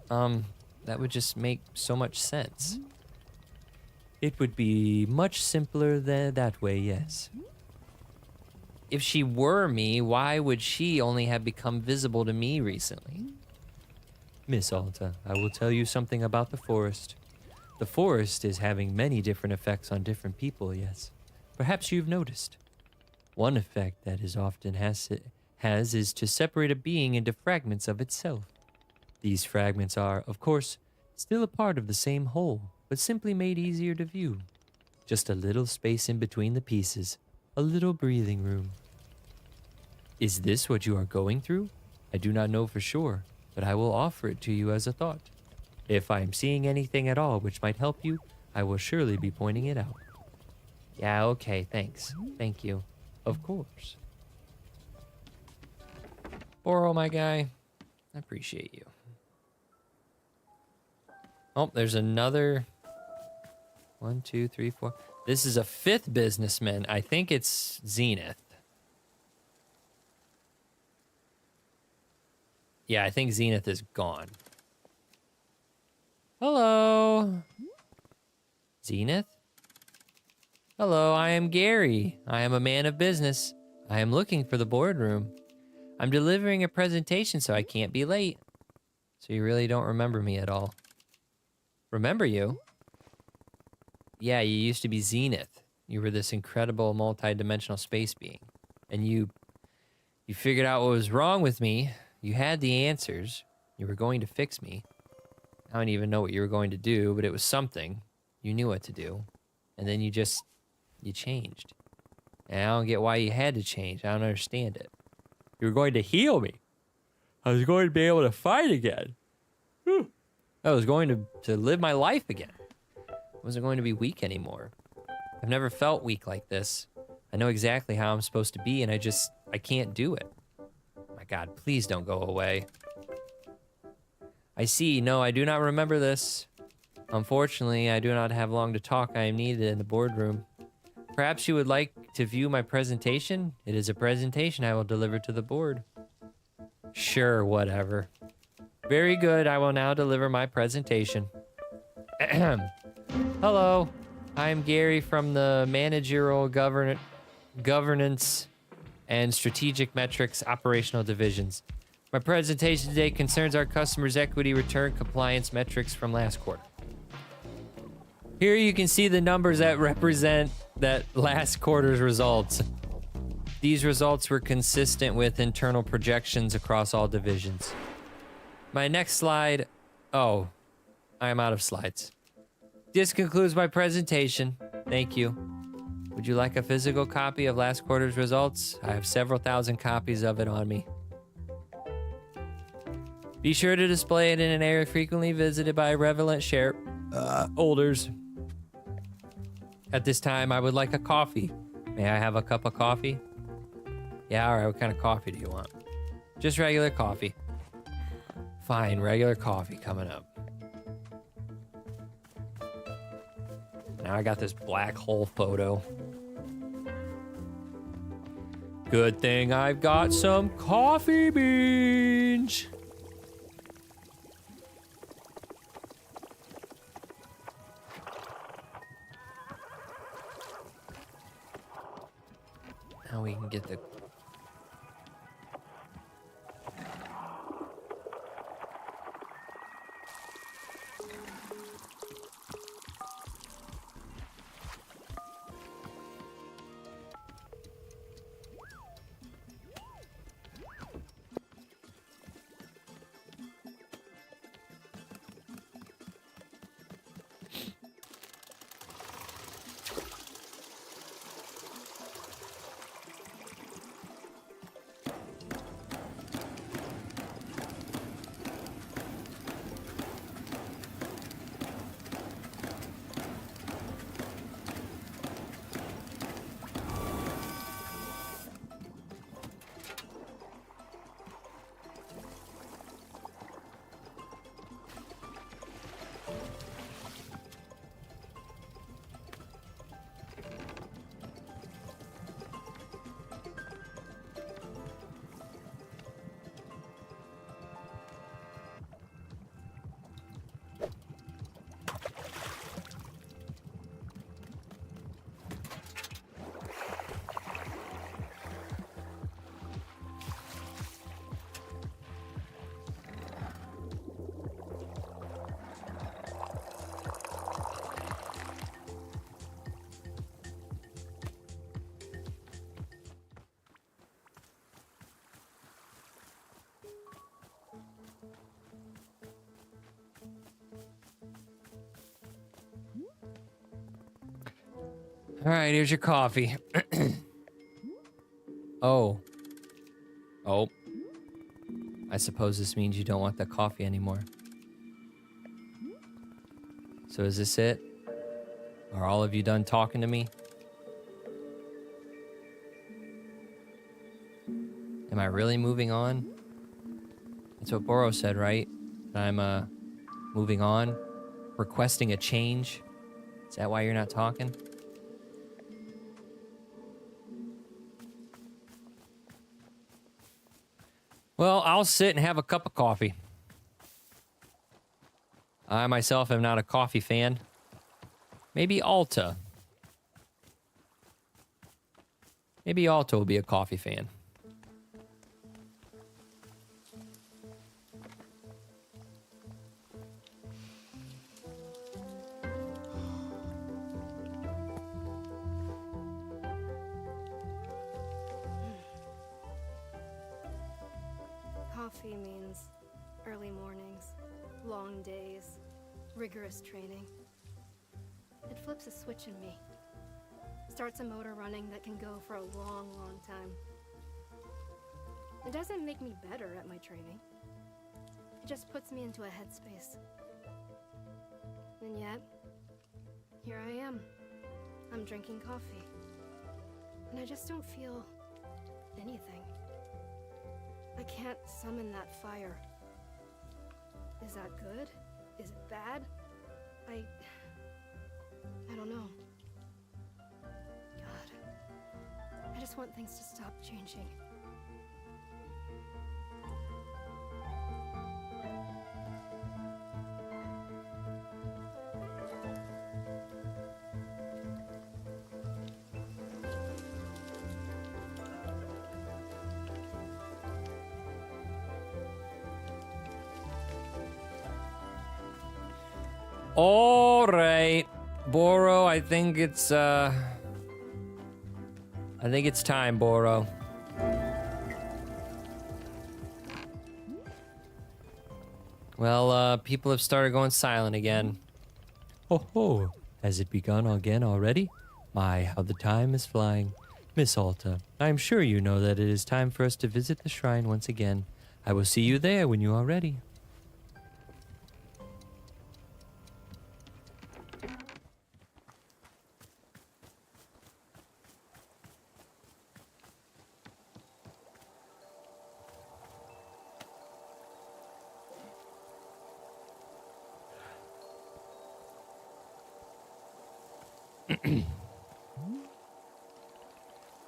that would just make so much sense. It would be much simpler that way, yes. If she were me, why would she only have become visible to me recently? Miss Alta, I will tell you something about the forest. The forest is having many different effects on different people, yes. Perhaps you've noticed. One effect that is often has is to separate a being into fragments of itself. These fragments are, of course, still a part of the same whole, but simply made easier to view. Just a little space in between the pieces, a little breathing room. Is this what you are going through? I do not know for sure, but I will offer it to you as a thought. If I am seeing anything at all which might help you, I will surely be pointing it out. Yeah, okay, thanks. Thank you. Of course. Boro, my guy, I appreciate you. Oh, there's another 1, 2, 3, 4. This is a 5th businessman. I think it's Zenith. Yeah, I think Zenith is gone. Hello. Zenith? Hello, I am Gary. I am a man of business. I am looking for the boardroom. I'm delivering a presentation, so I can't be late. So you really don't remember me at all. Remember you? Yeah, you used to be Zenith. You were this incredible multi-dimensional space being. And you figured out what was wrong with me. You had the answers. You were going to fix me. I don't even know what you were going to do, but it was something. You knew what to do. And then you changed. And I don't get why you had to change. I don't understand it. You were going to heal me. I was going to be able to fight again. I was going to live my life again. I wasn't going to be weak anymore. I've never felt weak like this. I know exactly how I'm supposed to be, and I can't do it. My God, please don't go away. I see. No, I do not remember this. Unfortunately, I do not have long to talk. I am needed in the boardroom. Perhaps you would like to view my presentation? It is a presentation I will deliver to the board. Sure, whatever. Very good. I will now deliver my presentation. Hello. I am Gary from the Managerial Governance and Strategic Metrics Operational Divisions. My presentation today concerns our customers' equity return compliance metrics from last quarter. Here you can see the numbers that represent that last quarter's results. These results were consistent with internal projections across all divisions. My next slide... Oh, I am out of slides. This concludes my presentation. Thank you. Would you like a physical copy of last quarter's results? I have several thousand copies of it on me. Be sure to display it in an area frequently visited by relevant shareholders. At this time, I would like a coffee. May I have a cup of coffee? Yeah, all right. What kind of coffee do you want? Just regular coffee. Fine, regular coffee coming up. Now I got this black hole photo. Good thing I've got some coffee beans. Now we can get the... All right, here's your coffee. Oh. Oh. I suppose this means you don't want that coffee anymore. So is this it? Are all of you done talking to me? Am I really moving on? That's what Boro said, right? I'm, moving on? Requesting a change? Is that why you're not talking? Well, I'll sit and have a cup of coffee. I myself am not a coffee fan. Maybe Alta. Maybe Alta will be a coffee fan. Coffee means early mornings, long days, rigorous training. It flips a switch in me. Starts a motor running that can go for a long, long time. It doesn't make me better at my training. It just puts me into a headspace. And yet, here I am. I'm drinking coffee. And I just don't feel anything. I can't summon that fire. Is that good? Is it bad? I don't know. God. I just want things to stop changing. All right, Boro, I think it's time, Boro. Well, people have started going silent again. Oh ho! Has it begun again already? My, how the time is flying. Miss Alta, I am sure you know that it is time for us to visit the shrine once again. I will see you there when you are ready.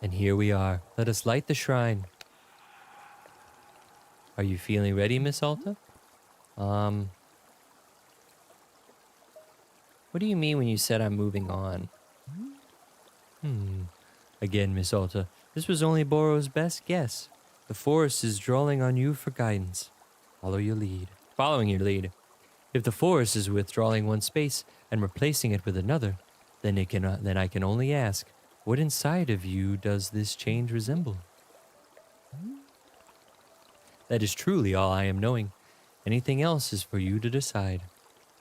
And here we are. Let us light the shrine. Are you feeling ready, Miss Alta? What do you mean when you said I'm moving on? Again, Miss Alta, This was only Boro's best guess. The forest is drawing on you for guidance. Follow your lead. Following your lead. If the forest is withdrawing one space and replacing it with another, then I can only ask, what inside of you does this change resemble? That is truly all I am knowing. Anything else is for you to decide.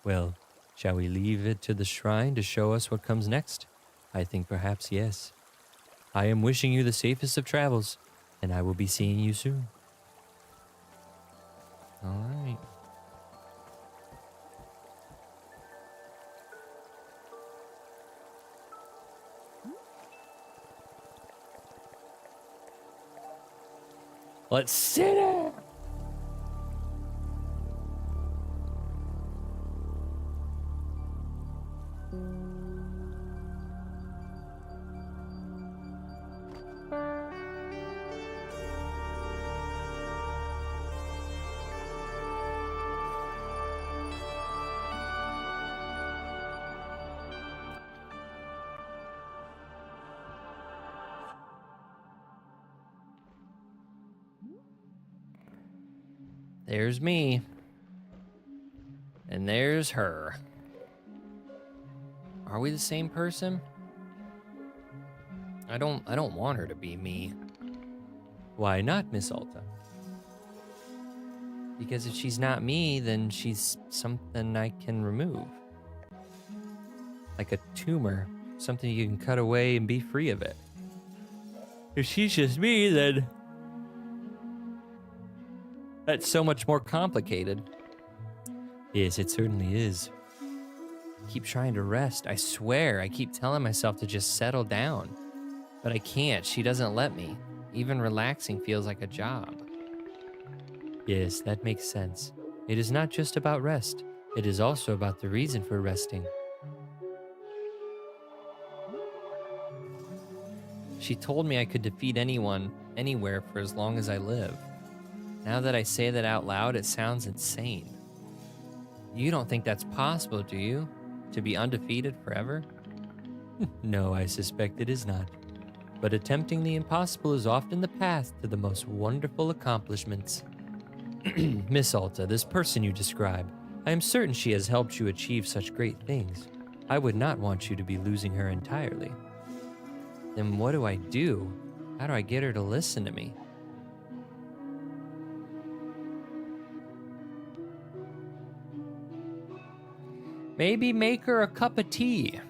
Well, shall we leave it to the shrine to show us what comes next? I think perhaps yes. I am wishing you the safest of travels, and I will be seeing you soon. All right. Let's sit down. There's me. And there's her. Are we the same person? I don't want her to be me. Why not, Miss Alta? Because if she's not me, then she's something I can remove. Like a tumor. Something you can cut away and be free of it. If she's just me, then That's so much more complicated. yes, it certainly is. I keep trying to rest. I swear, I keep telling myself to just settle down. But I can't. She doesn't let me. Even relaxing feels like a job. Yes, that makes sense. It is not just about rest. It is also about the reason for resting. She told me I could defeat anyone, anywhere for as long as I live. Now that I say that out loud, it sounds insane. You don't think that's possible, do you? To be undefeated forever? No, I suspect it is not. But attempting the impossible is often the path to the most wonderful accomplishments. Miss Alta, this person you describe, I am certain she has helped you achieve such great things. I would not want you to be losing her entirely. Then what do I do? How do I get her to listen to me? Maybe make her a cup of tea.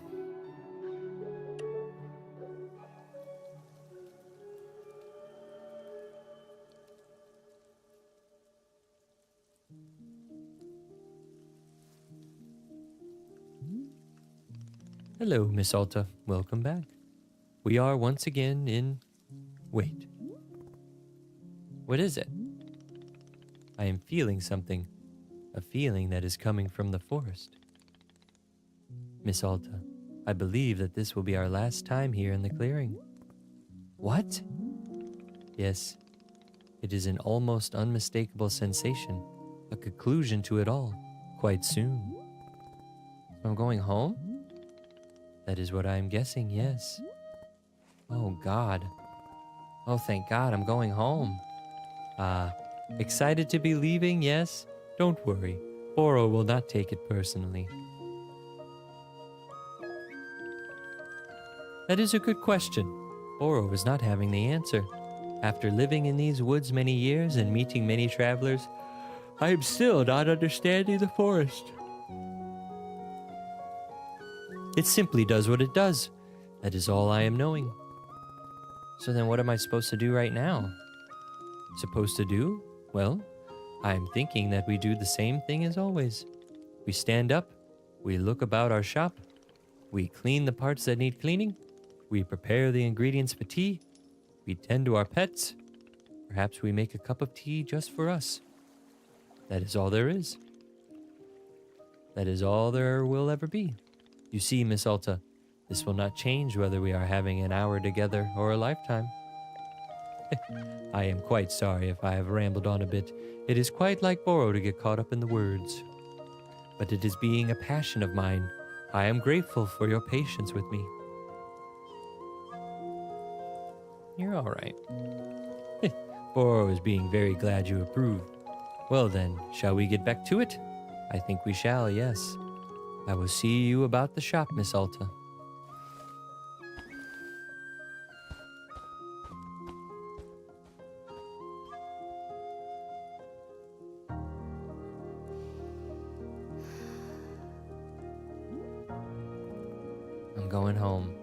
Hello, Miss Alta. Welcome back. We are once again in... Wait. What is it? I am feeling something. A feeling that is coming from the forest. Miss Alta, I believe that this will be our last time here in the clearing. What? Yes, it is an almost unmistakable sensation, a conclusion to it all, quite soon. I'm going home? That is what I am guessing, yes. Oh, God. Oh, thank God, I'm going home. Ah, excited to be leaving, yes? Don't worry, Boro will not take it personally. That is a good question. Boro is not having the answer. After living in these woods many years and meeting many travelers, I am still not understanding the forest. It simply does what it does. That is all I am knowing. So then what am I supposed to do right now? Supposed to do? Well, I am thinking that we do the same thing as always. We stand up, we look about our shop, we clean the parts that need cleaning, we prepare the ingredients for tea, we tend to our pets, perhaps we make a cup of tea just for us. That is all there is. That is all there will ever be. You see, Miss Alta, this will not change whether we are having an hour together or a lifetime. I am quite sorry if I have rambled on a bit. It is quite like Boro to get caught up in the words. But it is being a passion of mine. I am grateful for your patience with me. You're all right. Boro is being very glad you approved. Well then, shall we get back to it? I think we shall, yes. I will see you about the shop, Miss Alta. I'm going home.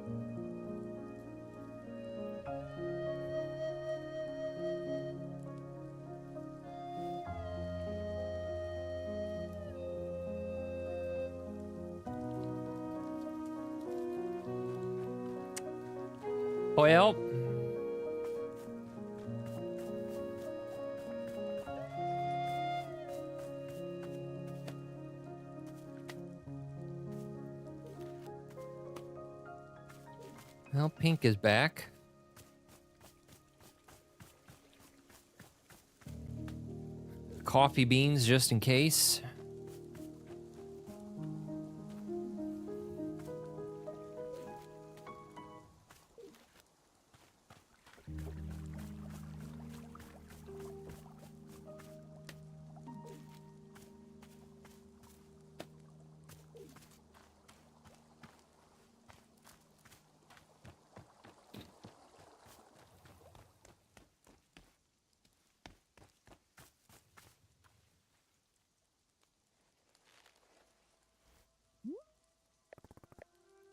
Well, Pink is back. Coffee beans just in case.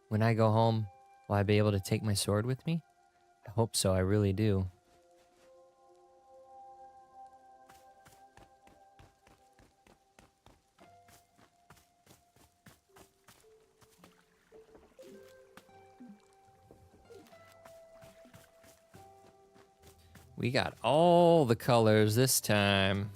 When I go home, will I be able to take my sword with me? I hope so, I really do. We got all the colors this time.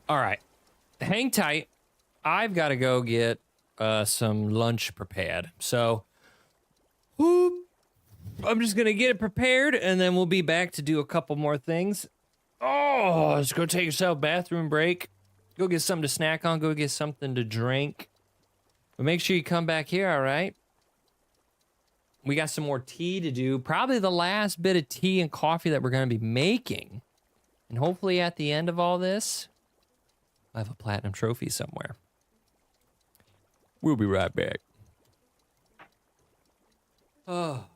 All right, hang tight. I've got to go get some lunch prepared. So, whoop, I'm just going to get it prepared, and then we'll be back to do a couple more things. Oh, just go take yourself a bathroom break. Go get something to snack on. Go get something to drink. But make sure you come back here, all right? We got some more tea to do. Probably the last bit of tea and coffee that we're going to be making. And hopefully at the end of all this, I have a platinum trophy somewhere. We'll be right back. Oh.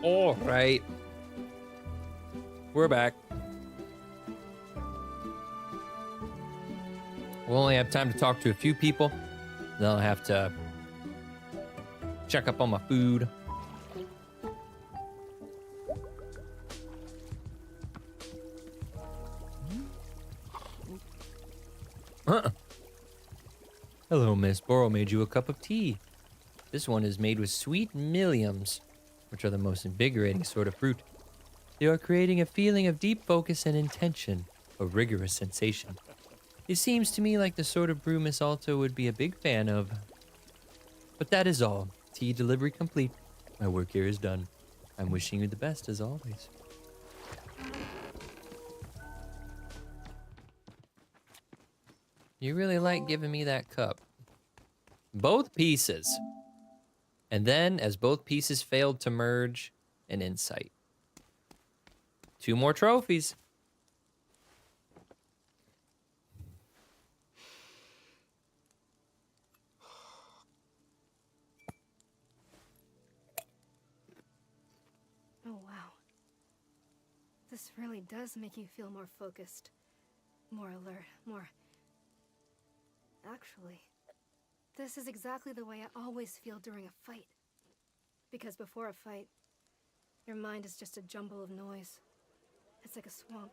All right. We're back. We'll only have time to talk to a few people. Then I'll have to check up on my food. Hello, Miss. Boro made you a cup of tea. This one is made with sweet milliums, which are the most invigorating sort of fruit. They are creating a feeling of deep focus and intention, a rigorous sensation. It seems to me like the sort of brew Miss Alto would be a big fan of. But that is all. Tea delivery complete. My work here is done. I'm wishing you the best as always. You really like giving me that cup. Both pieces. And then, as both pieces failed to merge, an insight. 2 more trophies. Oh, wow. This really does make you feel more focused, more alert, more... Actually, this is exactly the way I always feel during a fight. Because before a fight, your mind is just a jumble of noise. It's like a swamp,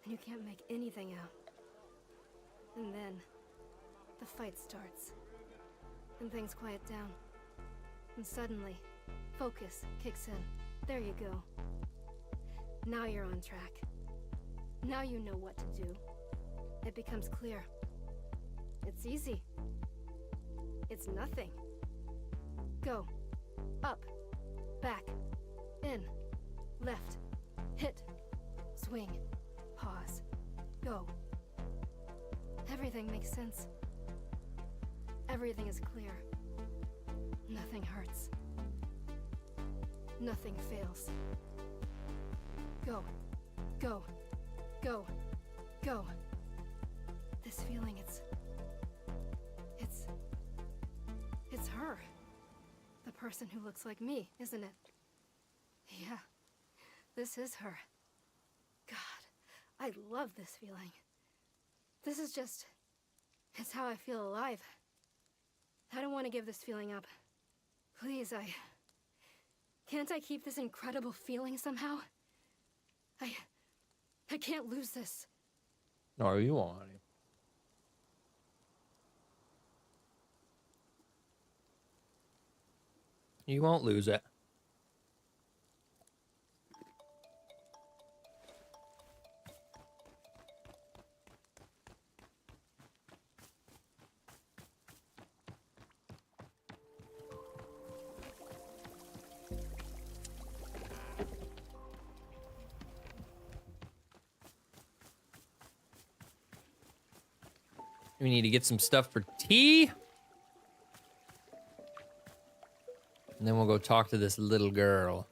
and you can't make anything out. And then, the fight starts, and things quiet down. And suddenly, focus kicks in. There you go. Now you're on track. Now you know what to do. It becomes clear. It's easy. It's nothing. Go. Up. Back. In. Left. Hit. Swing. Pause. Go. Everything makes sense. Everything is clear. Nothing hurts. Nothing fails. Go. Go. Go. Go. This feeling, it's her. The person who looks like me, isn't it? Yeah. This is her. God, I love this feeling. This is just... it's how I feel alive. I don't want to give this feeling up. Please, can't I keep this incredible feeling somehow? I can't lose this. No, you won't, honey. You won't lose it. We need to get some stuff for tea. And then we'll go talk to this little girl.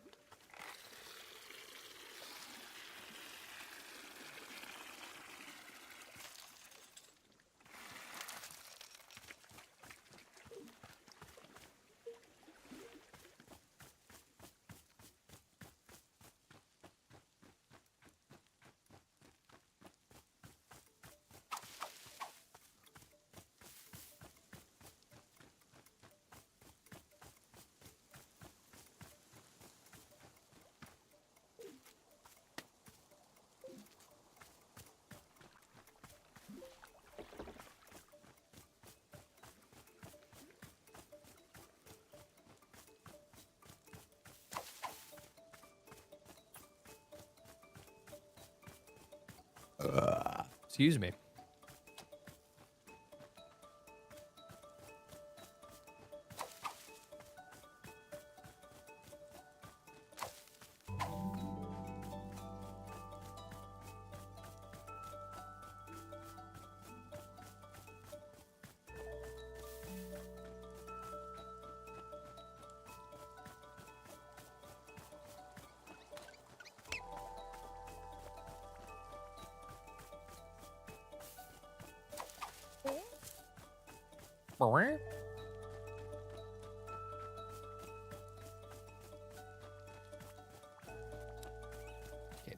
Excuse me.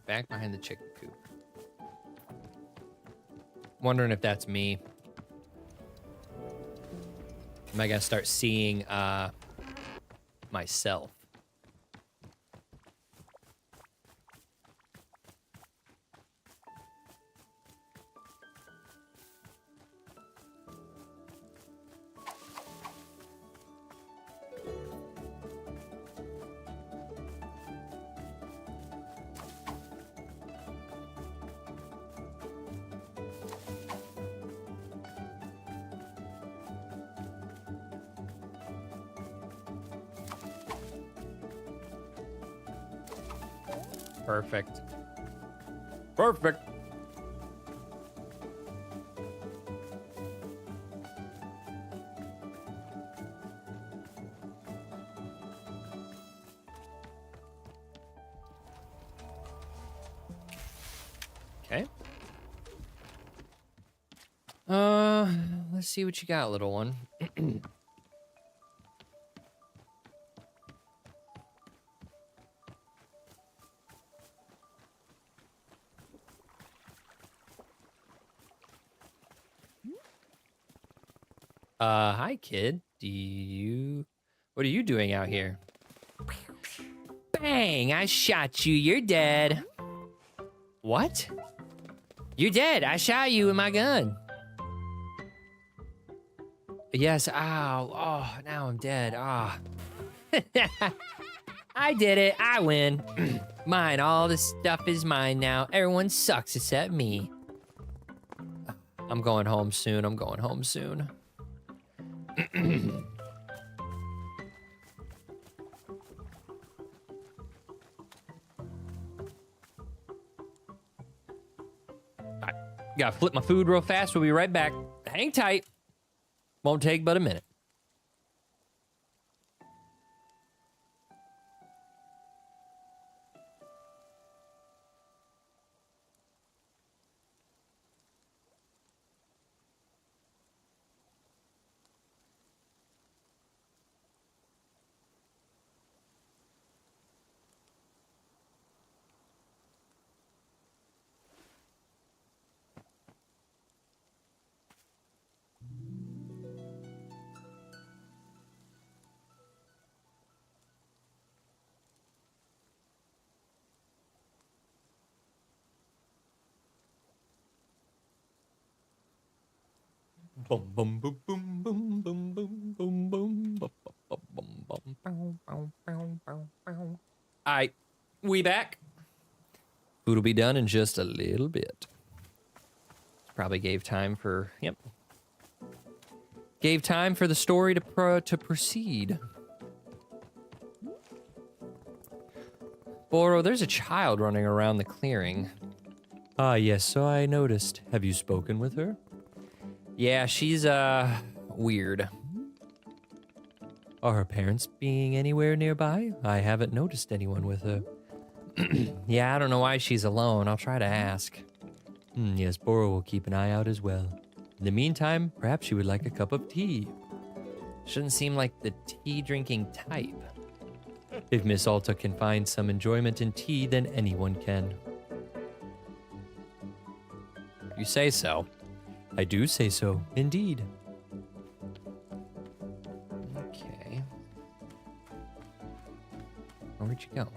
back behind the chicken coop. Wondering if that's me. Am I gonna start seeing myself? Perfect. Perfect. Okay. Let's see what you got, little one. Hi, kid. What are you doing out here? Bang! I shot you. You're dead. What? You're dead. I shot you with my gun. Yes. Ow. Oh, now I'm dead. Ah. I did it. I win. Mine. All this stuff is mine now. Everyone sucks except me. I'm going home soon. I'm going home soon. I gotta flip my food real fast. We'll be right back. Hang tight. Won't take but a minute. Boom, boom, boom, boom, boom, boom, boom, boom, boom, boom, boom, boom, boom, boom. All right, we back. Food will be done in just a little bit. Probably gave time for, gave time for the story to proceed. Boro, there's a child running around the clearing. Ah, yes, so I noticed. Have you spoken with her? Yeah, she's, weird. Are her parents being anywhere nearby? I haven't noticed anyone with her. Yeah, I don't know why she's alone. I'll try to ask. Yes, Boro will keep an eye out as well. In the meantime, perhaps she would like a cup of tea. Shouldn't seem like the tea-drinking type. If Miss Alta can find some enjoyment in tea, then anyone can. You say so. I do say so, indeed. Okay. Where'd you go?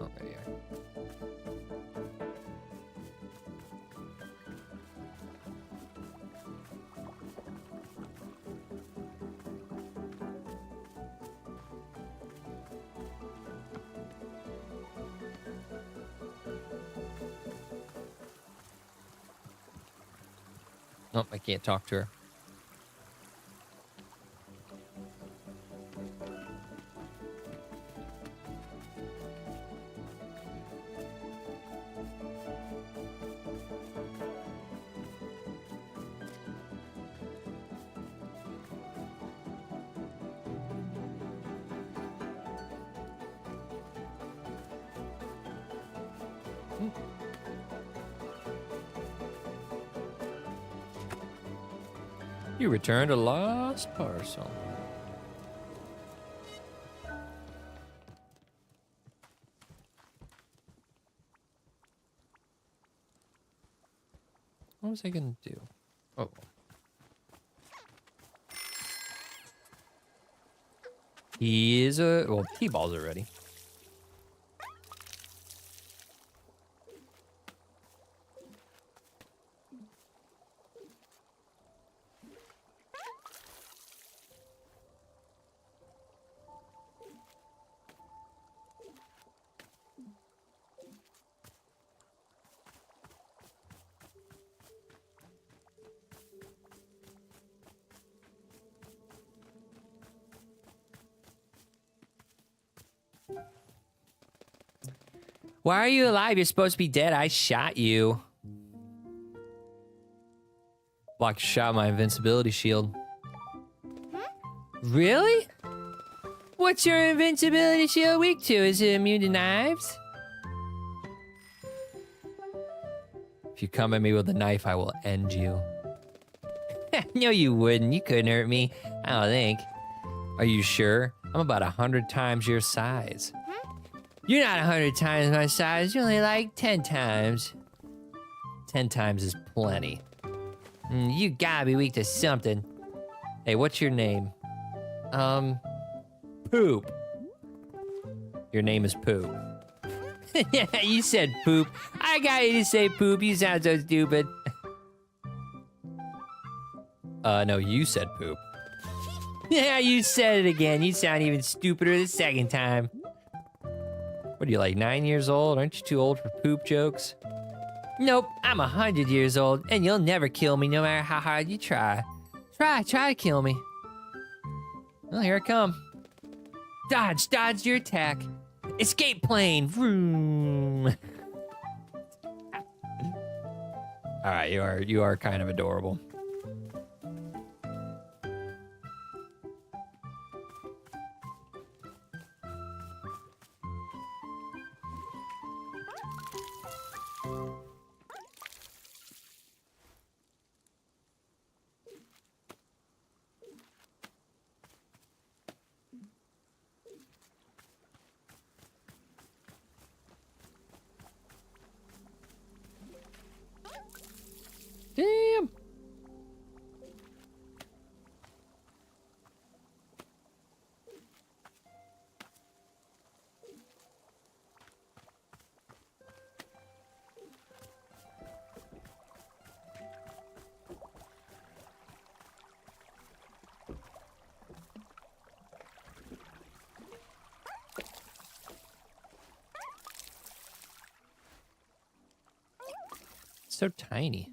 Oh, there you are. Nope, I can't talk to her. You returned a lost parcel. What was I gonna do? Oh. He is a... Well, T-balls are ready. Why are you alive? You're supposed to be dead. I shot you. Block shot my invincibility shield. Really? What's your invincibility shield weak to? Is it immune to knives? If you come at me with a knife, I will end you. No, you wouldn't. You couldn't hurt me. I don't think. Are you sure? I'm about 100 times your size. You're not 100 times my size. You're only like 10 times. 10 times is plenty. You gotta be weak to something. Hey, what's your name? Poop. Your name is Poop. Yeah, you said poop. I got you to say poop. You sound so stupid. No, you said poop. Yeah, you said it again. You sound even stupider the second time. What are you, like 9 years old? Aren't you too old for poop jokes? Nope, I'm 100 years old, and you'll never kill me no matter how hard you try. Try to kill me. Well, here I come. Dodge your attack. Escape plane, vroom. All right, you are kind of adorable. Damn. So tiny.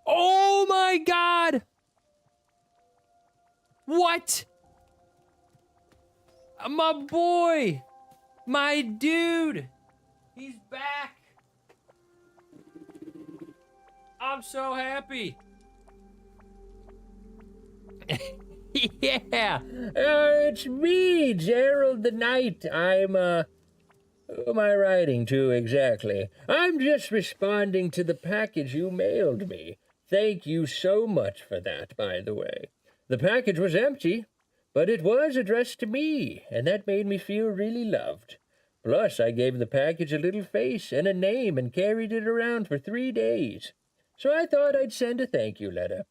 Oh my God! What? My boy! My dude! He's back! I'm so happy! Yeah! It's me, Gerald the Knight. Who am I writing to exactly? I'm just responding to the package you mailed me. Thank you so much for that, by the way. The package was empty, but it was addressed to me, and that made me feel really loved. Plus, I gave the package a little face and a name and carried it around for 3 days. So I thought I'd send a thank you letter.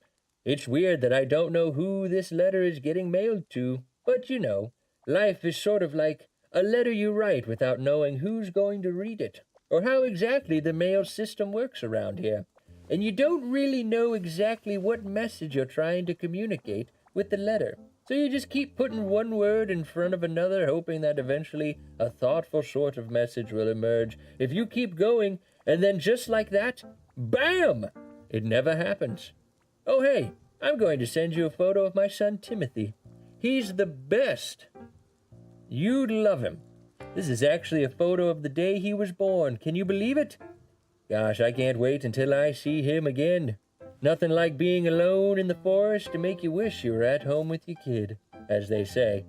It's weird that I don't know who this letter is getting mailed to, but you know, life is sort of like a letter you write without knowing who's going to read it, or how exactly the mail system works around here. And you don't really know exactly what message you're trying to communicate with the letter. So you just keep putting one word in front of another, hoping that eventually a thoughtful sort of message will emerge. If you keep going, and then just like that, bam! It never happens. Oh, hey, I'm going to send you a photo of my son, Timothy. He's the best. You'd love him. This is actually a photo of the day he was born. Can you believe it? Gosh, I can't wait until I see him again. Nothing like being alone in the forest to make you wish you were at home with your kid, as they say.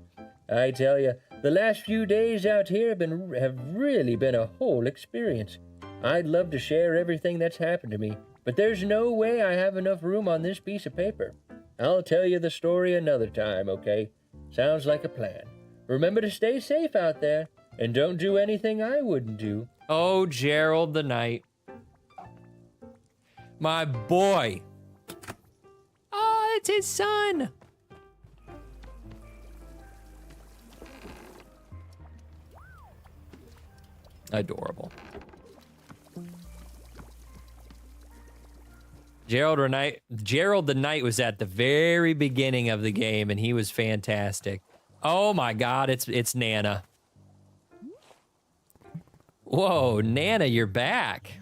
I tell you, the last few days out here have really been a whole experience. I'd love to share everything that's happened to me, but there's no way I have enough room on this piece of paper. I'll tell you the story another time, okay? Sounds like a plan. Remember to stay safe out there, and don't do anything I wouldn't do. Oh, Gerald the Knight. My boy. Oh, it's his son. Adorable. Gerald the Knight was at the very beginning of the game, and he was fantastic. Oh my God, it's Nana. Whoa, Nana, you're back.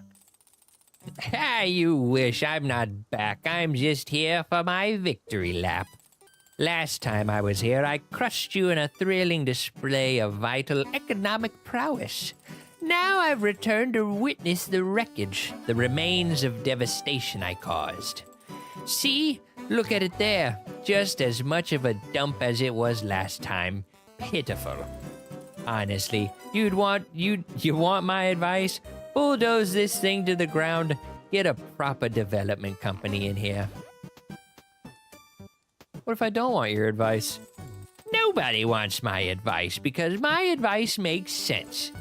Ah, you wish I'm not back. I'm just here for my victory lap. Last time I was here, I crushed you in a thrilling display of vital economic prowess. Now I've returned to witness the wreckage, the remains of devastation I caused. See? Look at it there. Just as much of a dump as it was last time. Pitiful. Honestly, you want my advice? Bulldoze this thing to the ground. Get a proper development company in here. What if I don't want your advice? Nobody wants my advice because my advice makes sense.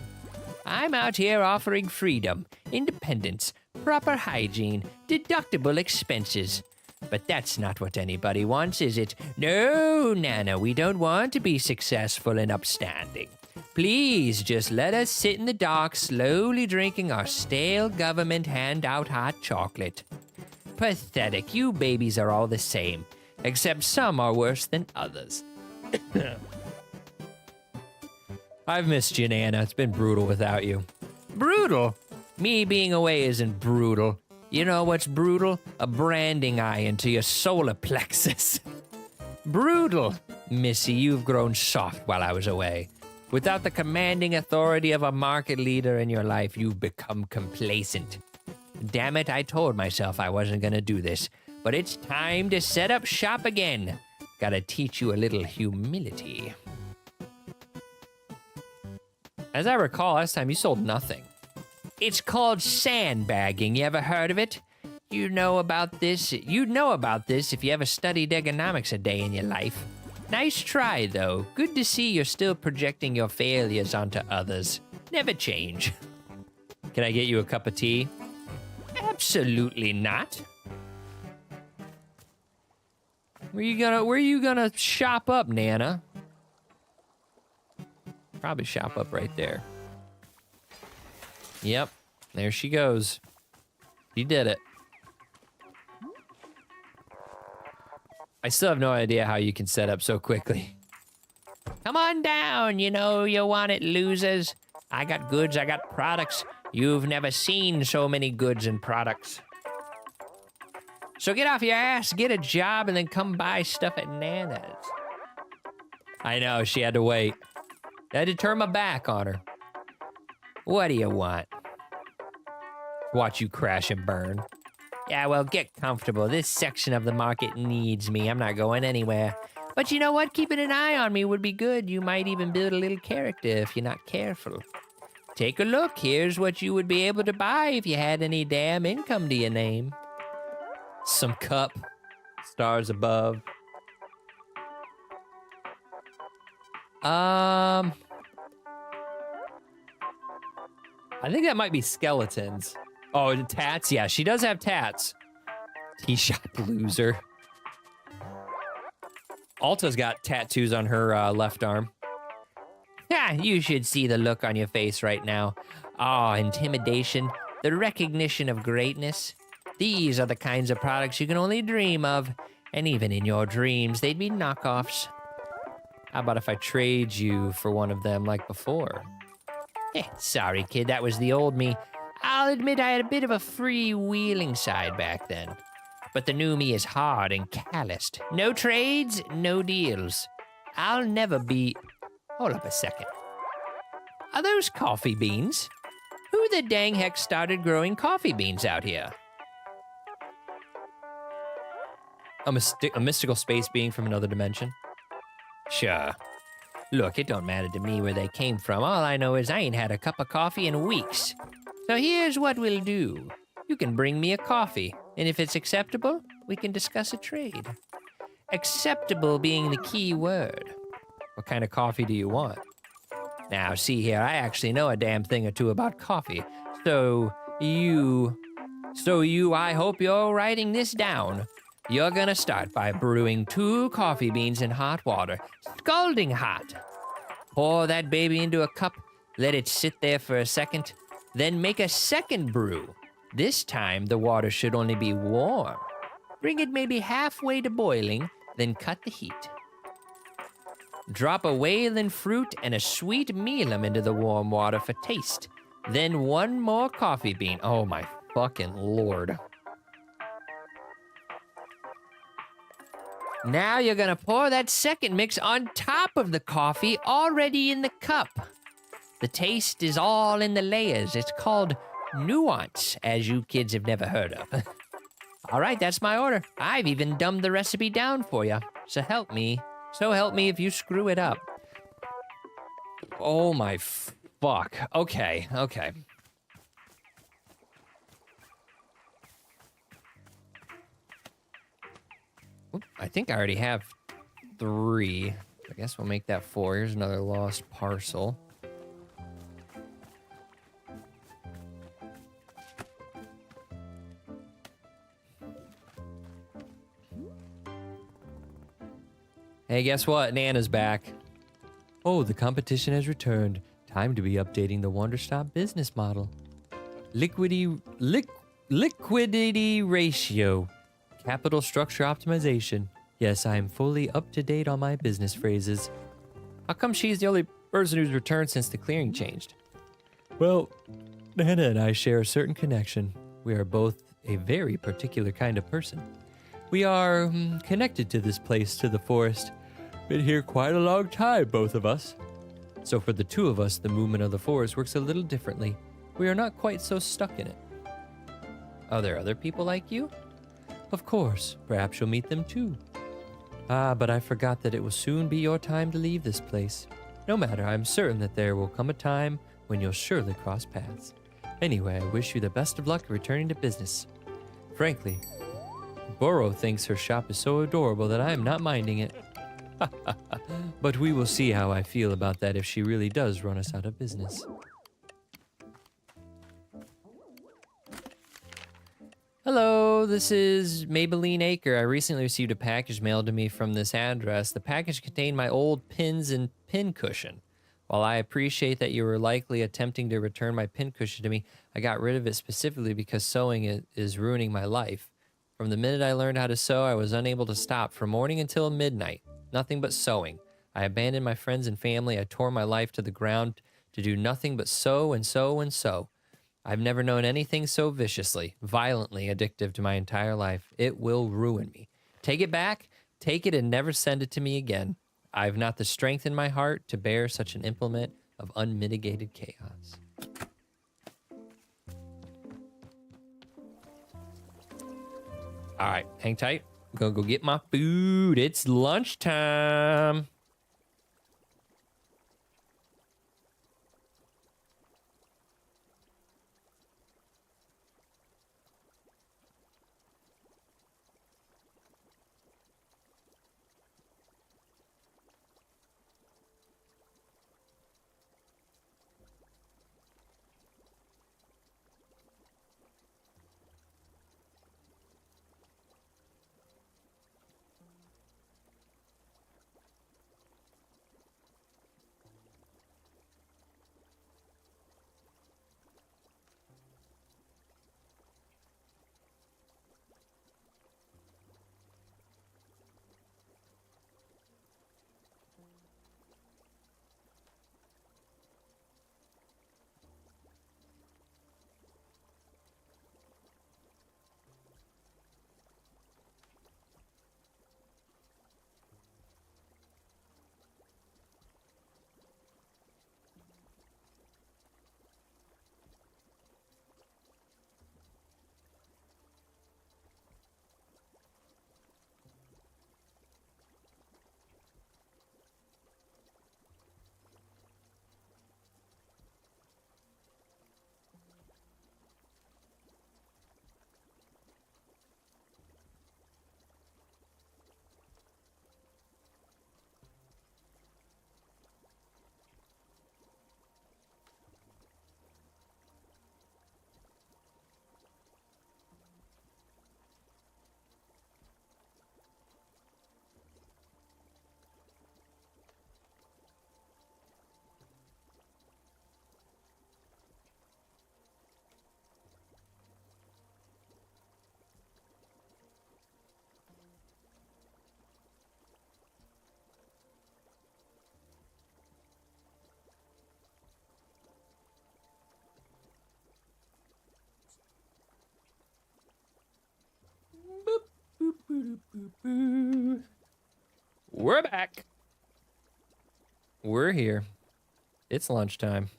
I'm out here offering freedom, independence, proper hygiene, deductible expenses. But that's not what anybody wants, is it? No, Nana, we don't want to be successful and upstanding. Please just let us sit in the dark, slowly drinking our stale government handout hot chocolate. Pathetic, you babies are all the same, except some are worse than others. I've missed you, Nana. It's been brutal without you. Brutal? Me being away isn't brutal. You know what's brutal? A branding eye into your solar plexus. Brutal. Missy, you've grown soft while I was away. Without the commanding authority of a market leader in your life, you've become complacent. Damn it, I told myself I wasn't gonna do this, but it's time to set up shop again. Gotta teach you a little humility. As I recall, last time you sold nothing. It's called sandbagging. You ever heard of it? You'd know about this if you ever studied economics a day in your life. Nice try, though. Good to see you're still projecting your failures onto others. Never change. Can I get you a cup of tea? Absolutely not. Where you gonna shop up, Nana? Probably shop up right there. Yep, there she goes. You did it. I still have no idea how you can set up so quickly. Come on down, you know you want it, losers. I got goods, I got products. You've never seen so many goods and products. So get off your ass, get a job, and then come buy stuff at Nana's. I know, she had to wait. I had to turn my back on her. What do you want? Watch you crash and burn. Yeah, well, get comfortable. This section of the market needs me. I'm not going anywhere. But you know what? Keeping an eye on me would be good. You might even build a little character if you're not careful. Take a look. Here's what you would be able to buy if you had any damn income to your name. Some cup. Stars above. I think that might be skeletons. Oh, and tats? Yeah, she does have tats. T-shot loser. Alta's got tattoos on her left arm. Yeah, you should see the look on your face right now. Ah, intimidation, the recognition of greatness. These are the kinds of products you can only dream of. And even in your dreams, they'd be knockoffs. How about if I trade you for one of them like before? Sorry, kid, that was the old me. I'll admit I had a bit of a freewheeling side back then. But the new me is hard and calloused. No trades, no deals. I'll never be... Hold up a second. Are those coffee beans? Who the dang heck started growing coffee beans out here? A mystical space being from another dimension? Sure. Look, it don't matter to me where they came from. All I know is I ain't had a cup of coffee in weeks. So here's what we'll do. You can bring me a coffee, and if it's acceptable, we can discuss a trade. Acceptable being the key word. What kind of coffee do you want? Now, see here, I actually know a damn thing or two about coffee. So I hope you're writing this down. You're gonna start by brewing 2 coffee beans in hot water, scalding hot. Pour that baby into a cup, let it sit there for a second, then make a second brew. This time, the water should only be warm. Bring it maybe halfway to boiling, then cut the heat. Drop a Whalen fruit and a sweet mealum into the warm water for taste. Then 1 more coffee bean. Oh my fucking lord. Now you're gonna pour that second mix on top of the coffee already in the cup. The taste is all in the layers. It's called nuance, as you kids have never heard of. All right, that's my order. I've even dumbed the recipe down for you. So help me if you screw it up. Oh my fuck. Okay. Oop, I think I already have 3. I guess we'll make that 4. Here's another lost parcel. Hey, guess what? Nana's back. Oh, the competition has returned. Time to be updating the Wanderstop business model. Liquidity ratio. Capital structure optimization. Yes, I am fully up to date on my business phrases. How come she's the only person who's returned since the clearing changed? Well, Nana and I share a certain connection. We are both a very particular kind of person. We are connected to this place, to the forest. Been here quite a long time, both of us. So for the 2 of us, the movement of the forest works a little differently. We are not quite so stuck in it. Are there other people like you? Of course, perhaps you'll meet them too. Ah, but I forgot that it will soon be your time to leave this place. No matter, I'm certain that there will come a time when you'll surely cross paths. Anyway, I wish you the best of luck returning to business. Frankly, Burrow thinks her shop is so adorable that I am not minding it. But we will see how I feel about that if she really does run us out of business. Hello, this is Maybelline Acre. I recently received a package mailed to me from this address. The package contained my old pins and pin cushion. While I appreciate that you were likely attempting to return my pin cushion to me, I got rid of it specifically because sewing is ruining my life. From the minute I learned how to sew, I was unable to stop from morning until midnight. Nothing but sewing. I abandoned my friends and family. I tore my life to the ground to do nothing but sew and sew and sew. I've never known anything so viciously, violently addictive to my entire life. It will ruin me. Take it back, take it and never send it to me again. I've not the strength in my heart to bear such an implement of unmitigated chaos. All right, hang tight. I'm gonna go get my food. It's lunchtime. We're back. We're here. It's lunchtime.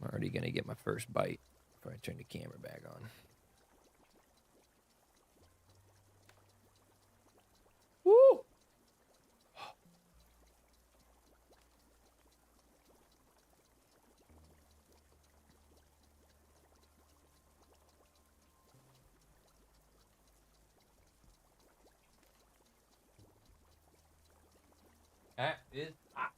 I'm already gonna get my first bite before I turn the camera back on. Woo! That is hot.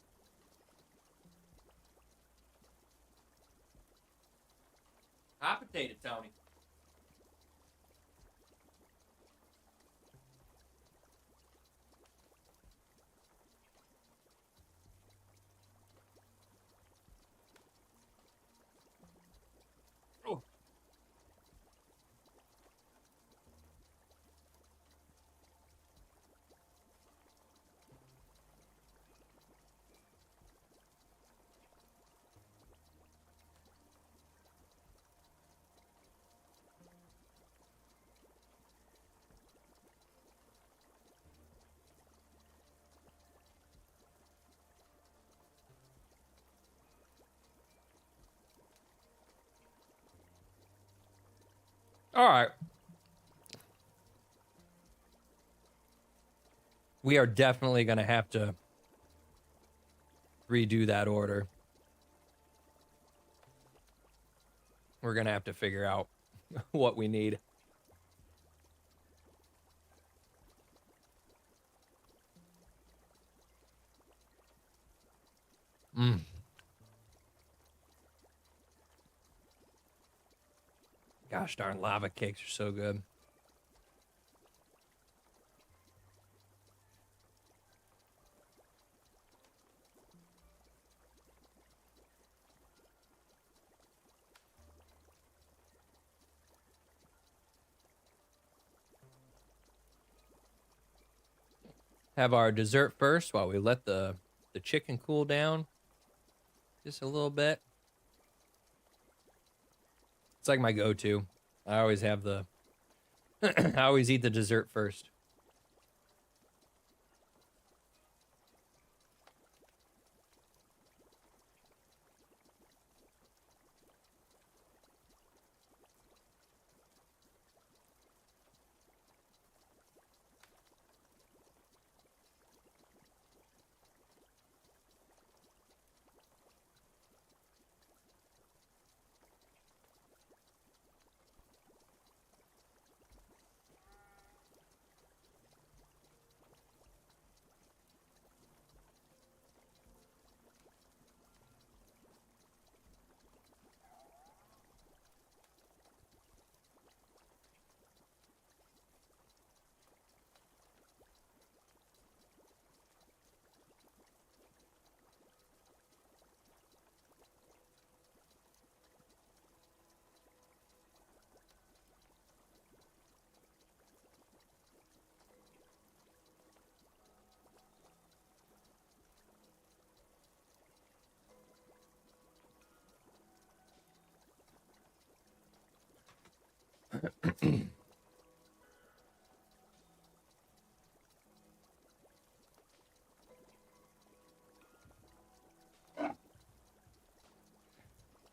Hot potato, Tony. Oh. All right. We are definitely going to have to redo that order. We're going to have to figure out what we need. Gosh darn, lava cakes are so good. Have our dessert first while we let the chicken cool down just a little bit. It's like my go-to. I always have the I always eat the dessert first.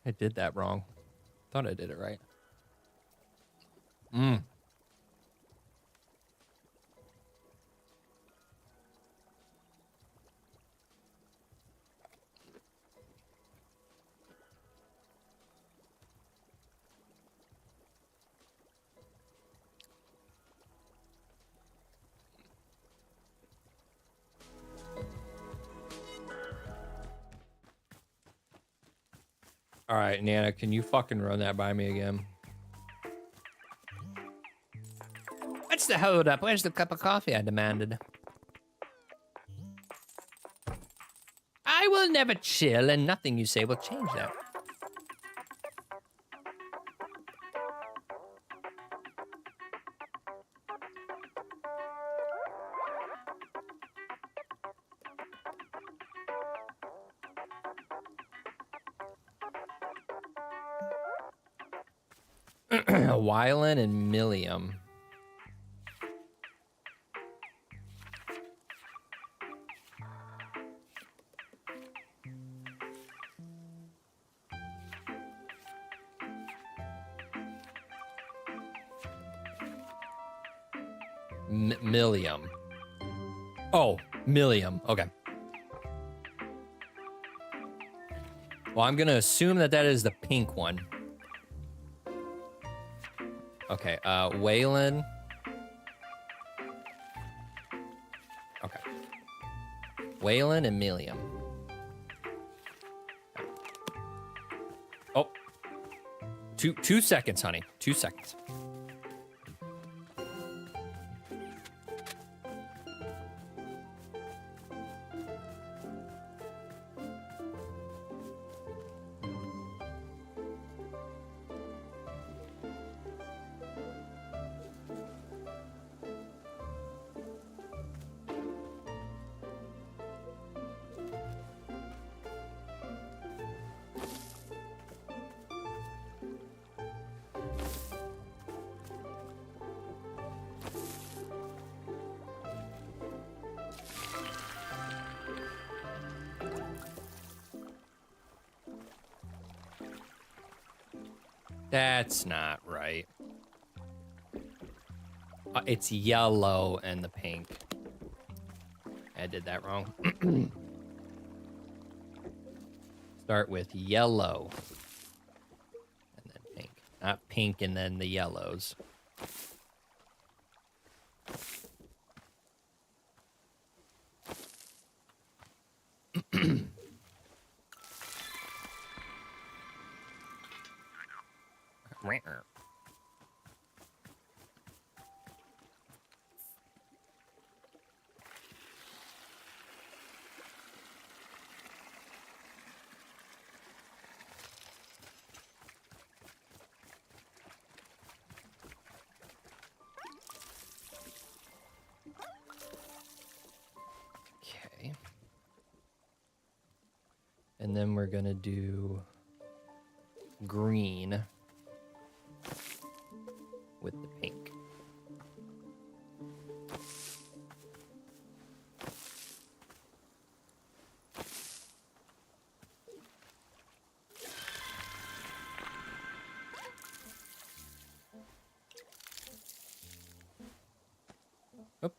I did that wrong. Thought I did it right. All right, Nana, can you fucking run that by me again? What's the hold up? Where's the cup of coffee I demanded? I will never chill, and nothing you say will change that. Wylan and Millium. Millium. Oh, Millium. Okay. Well, I'm going to assume that that is the pink one. Okay, Waylon. Okay. Waylon and Millium. Oh. 2 seconds, honey. 2 seconds. That's not right. It's yellow and the pink. I did that wrong. Start with yellow. And then pink. Not pink and then the yellows. Okay. And then we're gonna do green with the pink. Oop.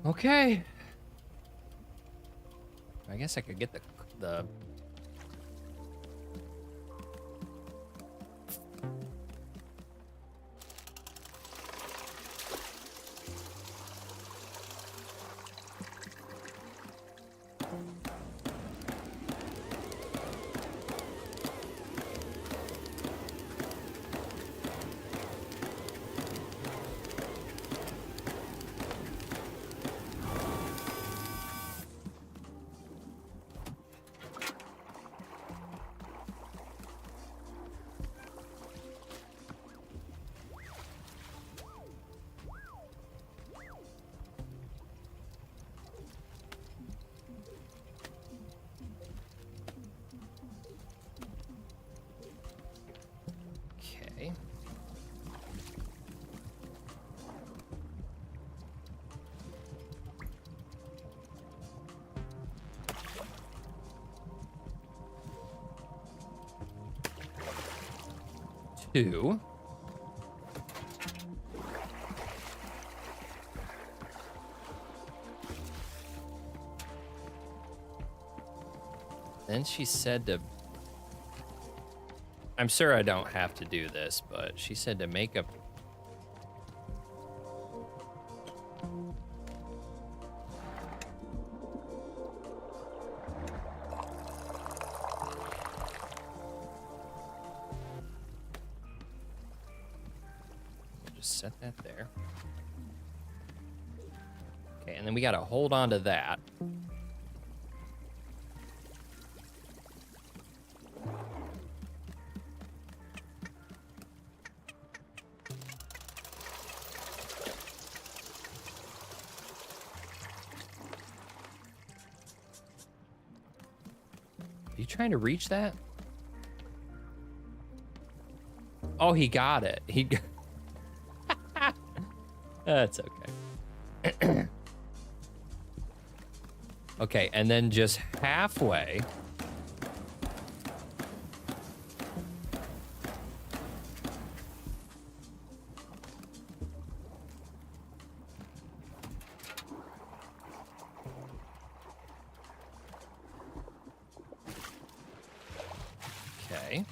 Okay. I guess I could get the okay. Two. Then she said to... I'm sure I don't have to do this, but she said to make a... Just set that there. Okay, and then we got to hold on to that. Are you trying to reach that? Oh, he got it. He got... That's okay. Okay, and then just halfway. Okay.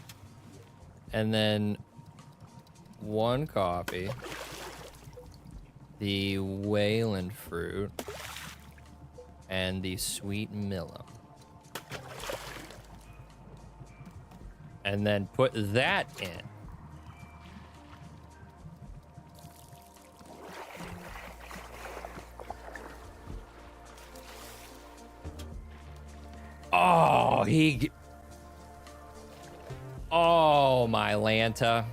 And then one coffee. The Wayland fruit. And the sweet Millum. And then put that in. Oh, oh, my Lanta.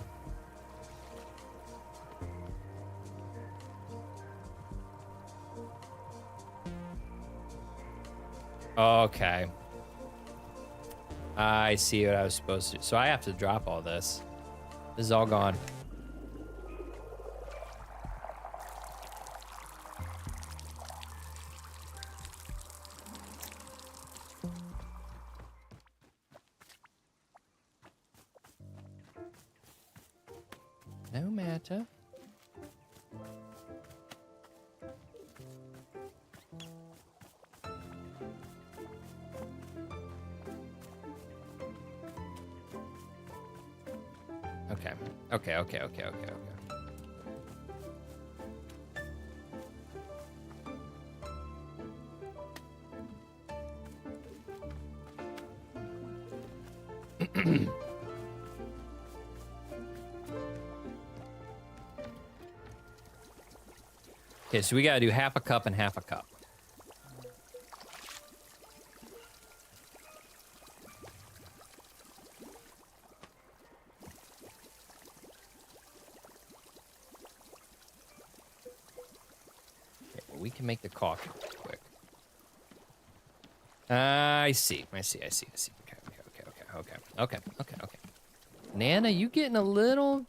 Okay. I see what I was supposed to do. So I have to drop all this. This is all gone. No matter. Okay. Okay, so we gotta do half a cup and half a cup. We can make the coffee quick. I see. Okay. Nana, you getting a little...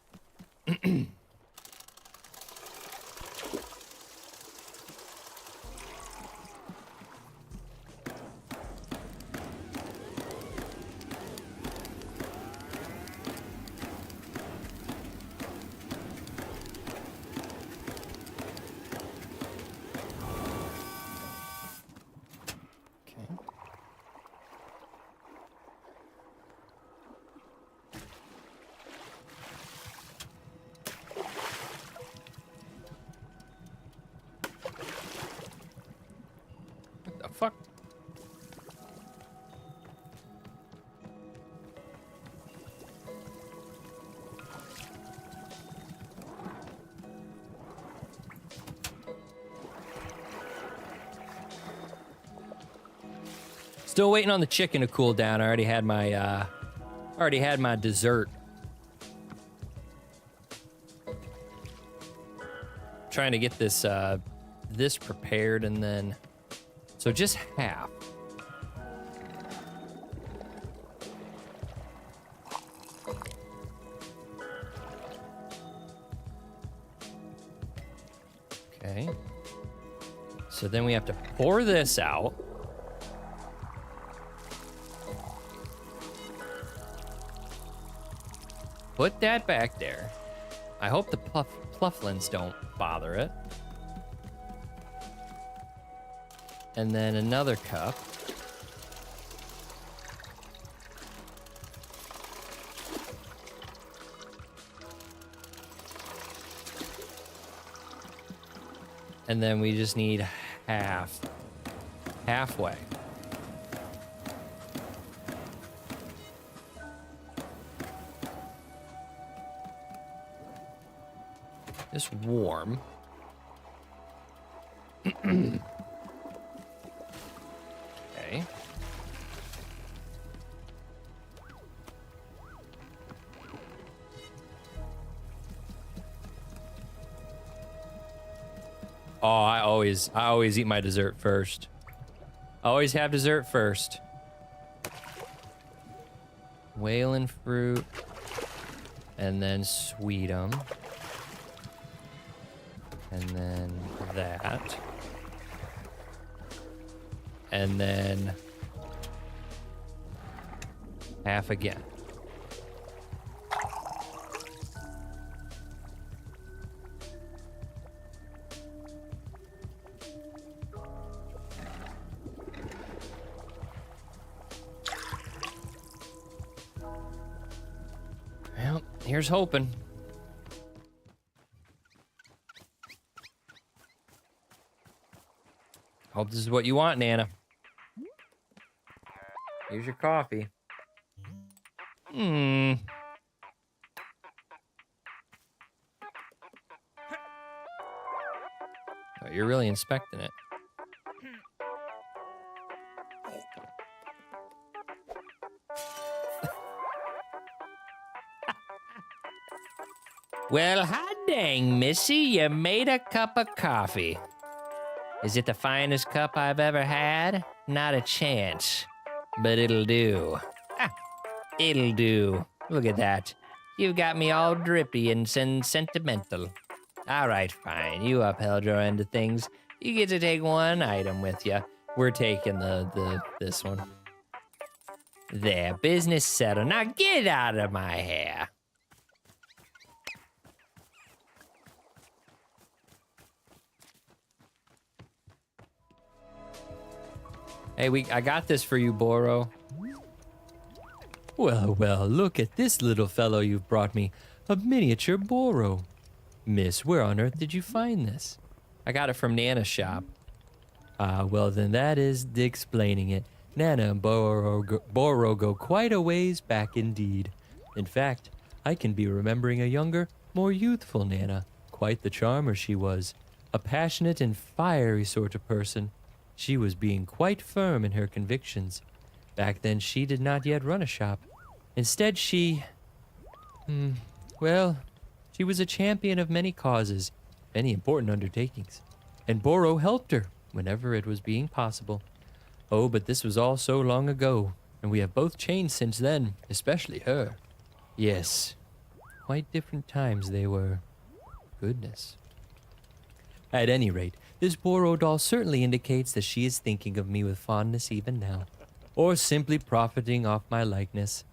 Fuck. Still waiting on the chicken to cool down. I already had my dessert. Trying to get this this prepared and then so just half. Okay. So then we have to pour this out. Put that back there. I hope the plufflins don't bother it. And then another cup. And then we just need halfway. It's warm. Okay. Oh, I always eat my dessert first. Always have dessert first. Whalen fruit, and then sweet 'em. And then that. And then half again. Well, here's hoping. Hope this is what you want, Nana. Here's your coffee. Oh, you're really inspecting it. Well, hot dang, Missy, you made a cup of coffee. Is it the finest cup I've ever had? Not a chance. But it'll do. Ah, it'll do. Look at that. You've got me all drippy and sentimental. All right, fine. You upheld your end of things. You get to take one item with you. We're taking this one. There, business settled. Now get out of my hair. Hey, I got this for you, Boro. Well, well, look at this little fellow you've brought me. A miniature Boro. Miss, where on earth did you find this? I got it from Nana's shop. Ah, well then that is explaining it. Nana and Boro go quite a ways back indeed. In fact, I can be remembering a younger, more youthful Nana. Quite the charmer she was. A passionate and fiery sort of person. She was being quite firm in her convictions. Back then she did not yet run a shop. Instead she was a champion of many causes, many important undertakings. And Boro helped her whenever it was being possible. Oh, but this was all so long ago, and we have both changed since then, especially her. Yes, quite different times they were. Goodness. At any rate, this Boro doll certainly indicates that she is thinking of me with fondness even now, or simply profiting off my likeness.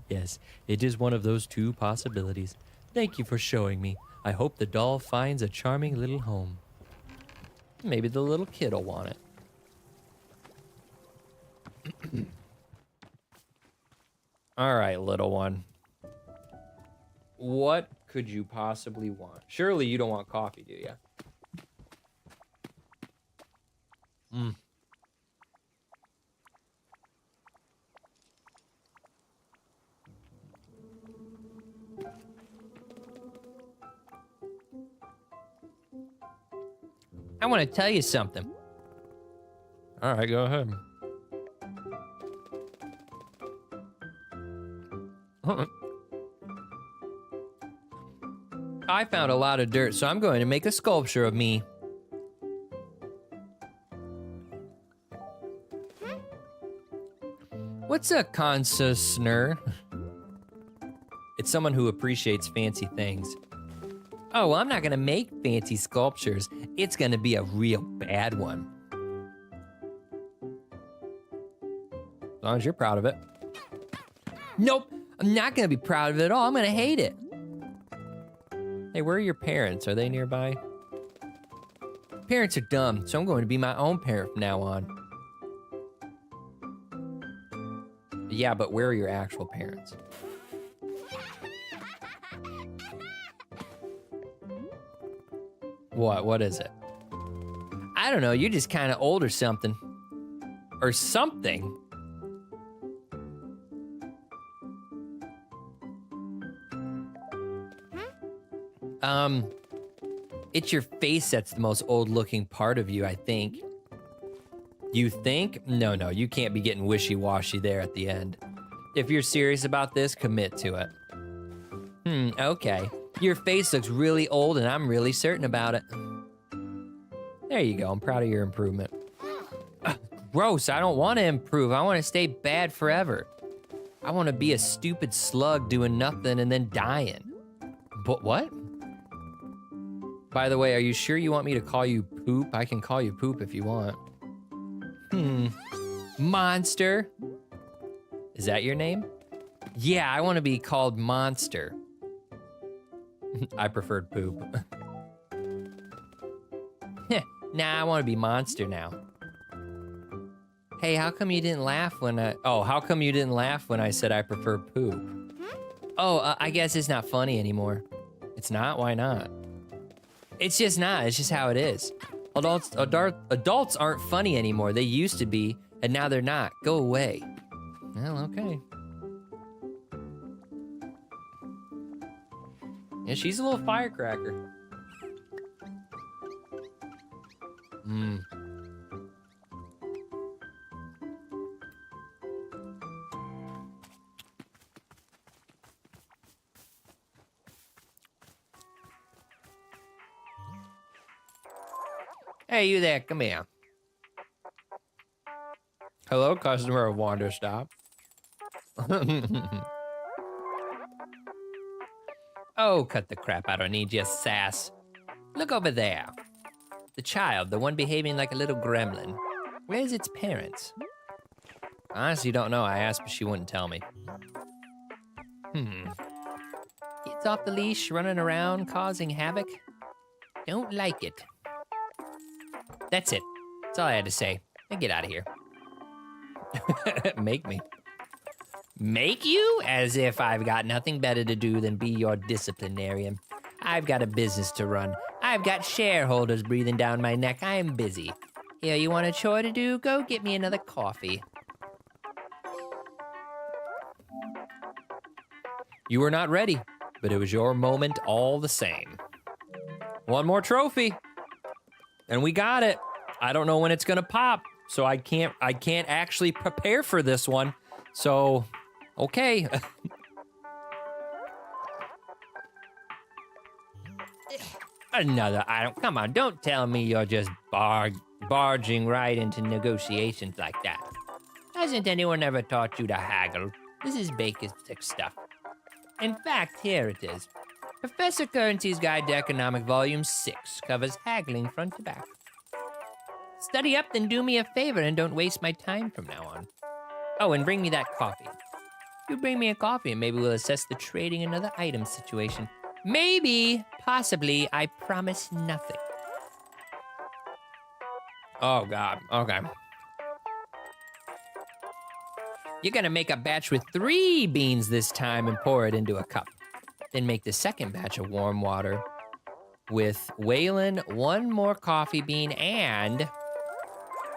Yes, it is one of those two possibilities. Thank you for showing me. I hope the doll finds a charming little home. Maybe the little kid'll want it. All right, little one. What could you possibly want? Surely you don't want coffee, do you? I want to tell you something. All right, go ahead. I found a lot of dirt, so I'm going to make a sculpture of me. What's a connoisseur? It's someone who appreciates fancy things. Oh, well, I'm not going to make fancy sculptures. It's going to be a real bad one. As long as you're proud of it. Nope, I'm not going to be proud of it at all. I'm going to hate it. Hey, where are your parents? Are they nearby? Parents are dumb, so I'm going to be my own parent from now on. Yeah, but where are your actual parents? What is it? I don't know. You're just kind of old or something. Or something. It's your face that's the most old-looking part of you, I think. You think? No, you can't be getting wishy-washy there at the end. If you're serious about this, commit to it. Okay. Your face looks really old and I'm really certain about it. There you go, I'm proud of your improvement. Gross, I don't want to improve. I want to stay bad forever. I want to be a stupid slug doing nothing and then dying. But what? By the way, are you sure you want me to call you Poop? I can call you Poop if you want. Monster. Is that your name? Yeah, I want to be called Monster. I preferred Poop. Nah, I want to be Monster now. Hey, how come you didn't laugh when how come you didn't laugh when I said I prefer Poop? Oh, I guess it's not funny anymore. It's not? Why not? It's just not. It's just how it is. Adults aren't funny anymore. They used to be, and now they're not. Go away. Well, okay. Yeah, she's a little firecracker. Hey, you there, come here. Hello, customer of Wanderstop. Oh, cut the crap, I don't need your sass. Look over there. The child, the one behaving like a little gremlin. Where's its parents? Honestly, don't know. I asked, but she wouldn't tell me. It's off the leash, running around, causing havoc. Don't like it. That's it. That's all I had to say. Now get out of here. Make me. Make you? As if I've got nothing better to do than be your disciplinarian. I've got a business to run. I've got shareholders breathing down my neck. I am busy. Here, you want a chore to do? Go get me another coffee. You were not ready, but it was your moment all the same. One more trophy. And we got it. I don't know when it's gonna pop, so I can't actually prepare for this one. So, okay. Another item. Come on, don't tell me you're just barging right into negotiations like that. Hasn't anyone ever taught you to haggle? This is basic stuff. In fact, here it is. Professor Currency's Guide to Economic Volume 6 covers haggling front to back. Study up, then do me a favor and don't waste my time from now on. Oh, and bring me that coffee. You bring me a coffee and maybe we'll assess the trading another item situation. Maybe, possibly, I promise nothing. Oh God, okay. You're gonna make a batch with 3 beans this time and pour it into a cup. Then make the second batch of warm water with Waylon, 1 more coffee bean, and...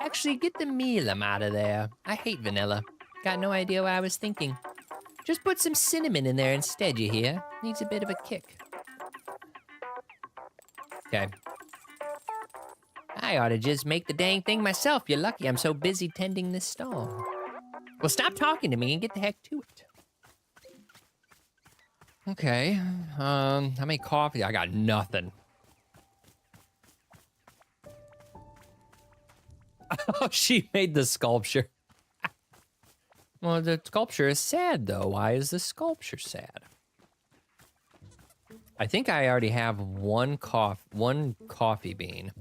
Actually, get the mealum out of there. I hate vanilla. Got no idea what I was thinking. Just put some cinnamon in there instead, you hear? Needs a bit of a kick. Okay. I ought to just make the dang thing myself. You're lucky I'm so busy tending this stall. Well, stop talking to me and get the heck to it. Okay, how many coffee? I got nothing. Oh, she made the sculpture. Well, the sculpture is sad, though. Why is the sculpture sad? I think I already have one coffee bean.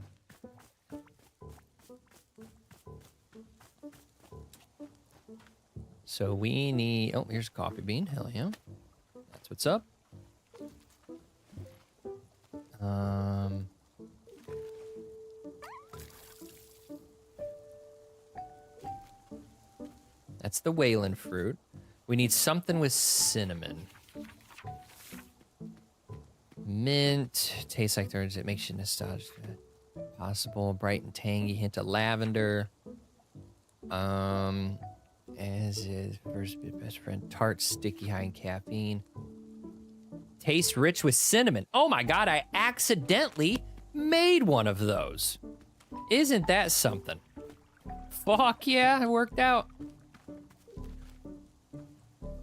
So we need... Oh, here's a coffee bean. Hell yeah. That's what's up. That's the Wayland fruit. We need something with cinnamon. Mint. Tastes like thirds. It makes you nostalgic. Possible bright and tangy hint of lavender. As is first best friend. Tart, sticky, high in caffeine. Taste rich with cinnamon. Oh my god, I accidentally made one of those. Isn't that something? Fuck yeah, it worked out.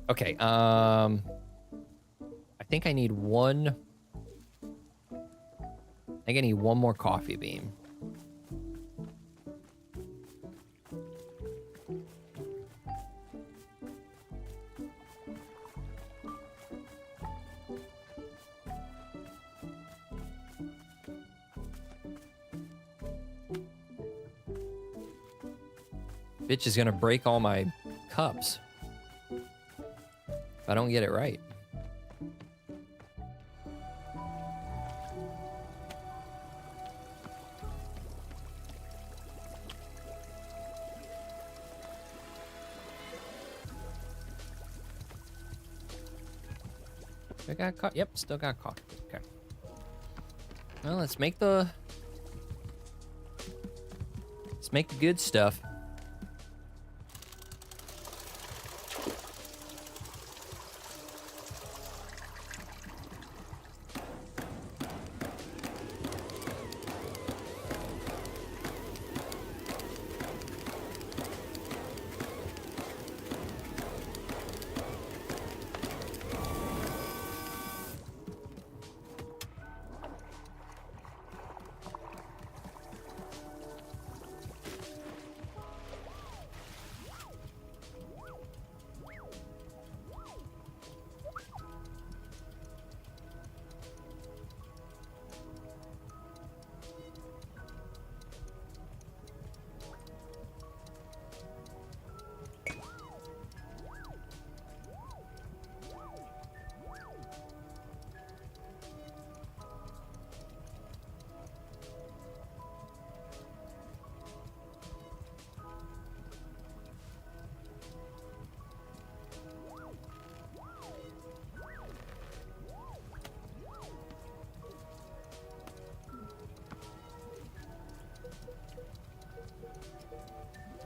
Okay, I think I need one. I think I need one more coffee bean. Bitch is gonna break all my cups if I don't get it right. I got coffee. Yep, still got coffee. Okay. Well, let's make the good stuff.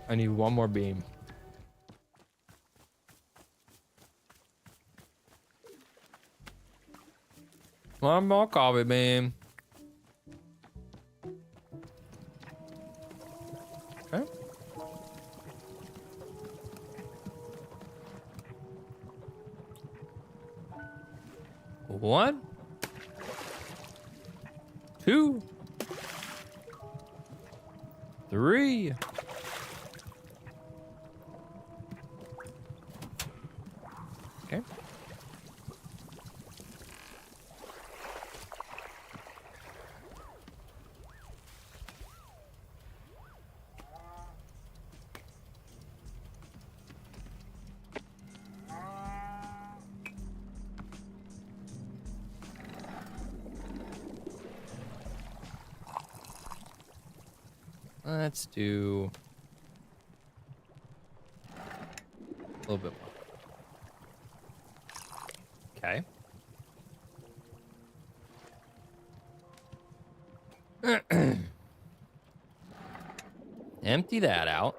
I need one more beam. One more coffee bean. Okay. One. Two. Three. Okay. Let's do a little bit more. Okay. Empty that out.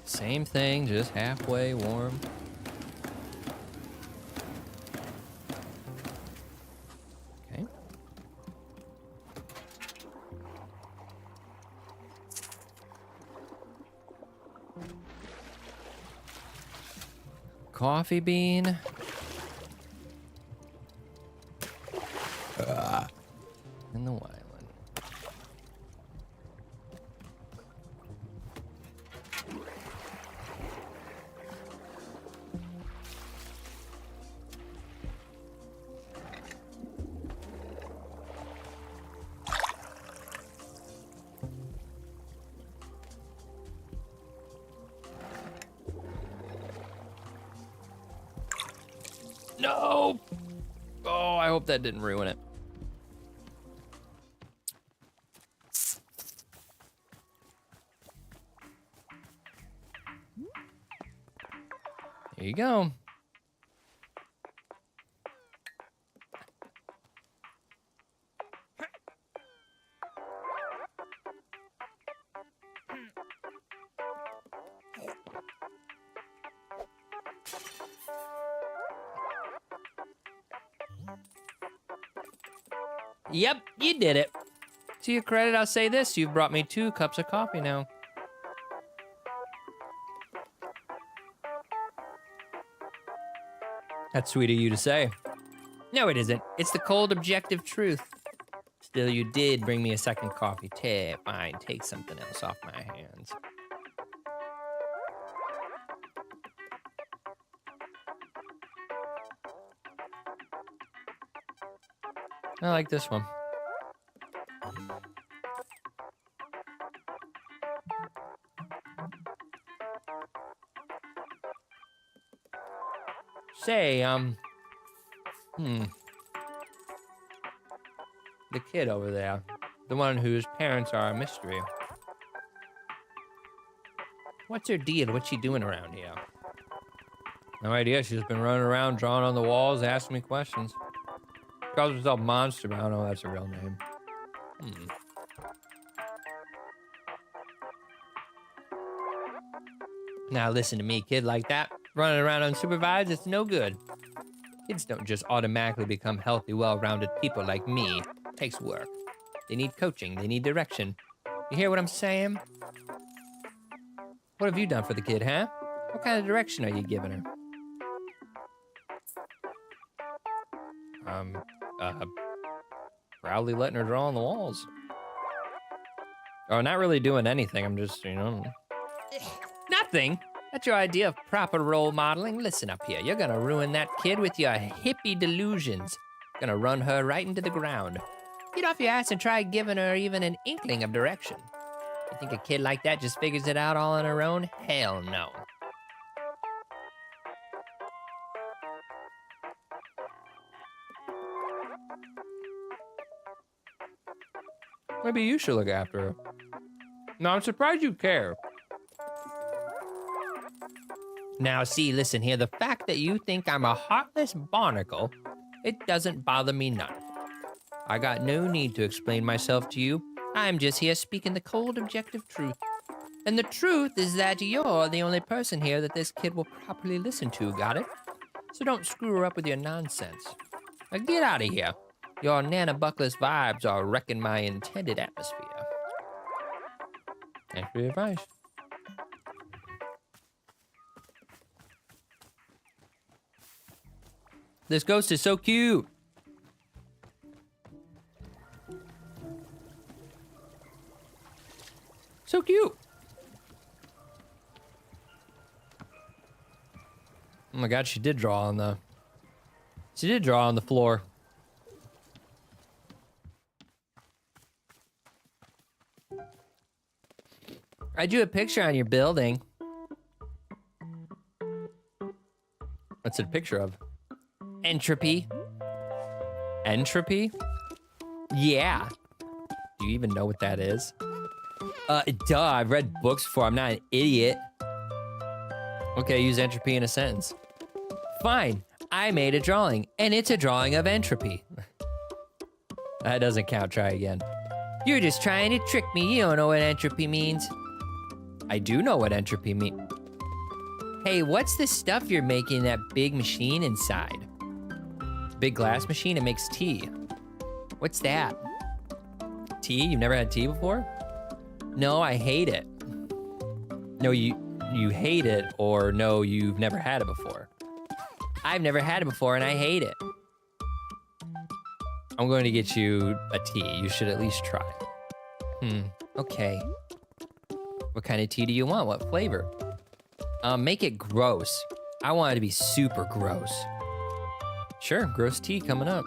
Same thing, just halfway warm. Okay. Coffee bean. And the Wyland. I hope that didn't ruin it. There you go. Yep, you did it. To your credit, I'll say this. You've brought me 2 cups of coffee now. That's sweet of you to say. No, it isn't. It's the cold, objective truth. Still, you did bring me a second coffee. Fine, take something else off my hands. I like this one. Say, the kid over there, the one whose parents are a mystery. What's her deal? What's she doing around here? No idea. She's been running around, drawing on the walls, asking me questions. Calls herself Monster, but I don't know if that's a real name. Now listen to me, kid like that. Running around unsupervised, it's no good. Kids don't just automatically become healthy, well-rounded people like me. It takes work. They need coaching, they need direction. You hear what I'm saying? What have you done for the kid, huh? What kind of direction are you giving her? Proudly letting her draw on the walls. Oh, not really doing anything. I'm just, Nothing? That's your idea of proper role modeling? Listen up here. You're gonna ruin that kid with your hippie delusions. Gonna run her right into the ground. Get off your ass and try giving her even an inkling of direction. You think a kid like that just figures it out all on her own? Hell no. Maybe you should look after her. No, I'm surprised you care. Now, see, listen here. The fact that you think I'm a heartless barnacle, it doesn't bother me none. I got no need to explain myself to you. I'm just here speaking the cold, objective truth. And the truth is that you're the only person here that this kid will properly listen to, got it? So don't screw her up with your nonsense. Now get out of here. Your Nana Buckless vibes are wrecking my intended atmosphere. Thanks for your advice. This ghost is so cute. So cute. Oh my god, she did draw on the floor. I drew a picture on your building. What's it a picture of? Entropy. Entropy? Yeah. Do you even know what that is? Duh, I've read books before. I'm not an idiot. Okay, use entropy in a sentence. Fine. I made a drawing, and it's a drawing of entropy. That doesn't count. Try again. You're just trying to trick me. You don't know what entropy means. I do know what entropy means. Hey, what's the stuff you're making in that big machine inside? Big glass machine, it makes tea. What's that? Tea? You've never had tea before? No, I hate it. No, you hate it, or no, you've never had it before. I've never had it before and I hate it. I'm going to get you a tea. You should at least try. Okay. What kind of tea do you want? What flavor? Make it gross. I want it to be super gross. Sure, gross tea coming up.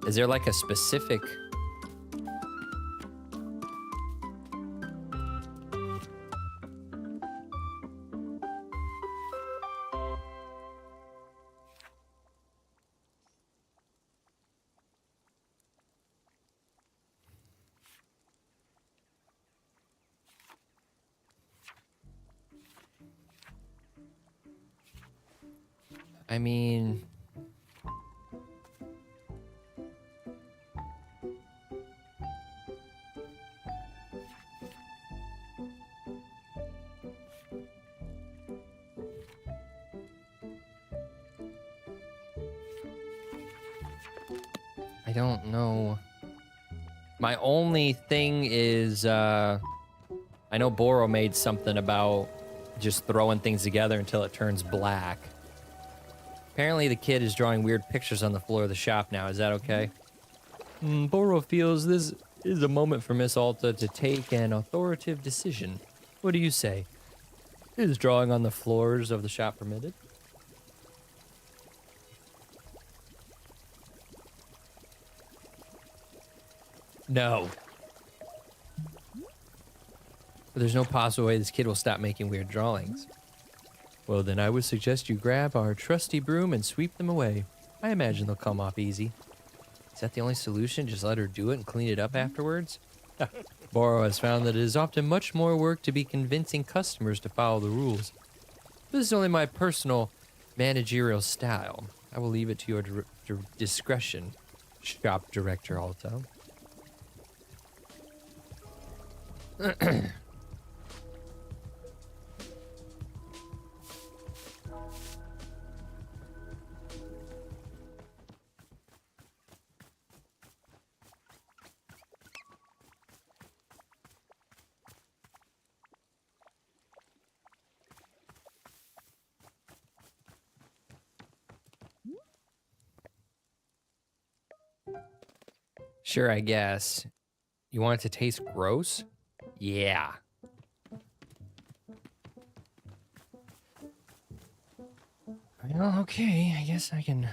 Is there like a specific... I mean... I don't know. My only thing is, I know Boro made something about just throwing things together until it turns black. Apparently the kid is drawing weird pictures on the floor of the shop now. Is that okay? Boro feels this is a moment for Miss Alta to take an authoritative decision. What do you say? Is drawing on the floors of the shop permitted? No. But there's no possible way this kid will stop making weird drawings. Well, then I would suggest you grab our trusty broom and sweep them away. I imagine they'll come off easy. Is that the only solution? Just let her do it and clean it up afterwards? Boro has found that it is often much more work to be convincing customers to follow the rules. This is only my personal managerial style. I will leave it to your discretion, shop director Alto. Sure, I guess. You want it to taste gross? Yeah. Well, okay, I guess I can...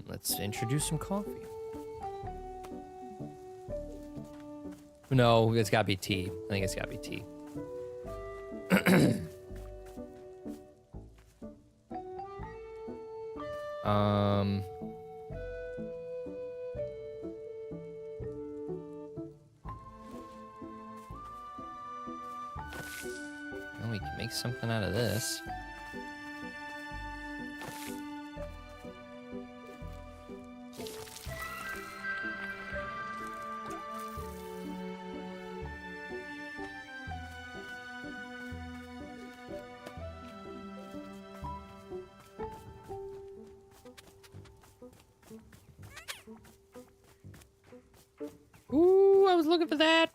Let's introduce some coffee. No, it's gotta be tea. I think it's gotta be tea. Well, we can make something out of this. Ooh, I was looking for that.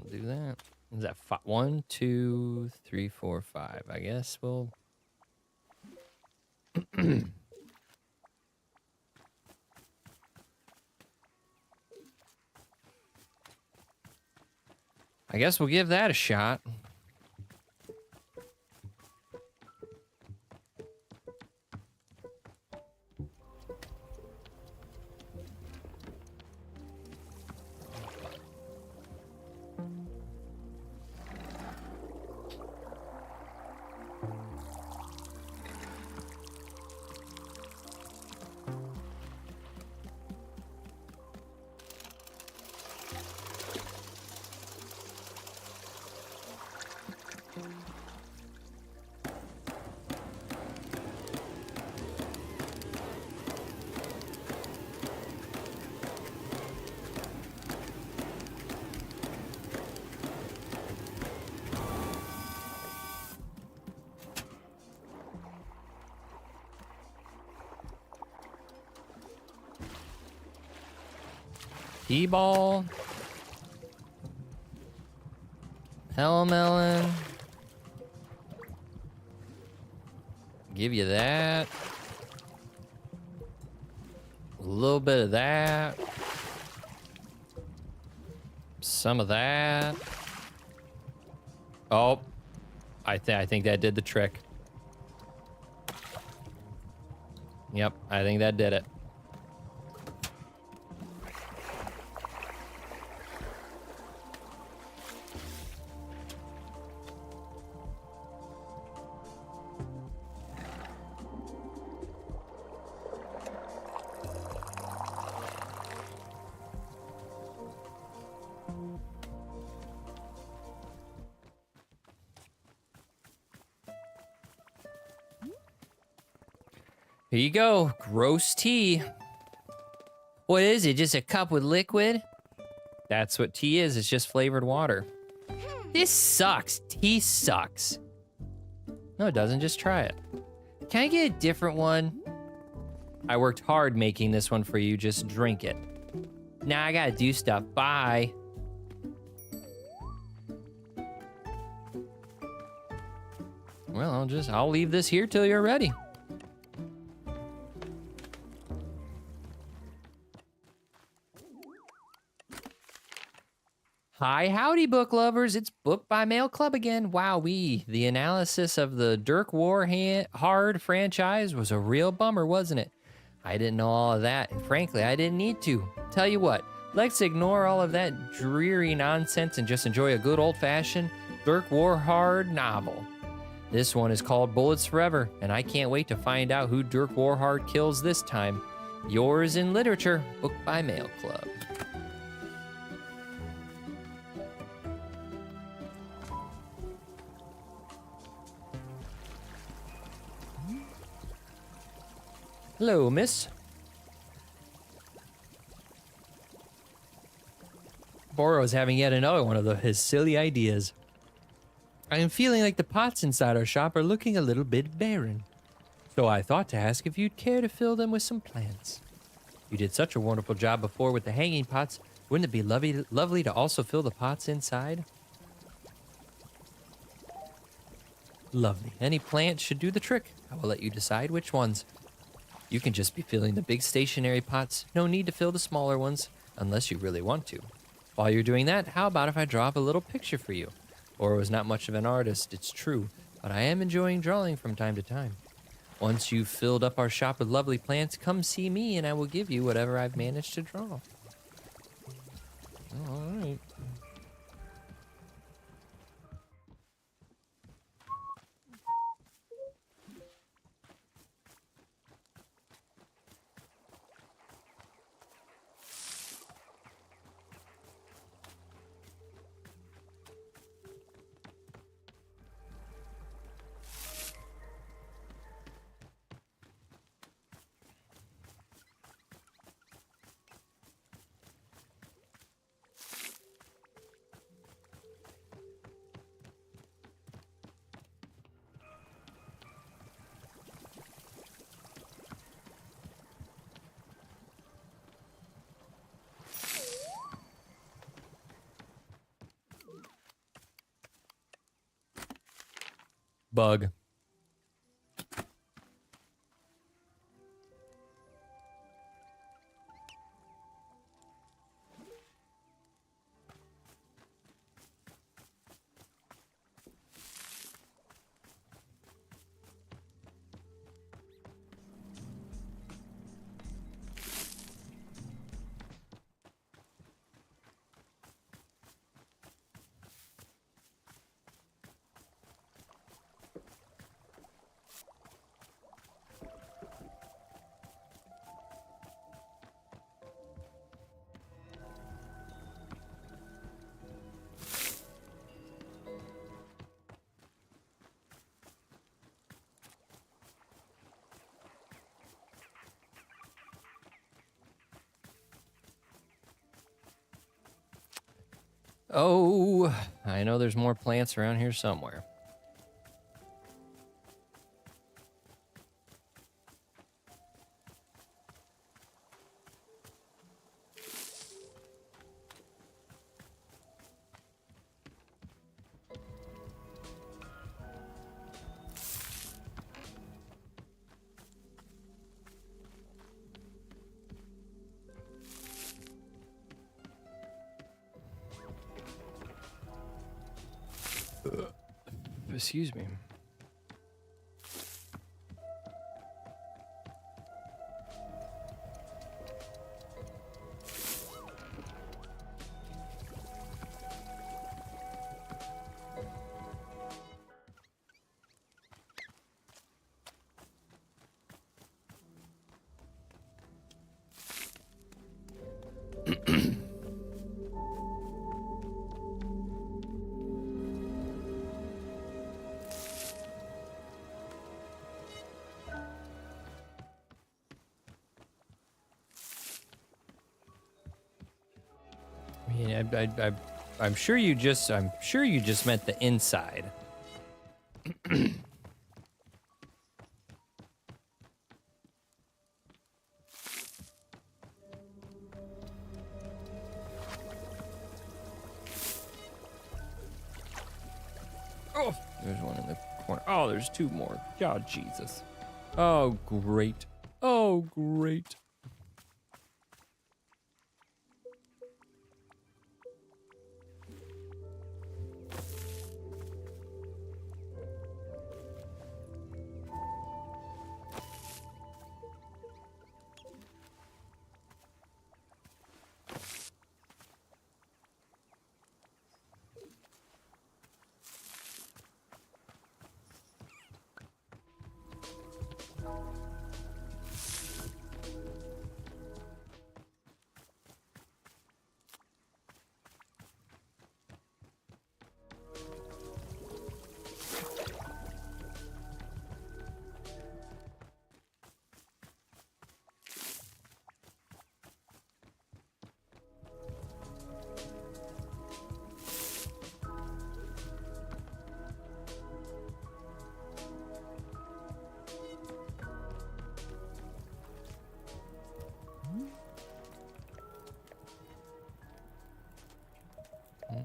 Do that. Is that 1, 2, 3, 4, 5? I guess we'll. I guess we'll give that a shot. T-ball. Hellmelon. Give you that. A little bit of that. Some of that. Oh, I think that did the trick. Yep, I think that did it. Here you go, gross tea. What is it, just a cup with liquid? That's what tea is, it's just flavored water. This sucks, tea sucks. No, it doesn't, just try it. Can I get a different one? I worked hard making this one for you, just drink it. Now I gotta do stuff, bye. Well, I'll leave this here till you're ready. Hi, howdy, book lovers. It's Book by Mail Club again. Wowee. The analysis of the Dirk Warhard franchise was a real bummer, wasn't it? I didn't know all of that, and frankly, I didn't need to. Tell you what, let's ignore all of that dreary nonsense and just enjoy a good old-fashioned Dirk Warhard novel. This one is called Bullets Forever, and I can't wait to find out who Dirk Warhard kills this time. Yours in literature, Book by Mail Club. Hello, miss. Boro's having yet another one of his silly ideas. I am feeling like the pots inside our shop are looking a little bit barren. So I thought to ask if you'd care to fill them with some plants. You did such a wonderful job before with the hanging pots. Wouldn't it be lovely to also fill the pots inside? Lovely. Any plant should do the trick. I will let you decide which ones. You can just be filling the big stationary pots. No need to fill the smaller ones, unless you really want to. While you're doing that, how about if I draw up a little picture for you? Ora was not much of an artist, it's true, but I am enjoying drawing from time to time. Once you've filled up our shop with lovely plants, come see me and I will give you whatever I've managed to draw. All right. Bug. Oh, I know there's more plants around here somewhere. Excuse me. Yeah, I'm sure you just meant the inside. Oh, there's one in the corner. Oh, there's two more. God, Jesus. Oh, great. Oh, great.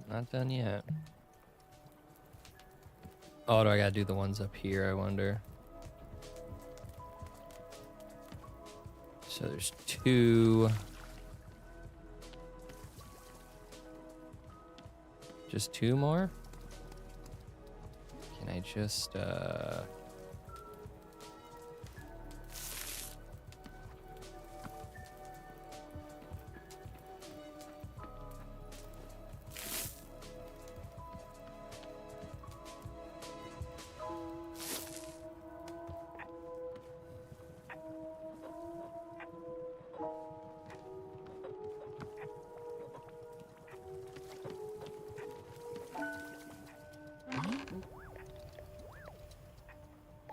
Not done yet. Oh, do I gotta do the ones up here, I wonder? So there's two. Just two more? Can I just,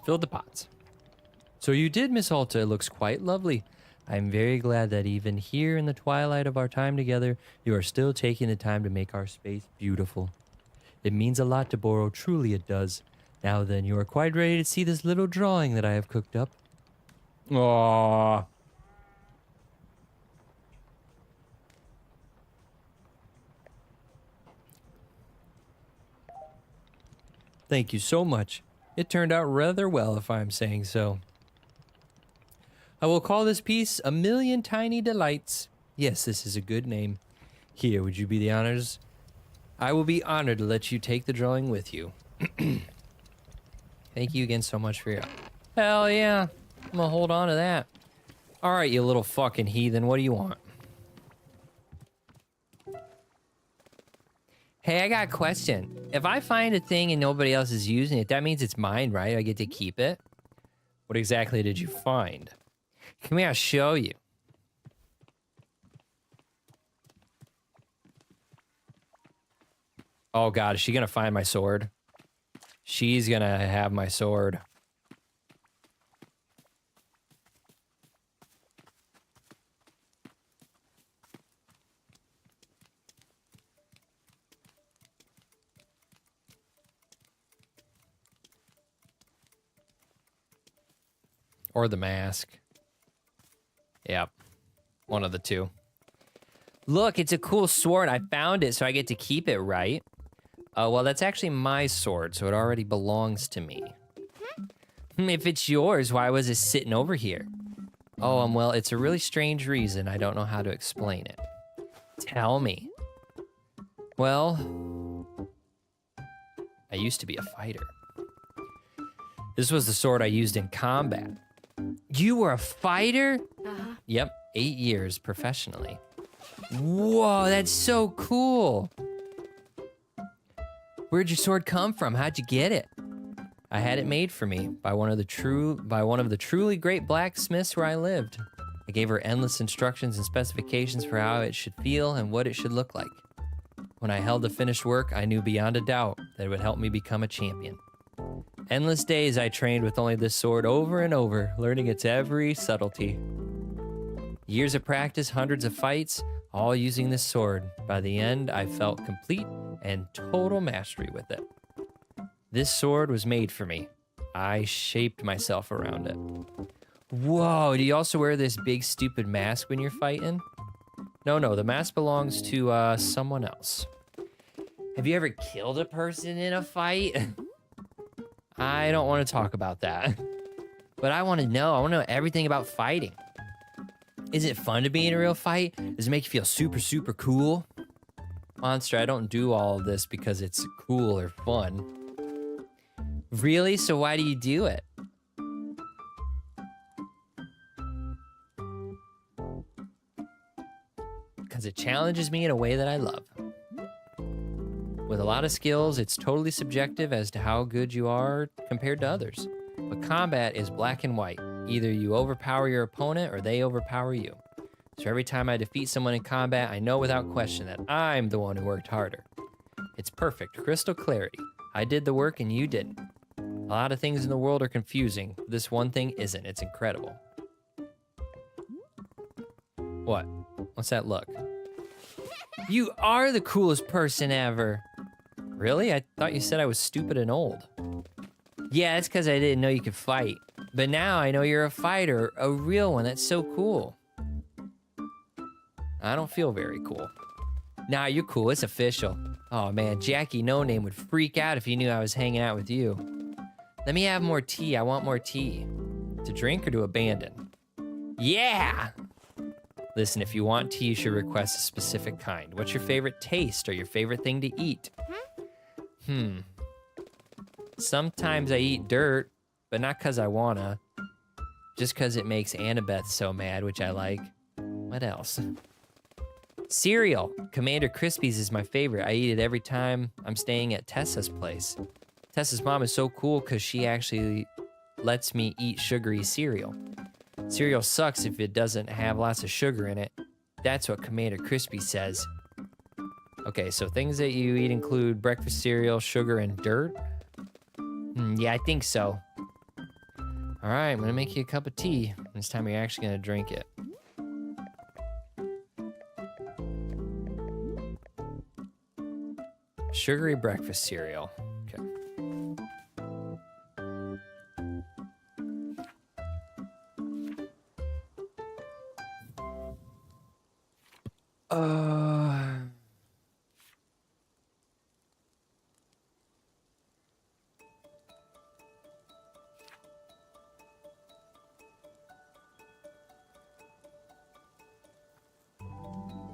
fill the pots. So you did, Miss Alta. It looks quite lovely. I'm very glad that even here in the twilight of our time together, you are still taking the time to make our space beautiful. It means a lot to Boro, truly it does. Now then, you are quite ready to see this little drawing that I have cooked up. Aww. Thank you so much. It turned out rather well, if I'm saying so. I will call this piece A Million Tiny Delights. Yes, this is a good name. Here, would you be the honors? I will be honored to let you take the drawing with you. Thank you again so much for your... Hell yeah. I'm gonna hold on to that. All right, you little fucking heathen. What do you want? Hey, I got a question. If I find a thing and nobody else is using it, that means it's mine, right? I get to keep it? What exactly did you find? Come here, I'll show you. Oh God, is she gonna find my sword? She's gonna have my sword. Or the mask. Yep. One of the two. Look, it's a cool sword. I found it, so I get to keep it, right? Well, that's actually my sword, so it already belongs to me. If it's yours, why was it sitting over here? Oh, well, it's a really strange reason. I don't know how to explain it. Tell me. Well, I used to be a fighter. This was the sword I used in combat. You were a fighter? Uh-huh. Yep, 8 years professionally. Whoa, that's so cool. Where'd your sword come from? How'd you get it? I had it made for me by one of the truly great blacksmiths where I lived. I gave her endless instructions and specifications for how it should feel and what it should look like. When I held the finished work, I knew beyond a doubt that it would help me become a champion. Endless days I trained with only this sword over and over, learning its every subtlety. Years of practice, hundreds of fights, all using this sword. By the end, I felt complete and total mastery with it. This sword was made for me. I shaped myself around it. Whoa, do you also wear this big stupid mask when you're fighting? No, the mask belongs to someone else. Have you ever killed a person in a fight? I don't want to talk about that. But I want to know. I want to know everything about fighting. Is it fun to be in a real fight? Does it make you feel super, super cool? Monster, I don't do all of this because it's cool or fun. Really? So why do you do it? Because it challenges me in a way that I love. With a lot of skills, it's totally subjective as to how good you are compared to others. But combat is black and white. Either you overpower your opponent or they overpower you. So every time I defeat someone in combat, I know without question that I'm the one who worked harder. It's perfect, crystal clarity. I did the work and you didn't. A lot of things in the world are confusing. This one thing isn't. It's incredible. What? What's that look? You are the coolest person ever. Really? I thought you said I was stupid and old. Yeah, that's because I didn't know you could fight. But now I know you're a fighter, a real one. That's so cool. I don't feel very cool. Nah, you're cool. It's official. Oh man, Jackie No Name would freak out if he knew I was hanging out with you. Let me have more tea. I want more tea. To drink or to abandon? Yeah! Listen, if you want tea, you should request a specific kind. What's your favorite taste or your favorite thing to eat? Sometimes I eat dirt, but not because I wanna. Just because it makes Annabeth so mad, which I like. What else? Cereal. Commander Crispies is my favorite. I eat it every time I'm staying at Tessa's place. Tessa's mom is so cool because she actually lets me eat sugary cereal. Cereal sucks if it doesn't have lots of sugar in it. That's what Commander Crispy says. Okay, so things that you eat include breakfast cereal, sugar, and dirt? Yeah, I think so. All right, I'm gonna make you a cup of tea. This time you're actually gonna drink it. Sugary breakfast cereal. Okay.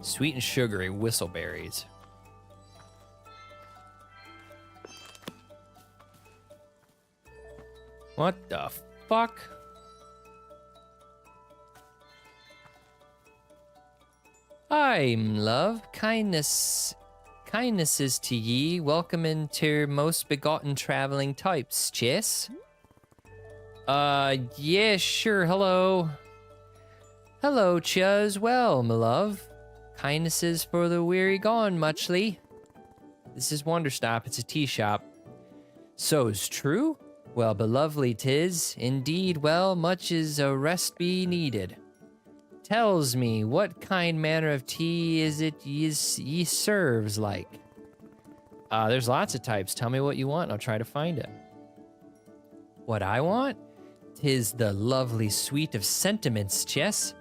Sweet and sugary whistleberries. What the fuck? I'm love, kindnesses to ye, welcome into most begotten traveling types, chess. Yeah, sure, hello. Hello, Chuz, well, my love. Kindnesses for the weary gone, muchly. This is Wanderstop, it's a tea shop. So's true? Well, belovely 'tis, indeed, well, much is a rest be needed. Tells me, what kind manner of tea is it ye serves like? There's lots of types, tell me what you want and I'll try to find it. What I want? 'Tis the lovely sweet of sentiments, chess.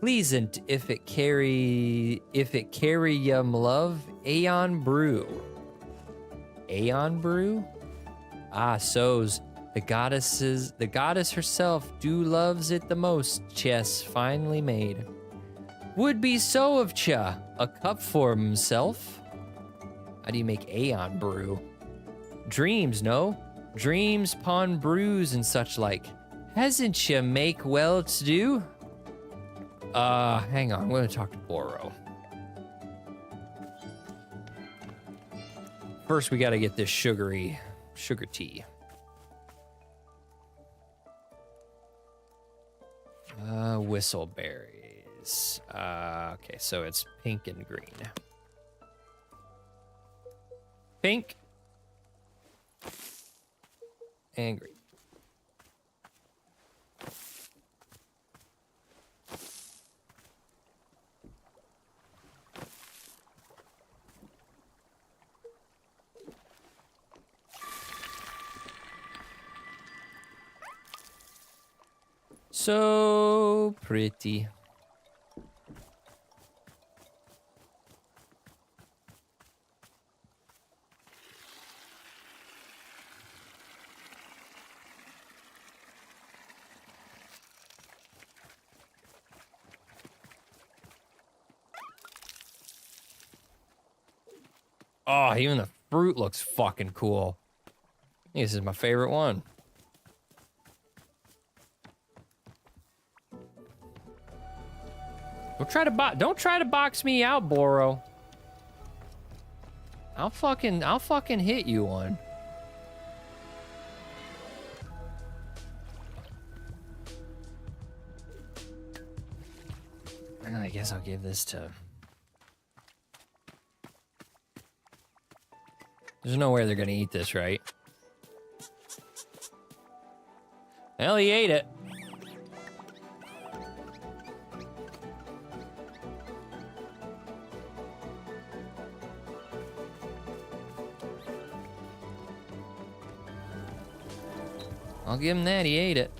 Pleasant if it carry love, Aeon brew. Aeon brew? So's the goddess herself do loves it the most, chess finely made. Would be so of cha, a cup for himself. How do you make Aeon brew? Dreams, no? Dreams, pawn brews, and such like. Hasn't you make well to do? Hang on, I'm gonna talk to Boro. First, we gotta get this sugar tea. Whistleberries. Okay, so it's pink and green. Pink and green. So pretty. Oh, even the fruit looks fucking cool. This is my favorite one. Don't try to box me out, Boro. I'll fucking hit you one. And I guess I'll give this to... There's no way they're gonna eat this, right? Well, he ate it. I'll give him that, he ate it.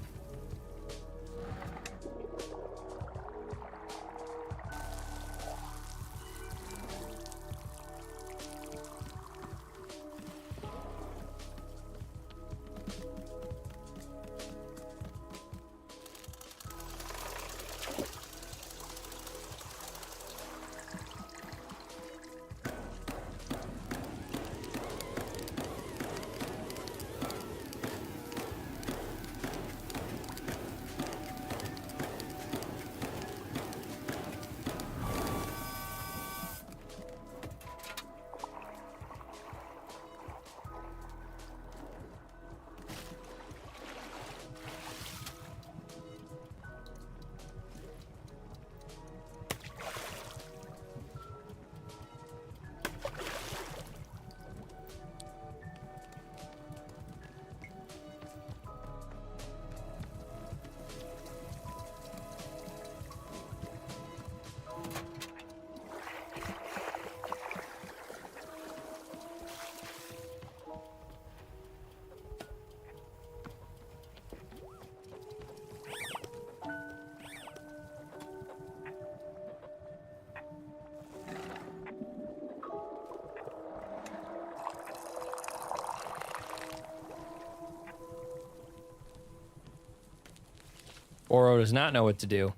Oro does not know what to do.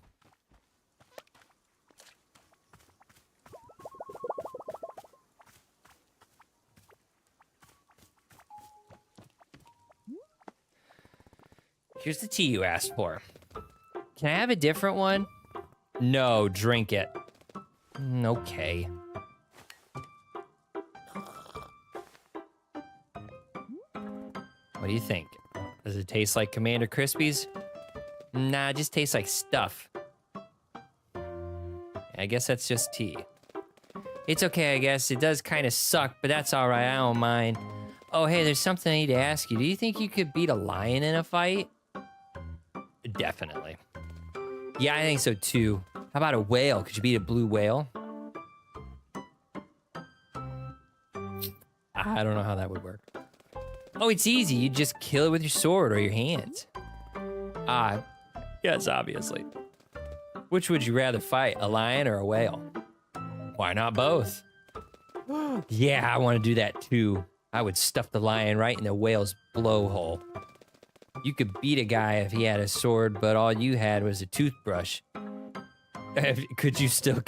Here's the tea you asked for. Can I have a different one? No, drink it. Okay. What do you think? Does it taste like Commander Crispies? Nah, it just tastes like stuff. I guess that's just tea. It's okay, I guess. It does kind of suck, but that's all right. I don't mind. Oh, hey, there's something I need to ask you. Do you think you could beat a lion in a fight? Definitely. Yeah, I think so too. How about a whale? Could you beat a blue whale? I don't know how that would work. Oh, it's easy. You just kill it with your sword or your hands. Yes, obviously. Which would you rather fight, a lion or a whale? Why not both? Yeah, I want to do that too. I would stuff the lion right in the whale's blowhole. You could beat a guy if he had a sword, but all you had was a toothbrush. Could you still...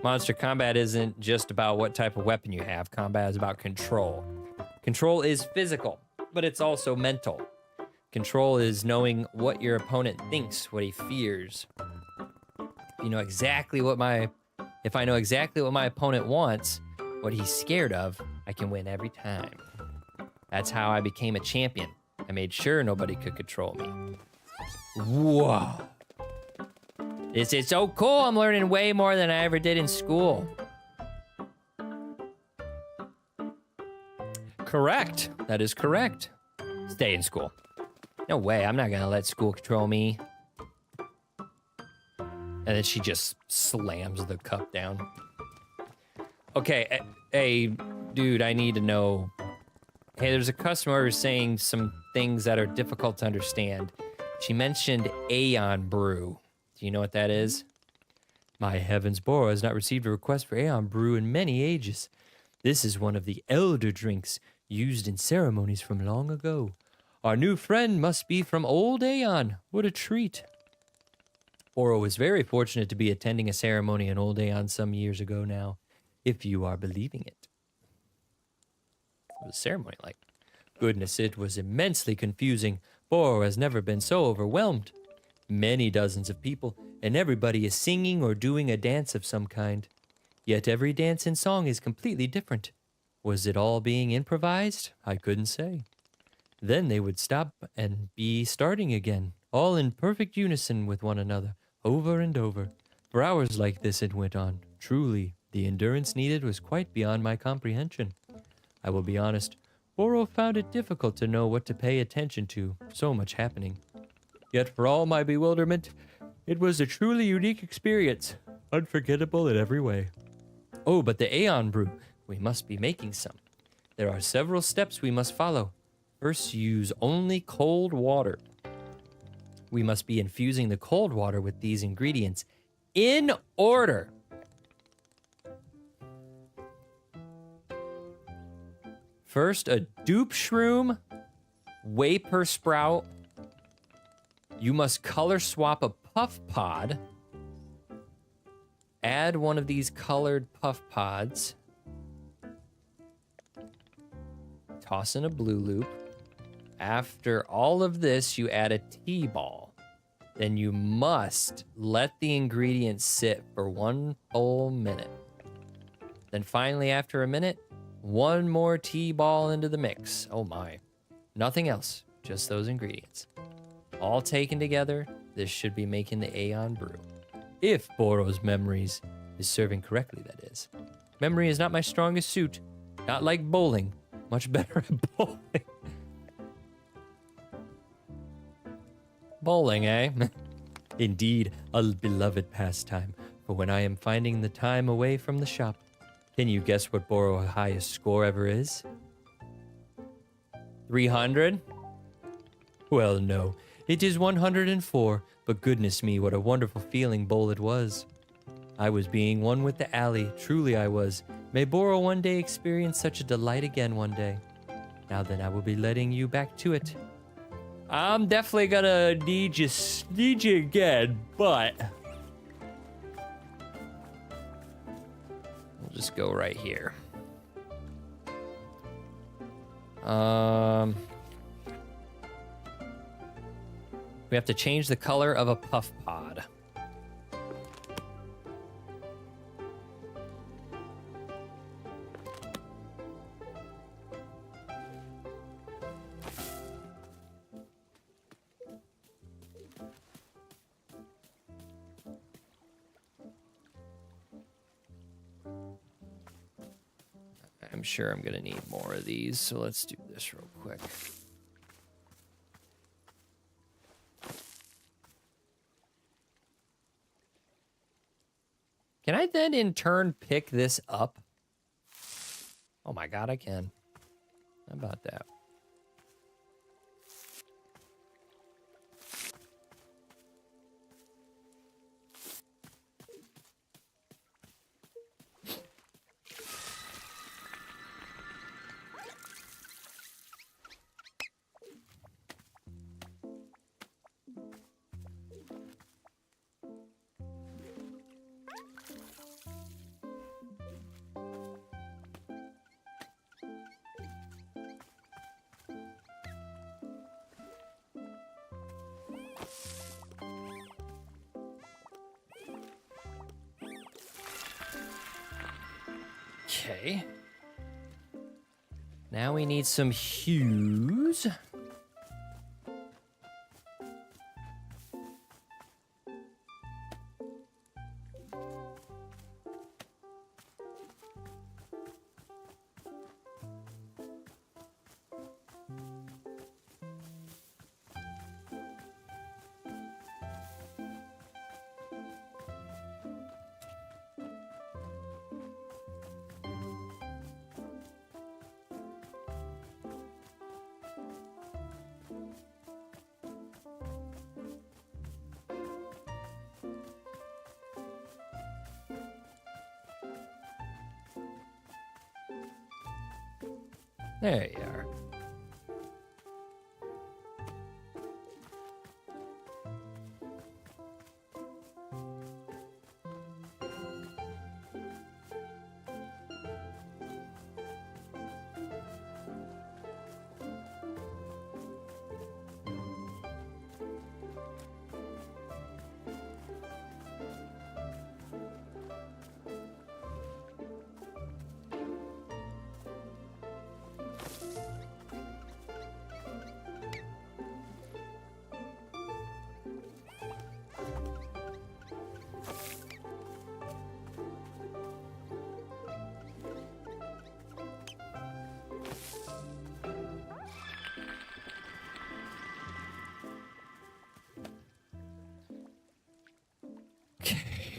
Monster combat isn't just about what type of weapon you have. Combat is about control. Control is physical. but it's also mental. Control is knowing what your opponent thinks, what he fears. If I know exactly what my opponent wants, what he's scared of, I can win every time. That's how I became a champion. I made sure nobody could control me. Whoa. This is so cool. I'm learning way more than I ever did in school. Correct. That is correct. Stay in school. No way. I'm not going to let school control me. And then she just slams the cup down. Okay. Hey, dude, I need to know. Hey, there's a customer who's saying some things that are difficult to understand. She mentioned Aeon Brew. Do you know what that is? My heavens, Boro has not received a request for Aeon Brew in many ages. This is one of the elder drinks used in ceremonies from long ago. Our new friend must be from old Aeon. What a treat. Boro was very fortunate to be attending a ceremony in old Aeon some years ago now, if you are believing it. What was the ceremony like? Goodness, it was immensely confusing. Boro has never been so overwhelmed. Many dozens of people, and everybody is singing or doing a dance of some kind. Yet every dance and song is completely different. Was it all being improvised? I couldn't say. Then they would stop and be starting again, all in perfect unison with one another, over and over. For hours like this it went on. Truly, the endurance needed was quite beyond my comprehension. I will be honest, Boro found it difficult to know what to pay attention to, so much happening. Yet for all my bewilderment, it was a truly unique experience, unforgettable in every way. Oh, but the Aeon Brew, we must be making some. There are several steps we must follow. First, use only cold water. We must be infusing the cold water with these ingredients in order. First, a dupe shroom, vapor sprout. You must color swap a puff pod. Add one of these colored puff pods. Toss in a blue loop. After all of this, you add a T-ball. Then you must let the ingredients sit for 1 whole minute. Then finally, after a minute, one more T-ball into the mix. Oh my. Nothing else, just those ingredients. All taken together, this should be making the Aeon Brew. If Boro's memories is serving correctly, that is. Memory is not my strongest suit. Not like bowling. Much better at bowling. Bowling, eh? Indeed, a beloved pastime, for when I am finding the time away from the shop. Can you guess what Boro's highest score ever is? 300? Well, no. It is 104, but goodness me, what a wonderful feeling bowl it was. I was being one with the alley, truly I was. May Boro one day experience such a delight again one day. Now then, I will be letting you back to it. I'm definitely gonna need you again, but we'll just go right here. We have to change the color of a puff pod. I'm sure I'm gonna need more of these, so let's do this real quick. Can I then in turn pick this up? Oh my god, I can. How about that? Okay. Now we need some hues. There you are.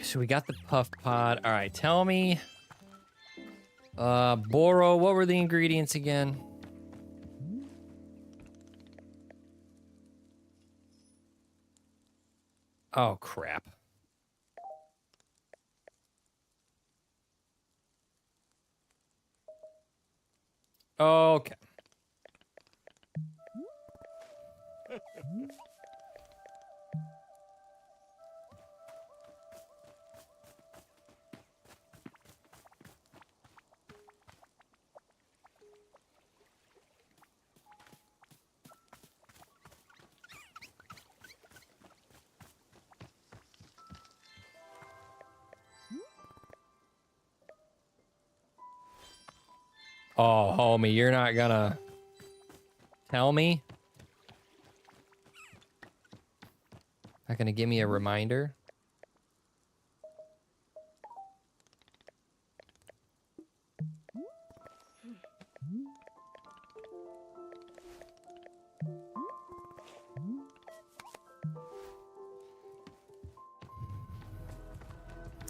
So we got the puff pod. All right, tell me, Boro, what were the ingredients again? Oh, crap. Okay. Oh, homie, you're not gonna tell me? Not gonna give me a reminder?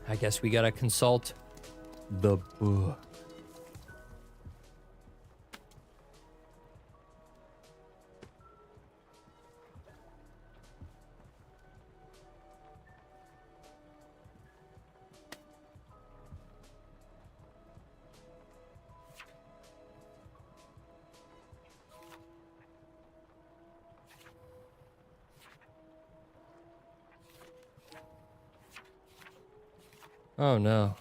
I guess we gotta consult the book. Oh no.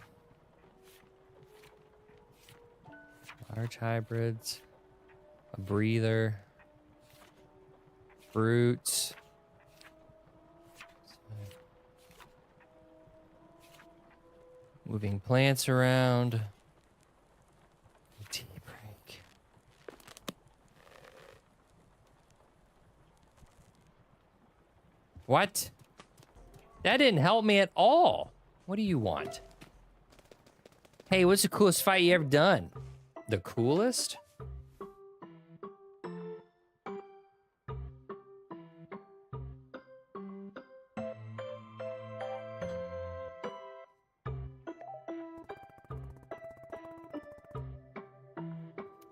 Large hybrids, a breather, fruits. Moving plants around. Tea break. What? That didn't help me at all. What do you want? Hey, what's the coolest fight you ever done? The coolest?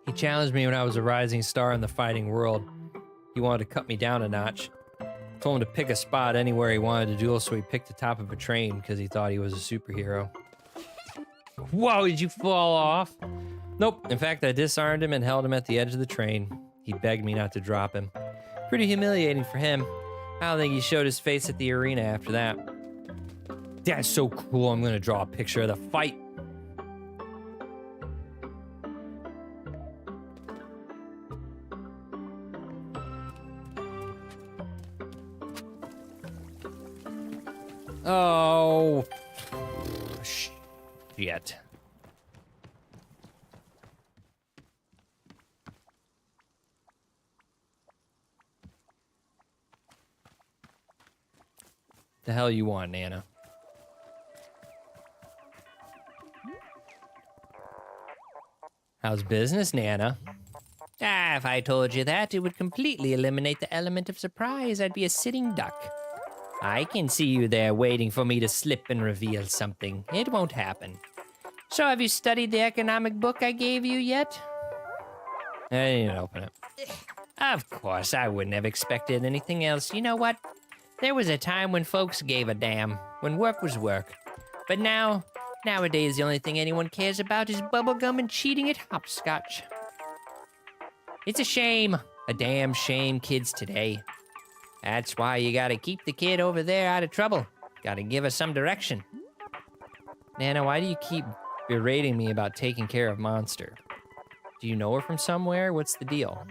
He challenged me when I was a rising star in the fighting world. He wanted to cut me down a notch. Told him to pick a spot anywhere he wanted to duel, so he picked the top of a train because he thought he was a superhero. Whoa, did you fall off? Nope. In fact, I disarmed him and held him at the edge of the train. He begged me not to drop him. Pretty humiliating for him. I don't think he showed his face at the arena after that. That's so cool. I'm going to draw a picture of the fight. Oh, shit. The hell you want, Nana? How's business, Nana? Ah, if I told you that, it would completely eliminate the element of surprise. I'd be a sitting duck. I can see you there waiting for me to slip and reveal something. It won't happen. So have you studied the economic book I gave you yet? I didn't open it. Of course, I wouldn't have expected anything else. You know what? There was a time when folks gave a damn, when work was work. But nowadays the only thing anyone cares about is bubblegum and cheating at hopscotch. It's a shame, a damn shame, kids today. That's why you gotta keep the kid over there out of trouble. Gotta give her some direction. Nana, why do you keep berating me about taking care of Monster? Do you know her from somewhere? What's the deal?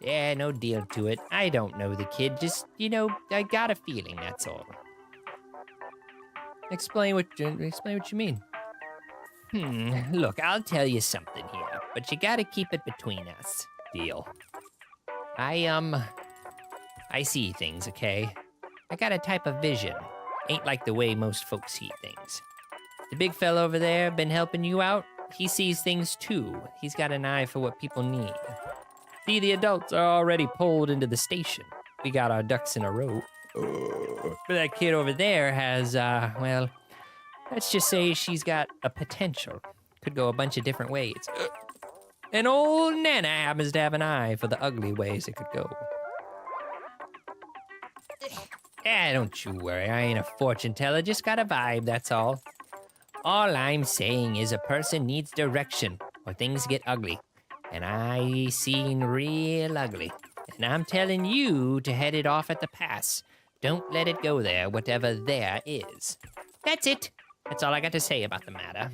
Yeah, no deal to it. I don't know the kid, just, I got a feeling, that's all. Explain what you mean. Look, I'll tell you something here, but you gotta keep it between us. Deal. I see things, okay? I got a type of vision. Ain't like the way most folks see things. The big fella over there been helping you out? He sees things too. He's got an eye for what people need. See, the adults are already pulled into the station. We got our ducks in a row. But that kid over there has, well, let's just say she's got a potential. Could go a bunch of different ways. And old Nana happens to have an eye for the ugly ways it could go. Don't you worry, I ain't a fortune teller, just got a vibe, that's all. All I'm saying is a person needs direction, or things get ugly. And I seen real ugly. And I'm telling you to head it off at the pass. Don't let it go there, whatever there is. That's it. That's all I got to say about the matter.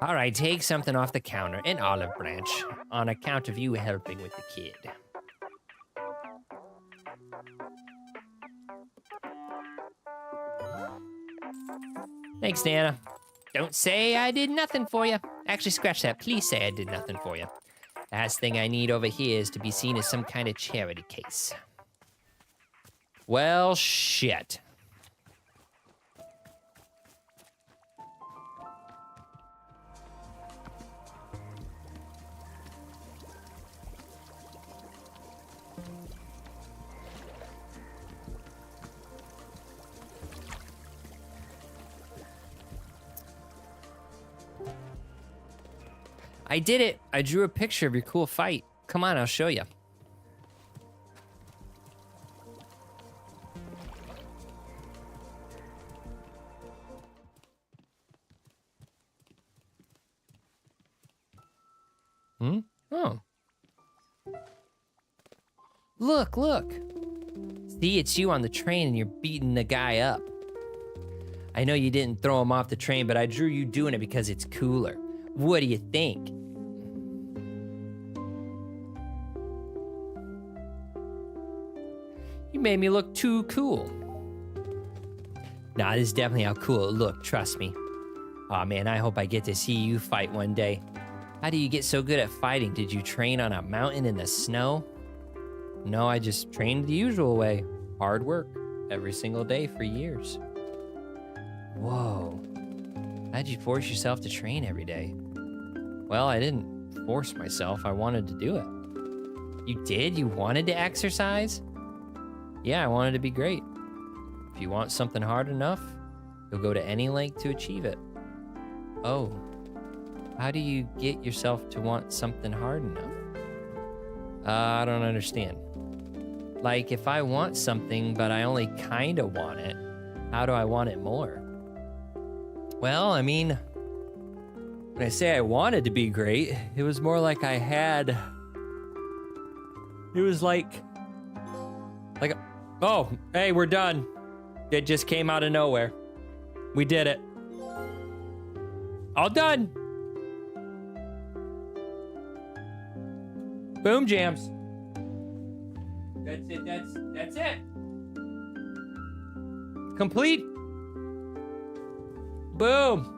All right, take something off the counter, an olive branch, on account of you helping with the kid. Thanks, Nana. Don't say I did nothing for you. Actually, scratch that. Please say I did nothing for you. The last thing I need over here is to be seen as some kind of charity case. Well, shit. I did it. I drew a picture of your cool fight. Come on, I'll show you. Oh. Look. See, it's you on the train and you're beating the guy up. I know you didn't throw him off the train, but I drew you doing it because it's cooler. What do you think? You made me look too cool. Nah, this is definitely how cool it looked, trust me. Aw, man, I hope I get to see you fight one day. How do you get so good at fighting? Did you train on a mountain in the snow? No, I just trained the usual way. Hard work, every single day for years. Whoa. How'd you force yourself to train every day? Well, I didn't force myself. I wanted to do it. You did? You wanted to exercise? Yeah, I wanted to be great. If you want something hard enough, you'll go to any length to achieve it. Oh. How do you get yourself to want something hard enough? I don't understand. Like, if I want something, but I only kinda want it, how do I want it more? Well, I mean, when I say I wanted to be great, it was more like I had... It was like, oh, hey, we're done. It just came out of nowhere. We did it. All done. Boom jams. That's it. Complete. Boom.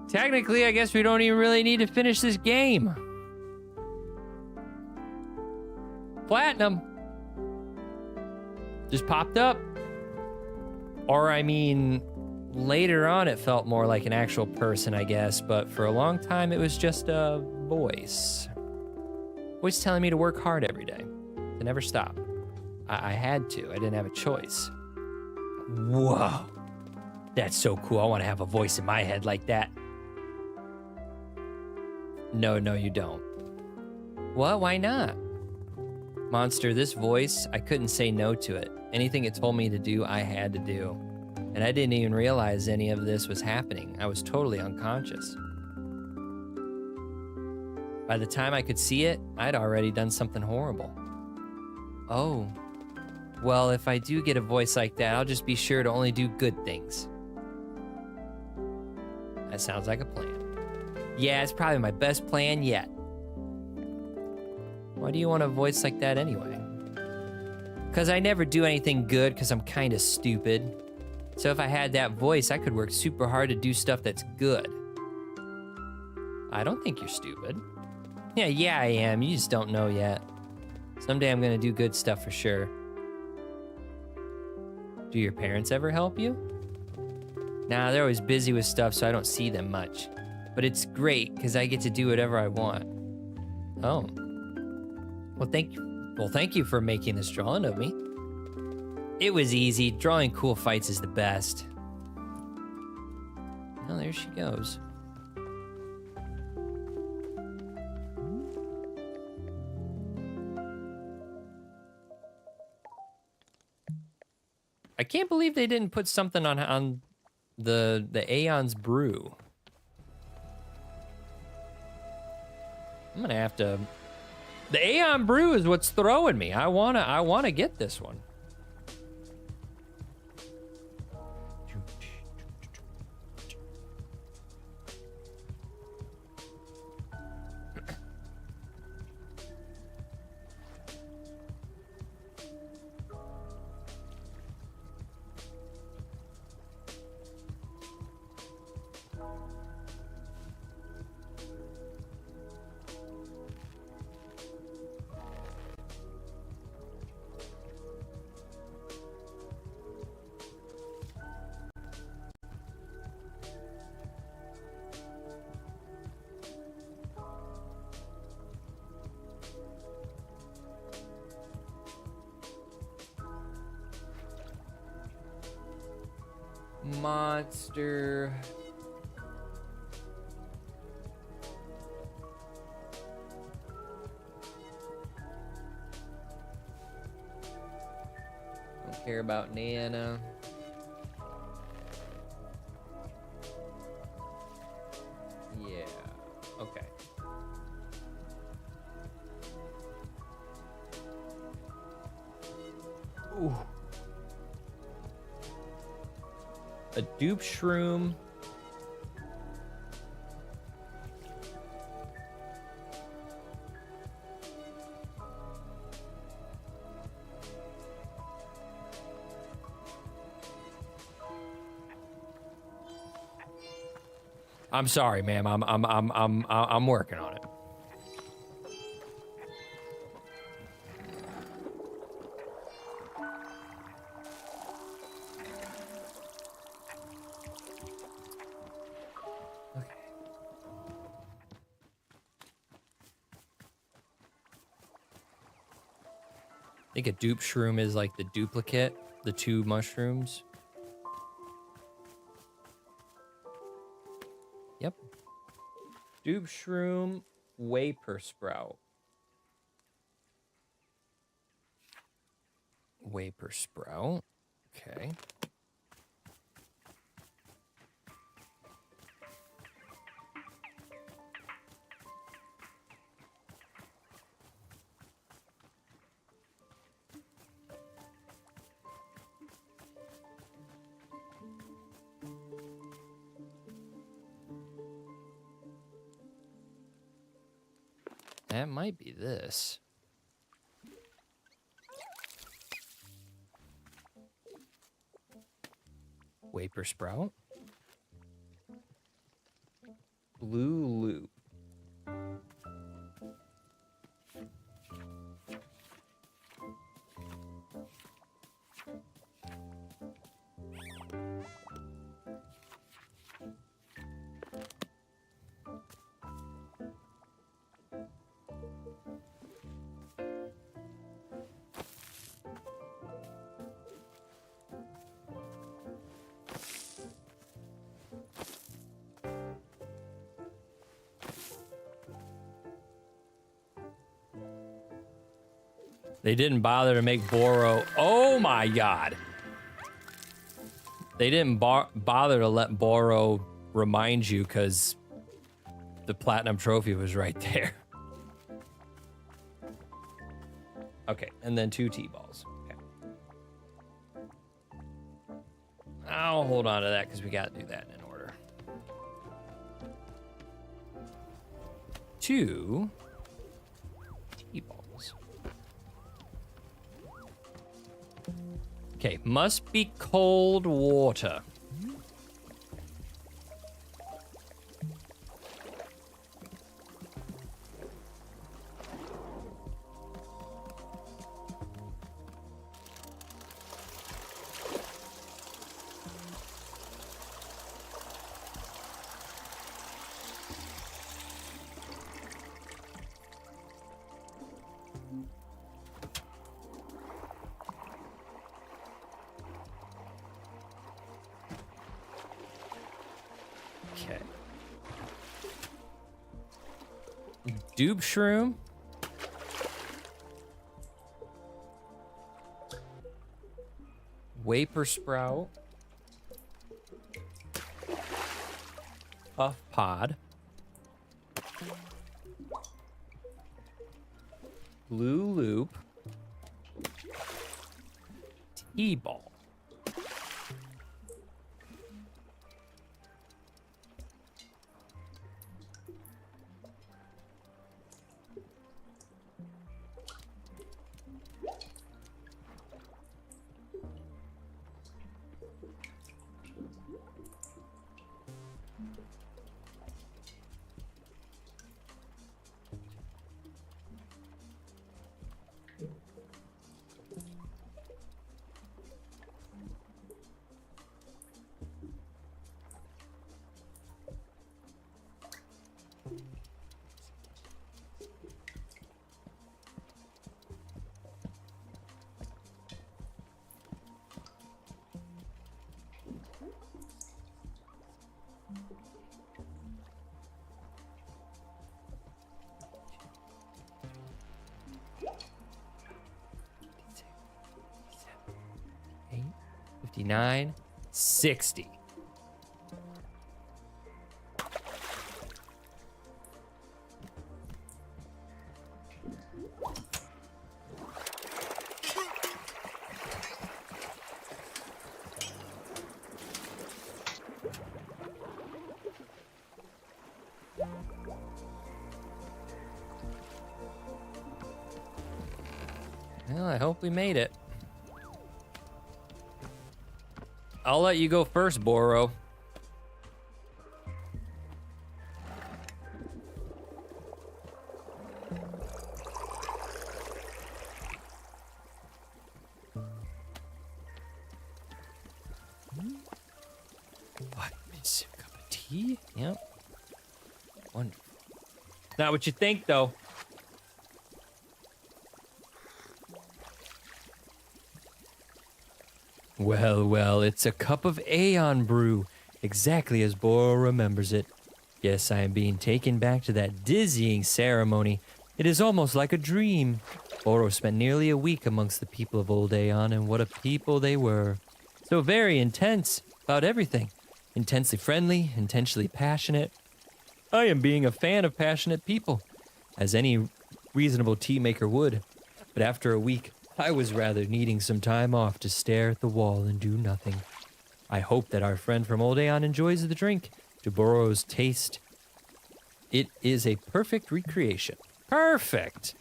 Technically, I guess we don't even really need to finish this game. Platinum. Just popped up. Or, I mean, later on it felt more like an actual person, I guess. But for a long time, it was just a voice. Voice telling me to work hard every day. To never stop. I had to. I didn't have a choice. Whoa. That's so cool. I want to have a voice in my head like that. No, you don't. What? Why not? Monster, this voice, I couldn't say no to it. Anything it told me to do, I had to do. And I didn't even realize any of this was happening. I was totally unconscious. By the time I could see it, I'd already done something horrible. Oh. Well, if I do get a voice like that, I'll just be sure to only do good things. That sounds like a plan. Yeah, it's probably my best plan yet. Why do you want a voice like that anyway? Because I never do anything good because I'm kind of stupid. So if I had that voice, I could work super hard to do stuff that's good. I don't think you're stupid. Yeah, I am. You just don't know yet. Someday I'm gonna do good stuff for sure. Do your parents ever help you? Nah, they're always busy with stuff, so I don't see them much. But it's great, because I get to do whatever I want. Oh. Well, thank you for making this drawing of me. It was easy. Drawing cool fights is the best. Oh, there she goes. I can't believe they didn't put something on the Aeon's brew. I'm gonna have to. The Aeon brew is what's throwing me. I wanna get this one. Monster. Don't care about Nana. Yeah. Okay. Ooh. A dupe shroom. I'm sorry, ma'am. I'm working on it. I think a dupe shroom is like the duplicate, the two mushrooms. Yep. Dupe shroom, vapor sprout. Vapor sprout. Okay. That might be this. Waper Sprout. Blue Loop. They didn't bother to make Boro. Oh my god. They didn't bother to let Boro remind you because the platinum trophy was right there. Okay, and then 2 T-balls. Okay. I'll hold on to that because we got to do that in order. 2 T-balls. Okay, must be cold water. Okay. Dupe shroom. Waper sprout. Puff pod. Blue loop. T-ball. Eight, 59, 60. Well, I hope we made it. I'll let you go first, Boro. What? It's a cup of tea? Yep. Wonderful. Not what you think, though. Well, well, it's a cup of Aeon brew, exactly as Boro remembers it. Yes, I am being taken back to that dizzying ceremony. It is almost like a dream. Boro spent nearly a week amongst the people of Old Aeon, and what a people they were. So very intense about everything. Intensely friendly, intensely passionate. I am being a fan of passionate people, as any reasonable tea maker would. But after a week, I was rather needing some time off to stare at the wall and do nothing. I hope that our friend from Old Aeon enjoys the drink. To Boro's taste, it is a perfect recreation. Perfect!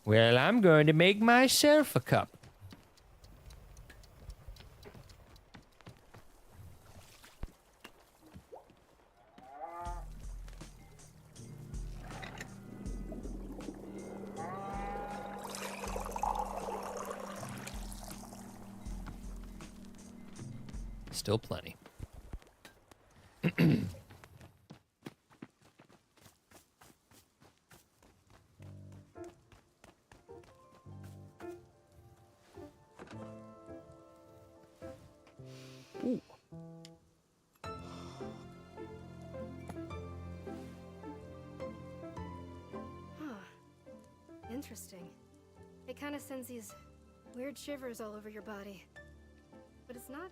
Well, I'm going to make myself a cup. still plenty. Ooh. Huh. Interesting. It kind of sends these weird shivers all over your body. But it's not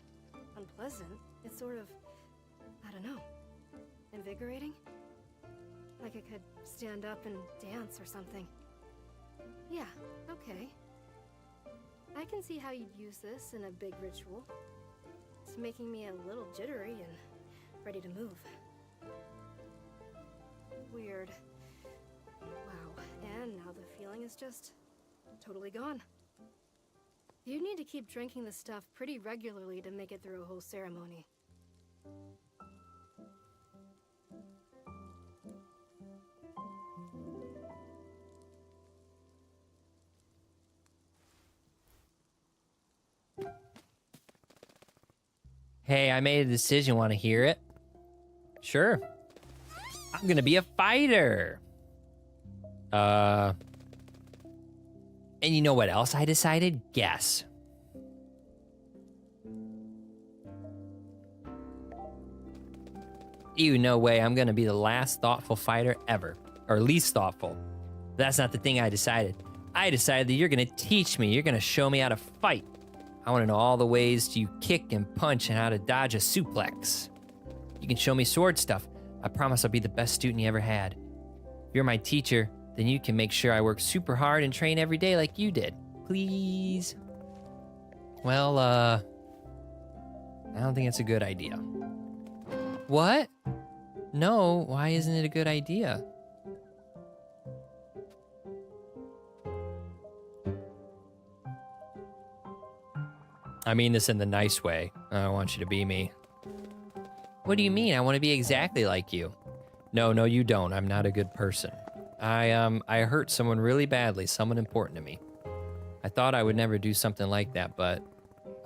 unpleasant. It's sort of, I don't know, invigorating? Like I could stand up and dance or something. Yeah, okay. I can see how you'd use this in a big ritual. It's making me a little jittery and ready to move. Weird. Wow, and now the feeling is just totally gone. You need to keep drinking the stuff pretty regularly to make it through a whole ceremony. Hey, I made a decision. Want to hear it? Sure. I'm gonna be a fighter. And you know what else I decided? Guess. No way. I'm gonna be the last thoughtful fighter ever. Or least thoughtful. That's not the thing I decided. I decided that you're gonna teach me. You're gonna show me how to fight. I want to know all the ways you kick and punch and how to dodge a suplex. You can show me sword stuff. I promise I'll be the best student you ever had. If you're my teacher, then you can make sure I work super hard and train every day like you did. Please? Well, I don't think it's a good idea. What? No, why isn't it a good idea? I mean this in the nice way. I don't want you to be me. What do you mean? I want to be exactly like you. No, you don't. I'm not a good person. I hurt someone really badly, someone important to me. I thought I would never do something like that, but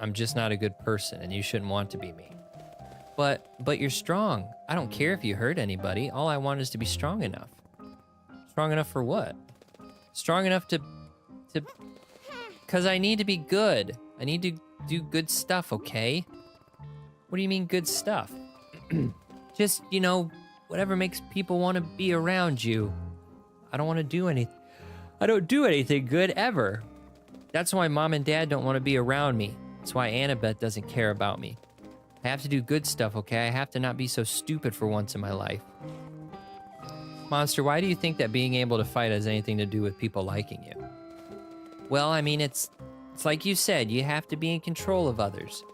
I'm just not a good person, and you shouldn't want to be me. But you're strong. I don't care if you hurt anybody. All I want is to be strong enough. Strong enough for what? Strong enough to... Because I need to be good. I need to do good stuff, okay? What do you mean good stuff? Just, whatever makes people want to be around you. I don't want to do anything. I don't do anything good ever. That's why Mom and Dad don't want to be around me. That's why Annabeth doesn't care about me. I have to do good stuff, okay? I have to not be so stupid for once in my life. Monster, why do you think that being able to fight has anything to do with people liking you? Well, I mean, it's like you said, you have to be in control of others.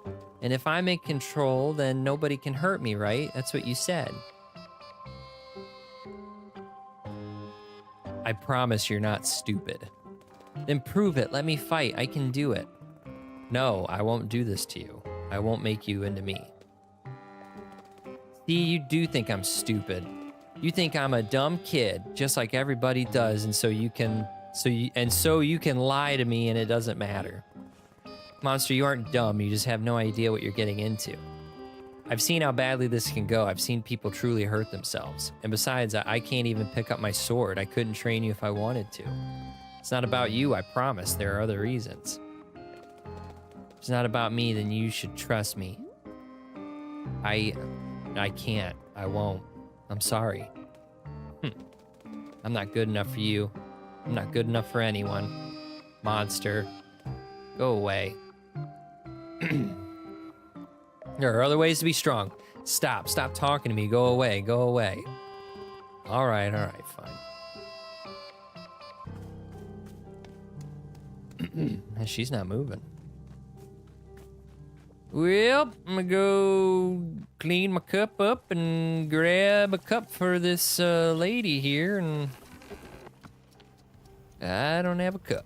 And if I'm in control, then nobody can hurt me, right? That's what you said. I promise you're not stupid. Then prove it. Let me fight. I can do it. No, I won't do this to you. I won't make you into me. See, you do think I'm stupid. You think I'm a dumb kid, just like everybody does, and so you can lie to me and it doesn't matter. Monster, you aren't dumb, you just have no idea what you're getting into. I've seen how badly this can go. I've seen people truly hurt themselves. And besides, I can't even pick up my sword. I couldn't train you if I wanted to. It's not about you, I promise. There are other reasons. If it's not about me, then you should trust me. I can't. I won't. I'm sorry. I'm not good enough for you. I'm not good enough for anyone. Monster. Go away. There are other ways to be strong. Stop talking to me. Go away. All right, fine. She's not moving. Well, I'm gonna go clean my cup up and grab a cup for this lady here, and I don't have a cup.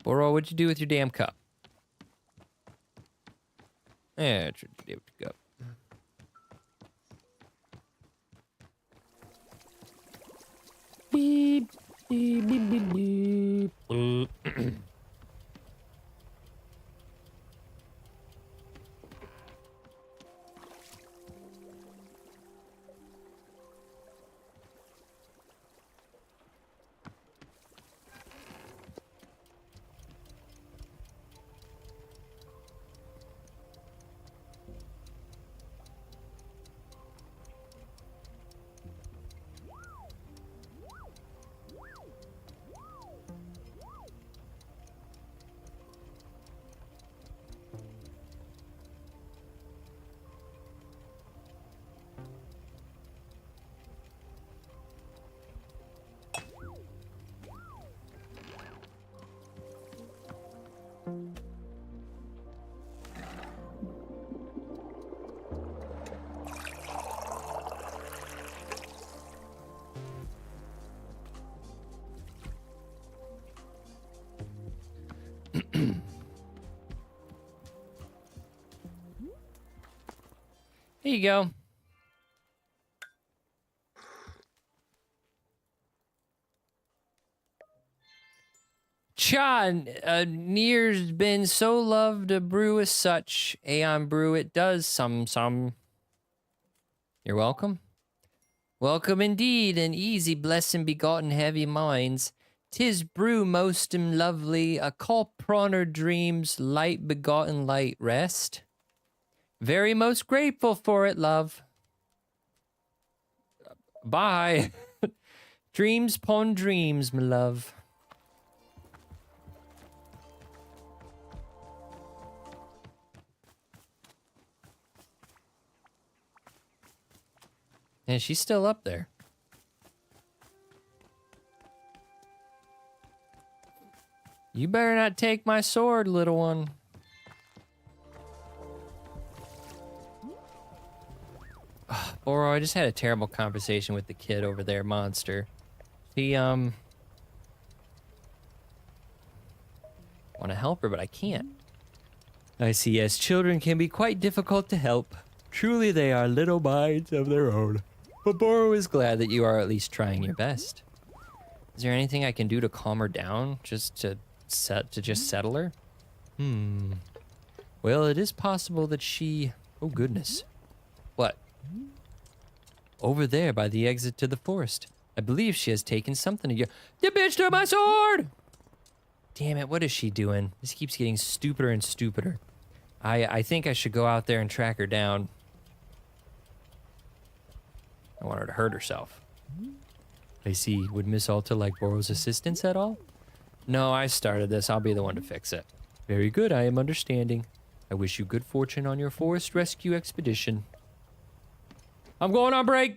Boro, what'd you do with your damn cup? Yeah, I tried to do with the cup. Beep, beep, beep, beep, beep. Here you go. Cha, near's been so loved a brew as such. Aeon brew it does some. You're welcome. Welcome indeed, and easy blessing begotten heavy minds. 'Tis brew mostem lovely, a call proner dreams, light begotten light rest. Very most grateful for it, love. Bye. Dreams pon dreams, my love. And she's still up there. You better not take my sword, little one. Boro, I just had a terrible conversation with the kid over there, Monster. He, want to help her, but I can't. I see, yes, children can be quite difficult to help. Truly they are little minds of their own. But Boro is glad that you are at least trying your best. Is there anything I can do to calm her down, just to settle her? Well, it is possible that she... Oh, goodness. What? Over there by the exit to the forest. I believe she has taken something to you. The bitch took my sword! Damn it, what is she doing? This keeps getting stupider and stupider. I think I should go out there and track her down. I want her to hurt herself. I see. Would Miss Alta like Boro's assistance at all? No, I started this. I'll be the one to fix it. Very good, I am understanding. I wish you good fortune on your forest rescue expedition. I'm going on break.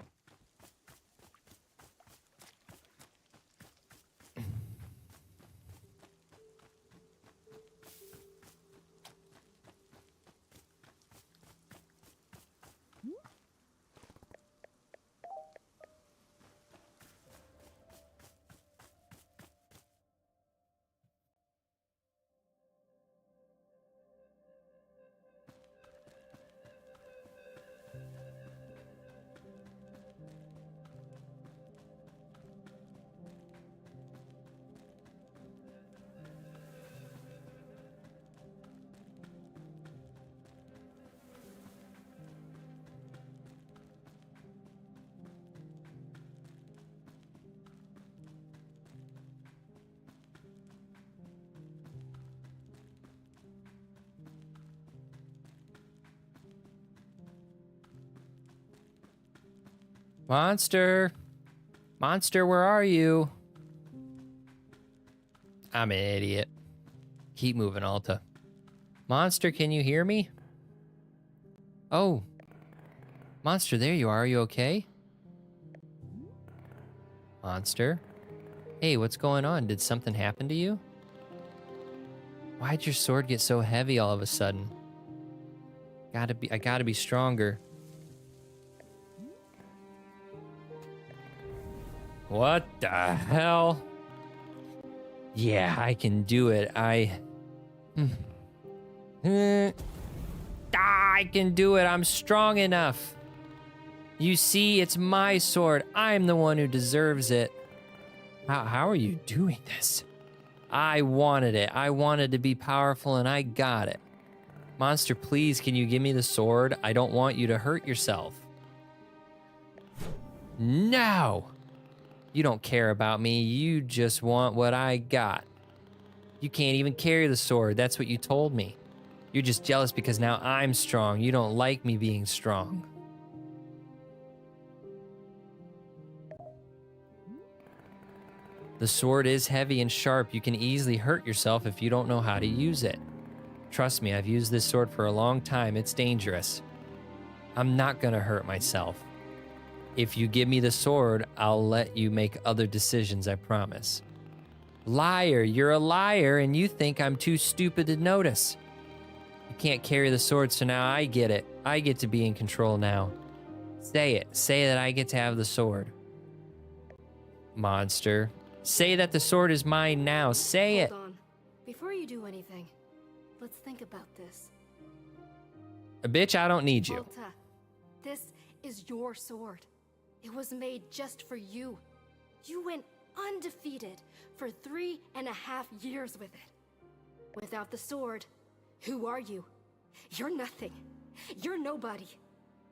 Monster. Monster, where are you? I'm an idiot. Keep moving, Alta. Monster, can you hear me? Oh. Monster, there you are. Are you okay? Monster? Hey, what's going on? Did something happen to you? Why'd your sword get so heavy all of a sudden? I gotta be stronger. What the hell? Yeah, I can do it. I can do it. I'm strong enough. You see, it's my sword. I'm the one who deserves it. How are you doing this? I wanted it. I wanted to be powerful, and I got it. Monster, please, can you give me the sword? I don't want you to hurt yourself. No! You don't care about me. You just want what I got. You can't even carry the sword. That's what you told me. You're just jealous because now I'm strong. You don't like me being strong. The sword is heavy and sharp. You can easily hurt yourself if you don't know how to use it. Trust me, I've used this sword for a long time. It's dangerous. I'm not gonna hurt myself. If you give me the sword, I'll let you make other decisions, I promise. Liar, you're a liar, and you think I'm too stupid to notice. You can't carry the sword, so now I get it. I get to be in control now. Say it. Say that I get to have the sword. Monster. Say that the sword is mine now. Say it. Hold on. Before you do anything, let's think about this. Bitch, I don't need you. Alta, This is your sword. It was made just for you. You went undefeated for 3.5 years with it. Without the sword, who are you? You're nothing. You're nobody.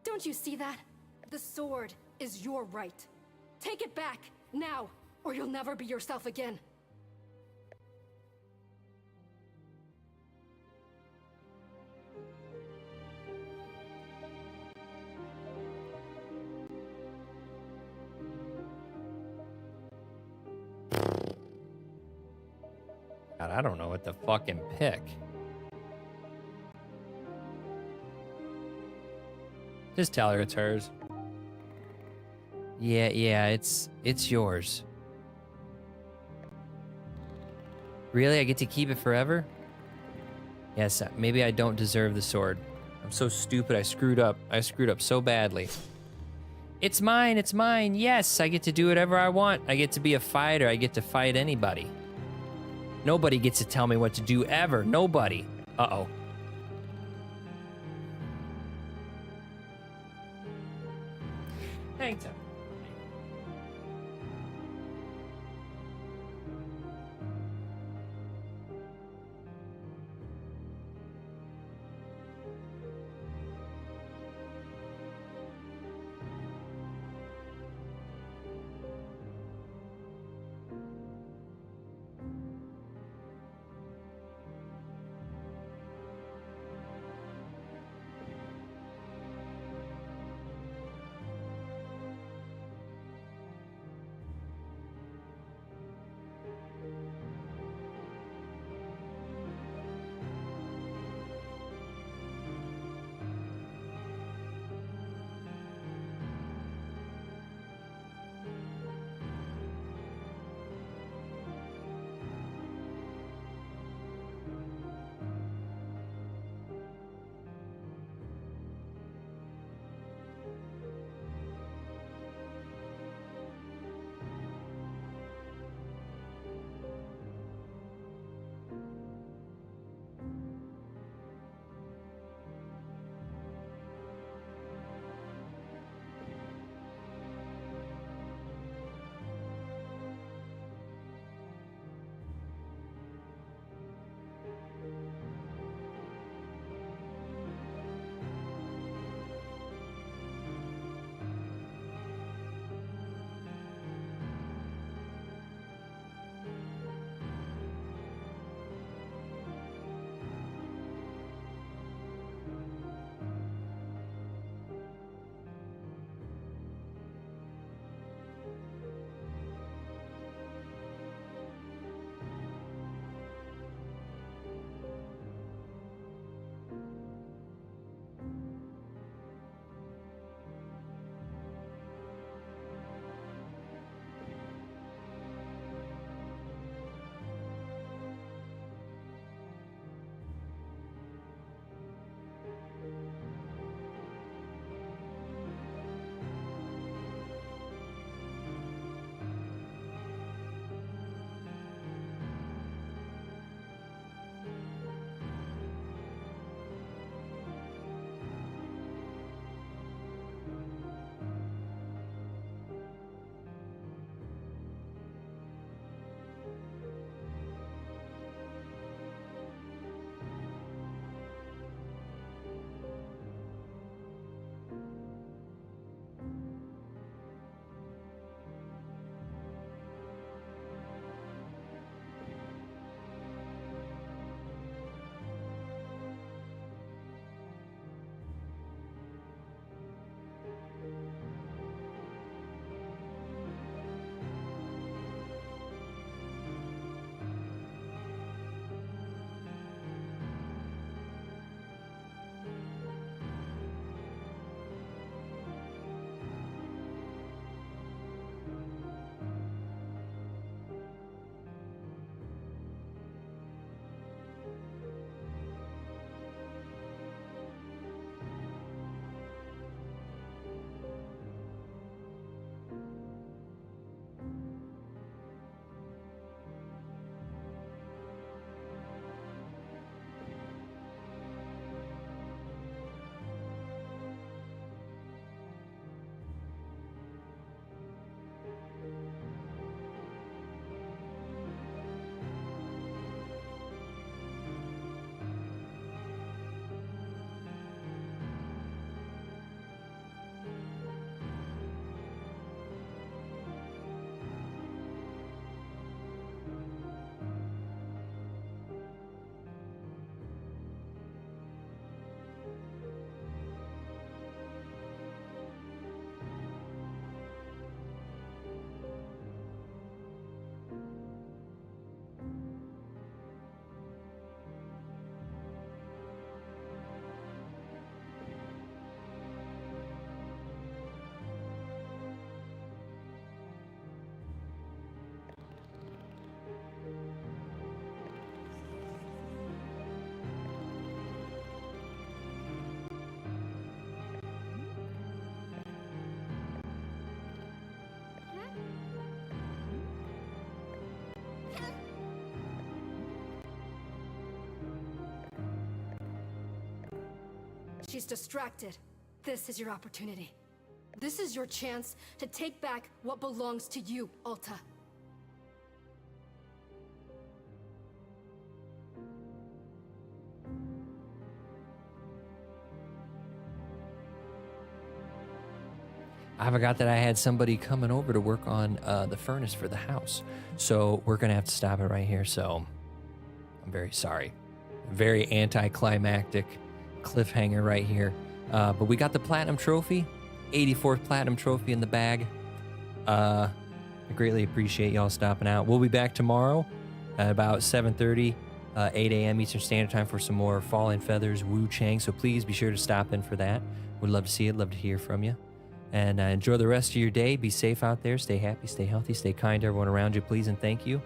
Don't you see that? The sword is your right. Take it back, now, or you'll never be yourself again. God, I don't know what to fucking pick. Just tell her it's hers. Yeah, it's yours. Really? I get to keep it forever? Yes, maybe I don't deserve the sword. I'm so stupid. I screwed up. I screwed up so badly. It's mine. It's mine. Yes, I get to do whatever I want. I get to be a fighter. I get to fight anybody. Nobody gets to tell me what to do ever. Nobody. Uh-oh. Hang tight. She's distracted. This is your opportunity. This is your chance to take back what belongs to you, Alta. I forgot that I had somebody coming over to work on the furnace for the house. So we're going to have to stop it right here. So I'm very sorry. Very anticlimactic cliffhanger right here. But we got the platinum trophy, 84th platinum trophy in the bag. I greatly appreciate y'all stopping out. We'll be back tomorrow at about 7:30, 8 a.m. Eastern Standard Time for some more Falling Feathers Wu Chang. So please be sure to stop in for that. We'd love to see it, love to hear from you. And enjoy the rest of your day. Be safe out there. Stay happy, stay healthy, stay kind to everyone around you, please, and thank you.